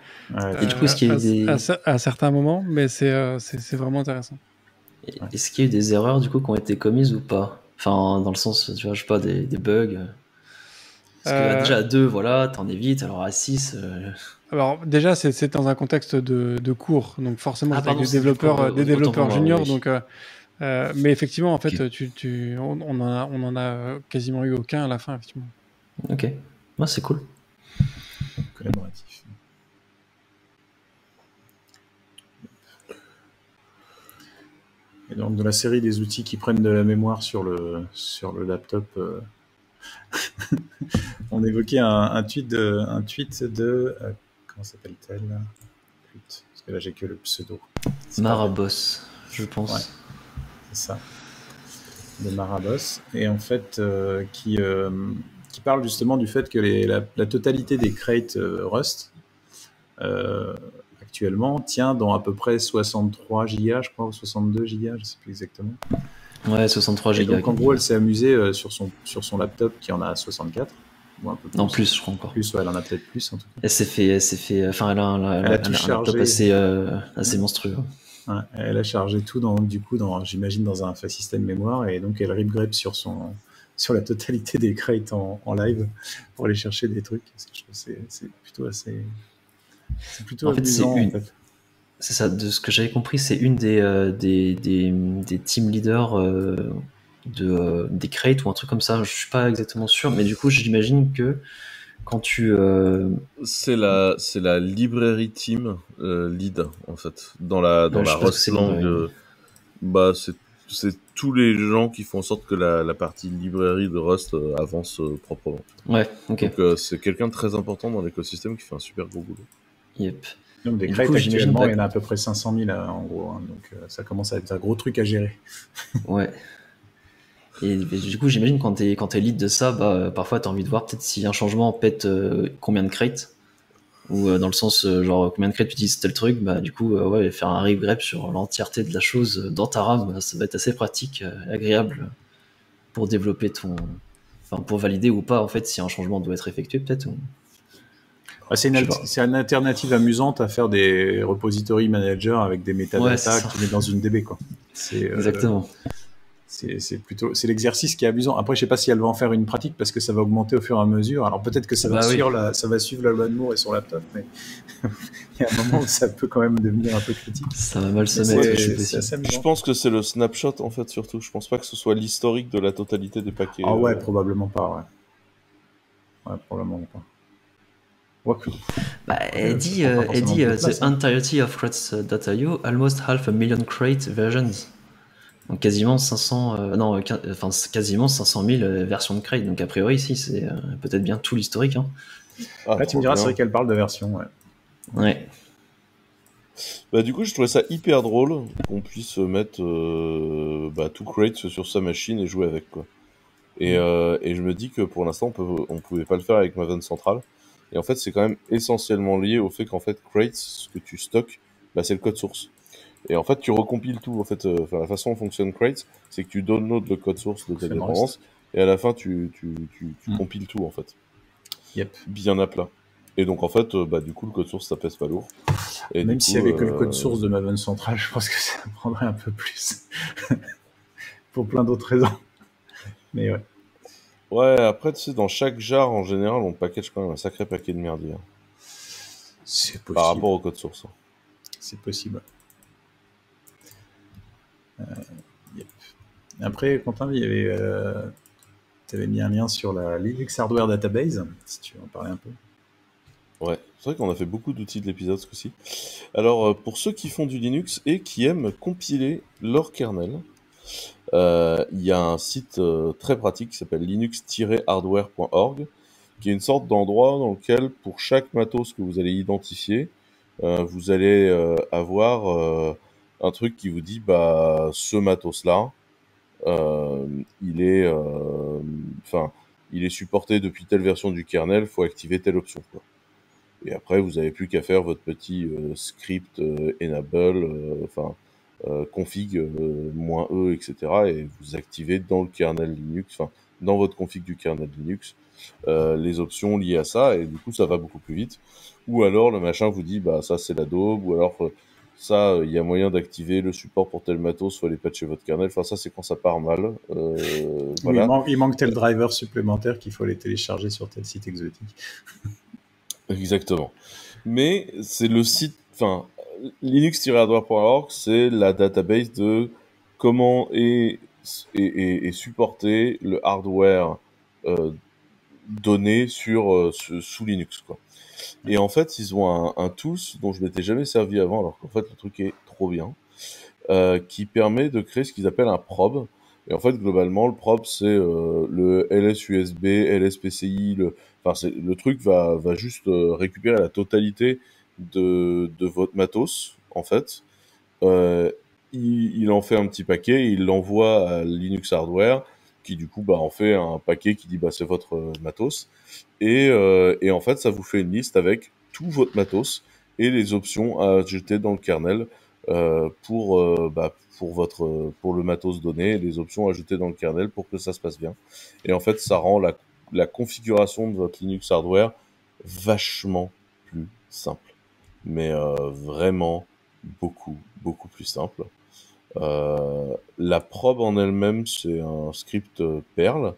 Et du coup, est-ce qu'il y a eu à certains moments, mais c'est vraiment intéressant. Est-ce qu'il y a eu des erreurs du coup qui ont été commises ou pas? Enfin, dans le sens, tu vois, je sais pas, des bugs. Parce que déjà à 2, voilà, t'en évites, alors à 6... Alors déjà, c'est dans un contexte de cours, donc forcément, pardon, des développeurs juniors, oui. Donc, mais effectivement, en fait, okay. on en a quasiment eu aucun à la fin, effectivement. Ok, ouais, c'est cool. Collaboratif. Et donc, de la série des outils qui prennent de la mémoire sur le laptop, on évoquait un tweet de comment s'appelle-t-elle? Parce que là, j'ai que le pseudo. Marabos, je pense. Ouais, c'est ça. De Marabos. Et en fait, qui parle justement du fait que la totalité des crates Rust actuellement tient dans à peu près 63 gigas, je crois, ou 62 gigas, je sais plus exactement. Ouais, 63 gigas. Donc en gros, elle s'est amusée sur son laptop qui en a 64. Ou un peu plus. Non, plus, je crois encore. Plus, ouais, elle en a peut-être plus en tout cas. Elle s'est fait, enfin, elle a un laptop assez monstrueux. Ouais, elle a chargé tout j'imagine, dans un système mémoire, et donc elle rip-grep sur la totalité des crates en live pour aller chercher des trucs. C'est plutôt assez. C'est plutôt amusant, en fait. C'est ça, de ce que j'avais compris, c'est une des team leaders des crates ou un truc comme ça. Je suis pas exactement sûr, mais du coup, j'imagine que quand tu c'est la librairie team lead en fait dans la Rust lang. Bah c'est tous les gens qui font en sorte que la partie librairie de Rust avance proprement. Ouais, ok. Donc c'est quelqu'un de très important dans l'écosystème qui fait un super gros boulot. Yep. Donc des crates actuellement, il y en a à peu près 500 000 en gros, hein, donc ça commence à être un gros truc à gérer. Ouais. Et du coup, j'imagine quand t'es lead de ça, bah, parfois t'as envie de voir peut-être si un changement pète combien de crates, ou dans le sens genre combien de crates tu utilises tel truc, bah du coup ouais, faire un rip-grep sur l'entièreté de la chose dans ta RAM, ça va être assez pratique, agréable pour développer pour valider ou pas en fait si un changement doit être effectué peut-être. C'est une alternative amusante à faire des repository managers avec des metadata qui met dans une DB, quoi. Exactement. C'est l'exercice qui est amusant. Après, je sais pas si elle va en faire une pratique parce que ça va augmenter au fur et à mesure. Alors peut-être que ça va suivre la loi de Moore et son laptop, mais il y a un moment où ça peut quand même devenir un peu critique. Ça va mal se mettre. Je pense que c'est le snapshot en fait surtout. Je pense pas que ce soit l'historique de la totalité des paquets. Ah ouais, probablement pas. Ouais, probablement pas. Elle dit the entirety of crates.io, almost 500,000 crate versions. Donc quasiment 500, quasiment 500 000 versions de Crate. Donc a priori, ici, c'est peut-être bien tout l'historique. Hein. Ah, Là, tu trop me diras, c'est bien. vrai qu'elle parle de version. Ouais. Ouais. Bah, du coup, je trouvais ça hyper drôle qu'on puisse mettre tout Crate sur sa machine et jouer avec, quoi. Et je me dis que pour l'instant, on pouvait pas le faire avec Maven Central. Et en fait, c'est quand même essentiellement lié au fait qu'en fait, Crate, ce que tu stockes, bah, c'est le code source. Et en fait, tu recompiles tout. En fait, la façon dont fonctionne Crate, c'est que tu downloads le code source de ta Flame dépendance, Rust. et à la fin, tu Mm. compiles tout, en fait. Yep. Bien à plat. Et donc, en fait, du coup, le code source, ça pèse pas lourd. Et Même du s'il y coup, avait que le code source de Maven Central, je pense que ça prendrait un peu plus. Pour plein d'autres raisons. Mais ouais. ouais, après, tu sais, dans chaque jar, en général, on package quand même un sacré paquet de merdier. C'est Par possible. rapport au code source. C'est possible. Yep. Après, Quentin, il y avait, tu avais mis un lien sur la Linux Hardware Database, si tu veux en parler un peu. Ouais, c'est vrai qu'on a fait beaucoup d'outils de l'épisode ce coup-ci. Alors, pour ceux qui font du Linux et qui aiment compiler leur kernel, il y a un site très pratique qui s'appelle linux-hardware.org, qui est une sorte d'endroit dans lequel, pour chaque matos que vous allez identifier, vous allez avoir un truc qui vous dit, bah, ce matos-là, euh, il est, euh, enfin, il est supporté depuis telle version du kernel, faut activer telle option, quoi. Et après, vous n'avez plus qu'à faire votre petit script enable, config -e, etc. Et vous activez dans le kernel Linux, enfin, dans votre config du kernel Linux, les options liées à ça, et du coup, ça va beaucoup plus vite. Ou alors, le machin vous dit, bah, ça, c'est la daube, ou alors, ça, il y a moyen d'activer le support pour tel matos, faut aller patcher votre kernel. Enfin, ça, c'est quand ça part mal. Oui, Voilà. il manque tel driver supplémentaire qu'il faut aller télécharger sur tel site exotique. Exactement. Mais c'est le site, enfin, linux-hardware.org, c'est la database de comment est supporté le hardware euh, donné sous Linux, quoi. Et en fait, ils ont un tools dont je m'étais jamais servi avant, alors qu'en fait, le truc est trop bien, qui permet de créer ce qu'ils appellent un probe. Et en fait, globalement, le probe, c'est le LS-USB, LS-PCI, le truc va juste récupérer la totalité de votre matos, en fait. Euh, il en fait un petit paquet, il l'envoie à Linux Hardware, qui du coup en fait un paquet qui dit bah c'est votre matos. Et en fait, ça vous fait une liste avec tout votre matos et les options à ajouter dans le kernel pour le matos donné, les options ajoutées dans le kernel pour que ça se passe bien. Et en fait, ça rend la configuration de votre Linux hardware vachement plus simple. Mais vraiment beaucoup plus simple. La probe en elle-même, c'est un script Perl,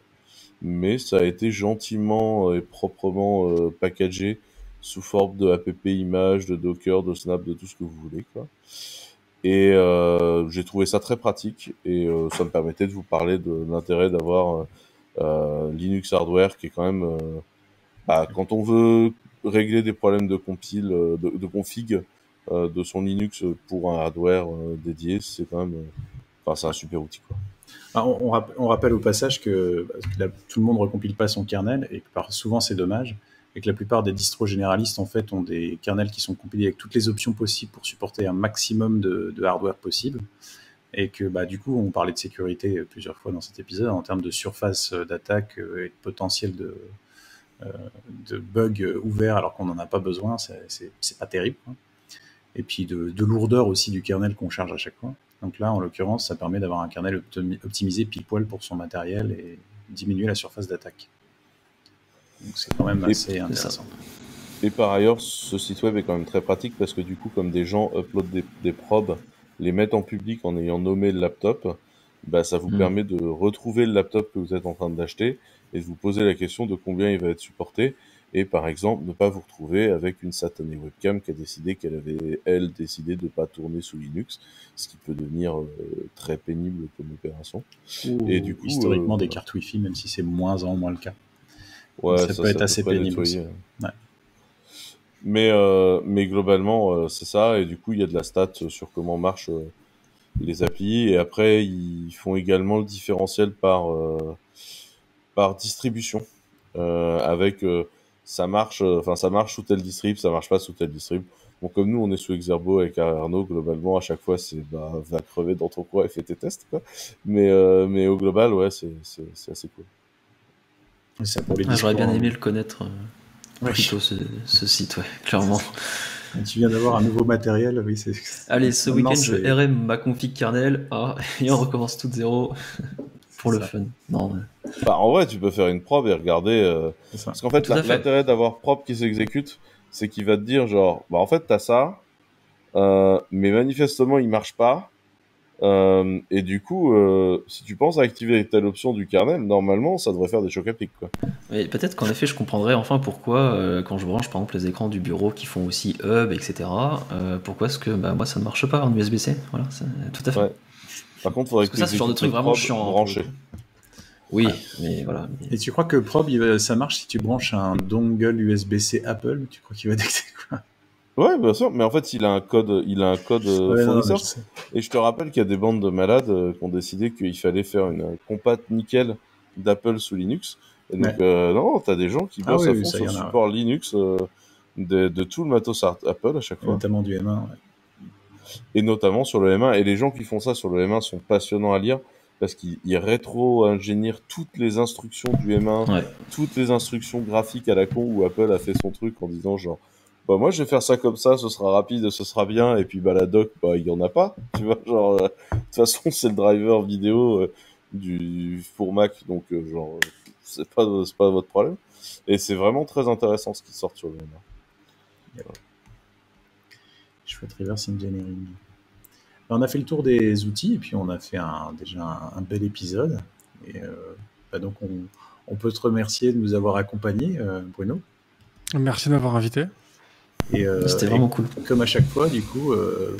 mais ça a été gentiment et proprement packagé sous forme de app image, de Docker, de Snap, de tout ce que vous voulez, quoi. Et j'ai trouvé ça très pratique et ça me permettait de vous parler de l'intérêt d'avoir Linux hardware qui est quand même quand on veut régler des problèmes de compile, de config de son Linux pour un hardware dédié, c'est quand même, c'est un super outil, quoi. Alors, on rappelle au passage que là, tout le monde ne recompile pas son kernel, et que souvent c'est dommage, et que la plupart des distros généralistes en fait ont des kernels qui sont compilés avec toutes les options possibles pour supporter un maximum de hardware possible. Et que du coup, on parlait de sécurité plusieurs fois dans cet épisode en termes de surface d'attaque et de potentiel de bugs ouverts alors qu'on n'en a pas besoin, c'est pas terrible, quoi. Et puis de lourdeur aussi du kernel qu'on charge à chaque fois. Donc là, en l'occurrence, ça permet d'avoir un kernel optimisé pile poil pour son matériel et diminuer la surface d'attaque. Donc c'est quand même assez intéressant. Et par ailleurs, ce site web est quand même très pratique parce que du coup, comme des gens uploadent des probes, les mettent en public en ayant nommé le laptop, ça vous permet de retrouver le laptop que vous êtes en train d'acheter et de vous poser la question de combien il va être supporté. Et par exemple, ne pas vous retrouver avec une satanée webcam qui a décidé qu'elle avait, elle, décidé de ne pas tourner sous Linux, ce qui peut devenir très pénible comme opération. Et du coup, historiquement, des cartes Wi-Fi, même si c'est moins en moins le cas. Ouais, ça peut être assez pénible aussi. Ouais. Mais globalement, c'est ça. Et du coup, il y a de la stat sur comment marche les applis, et après ils font également le différentiel par distribution, avec ça marche sous tel distrib, ça marche pas sous tel distrib. Bon, comme nous on est sous Exerbo avec Arnaud, globalement à chaque fois c'est va crever dans ton coin et fais tes tests, quoi. Mais au global, ouais, c'est assez cool. Ça pour les J'aurais bien discours, aimé le connaître plutôt ce site, ouais, clairement. Tu viens d'avoir un nouveau matériel, oui, c'est. Allez, ce Maintenant, week-end, je c'est- RM ma config kernel, et on recommence tout de zéro pour le ça. fun. Non, Bah, en vrai, tu peux faire une probe et regarder. C'est ça. Parce qu'en fait, Tout à fait. l'intérêt d'avoir probe qui s'exécute, c'est qu'il va te dire genre, bah en fait, t'as ça, mais manifestement, il marche pas. Et du coup, si tu penses à activer telle option du kernel, normalement, ça devrait faire des chocs à pic, quoi. mais peut-être qu'en effet, je comprendrais enfin pourquoi, quand je branche par exemple les écrans du bureau qui font aussi hub, etc., pourquoi est-ce que moi ça ne marche pas en USB-C. Voilà, tout à fait. Ouais. Par contre, faudrait Parce que ça, c'est le genre de truc vraiment chiant, hein, branché. Oui, mais voilà. Et tu crois que Probe, ça marche si tu branches un dongle USB-C Apple? Tu crois qu'il va détecter quoi? Ouais, bien sûr, mais en fait, il a un code Ouais, non, fournisseur. je sais. Et je te rappelle qu'il y a des bandes de malades qui ont décidé qu'il fallait faire une compat nickel d'Apple sous Linux. Et donc, non, t'as des gens qui Ah bossent oui, à oui, fond ça, sur y le en a, support Linux de tout le matos Apple à chaque fois. Notamment du M1. Ouais. Et notamment sur le M1. Et les gens qui font ça sur le M1 sont passionnants à lire parce qu'ils rétro-ingénient toutes les instructions du M1, Ouais. toutes les instructions graphiques à la con où Apple a fait son truc en disant genre, bah moi je vais faire ça comme ça, ce sera rapide, ce sera bien, et puis bah la doc, bah il y en a pas, tu vois, genre de toute façon c'est le driver vidéo pour Mac, donc genre c'est pas votre problème. Et c'est vraiment très intéressant ce qui sort sur le M1. Chouette reverse engineering. On a fait le tour des outils et puis on a fait déjà un bel épisode. Et donc on peut te remercier de nous avoir accompagnés, Bruno. Merci de m'avoir invité. Et, C'était vraiment cool. Comme à chaque fois, du coup,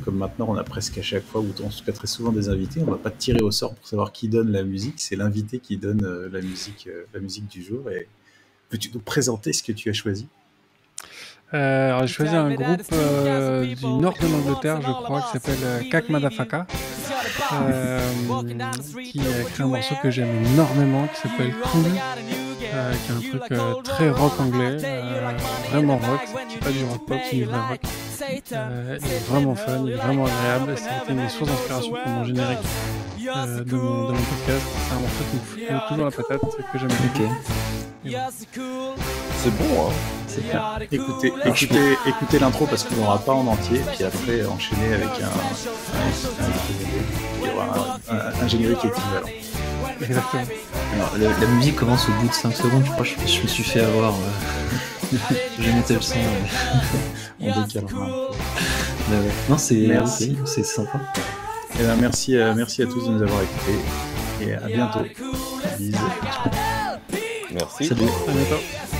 comme maintenant on a presque à chaque fois, ou en tout cas très souvent des invités, on va pas te tirer au sort pour savoir qui donne la musique, c'est l'invité qui donne la musique du jour. Et peux-tu nous présenter ce que tu as choisi? Alors, j'ai choisi un groupe du nord de l'Angleterre, je crois, qui s'appelle Kak Madafaka, qui a créé un morceau que j'aime énormément, qui s'appelle Cool, qui est un truc très rock anglais, vraiment rock, c'est pas du rock pop, c'est du vrai rock. Il est vraiment fun, il est vraiment agréable, ça a été une source d'inspiration pour mon générique de mon podcast. C'est un morceau qui me fout toujours la patate, que j'aime beaucoup. C'est bon, hein. C'est clair. Écoutez l'intro parce qu'on n'aura pas en entier, puis après enchaîner avec il y aura un générique équivalent. Exactement. Alors, la musique commence au bout de 5 secondes, je crois que je me suis fait avoir. J'ai monté le son. On décalera. Mais ouais. Non, c'est Merci. ok, c'est sympa. Et ben, merci à tous de nous avoir écoutés et à bientôt. Bisous. Merci. Salut. À bientôt.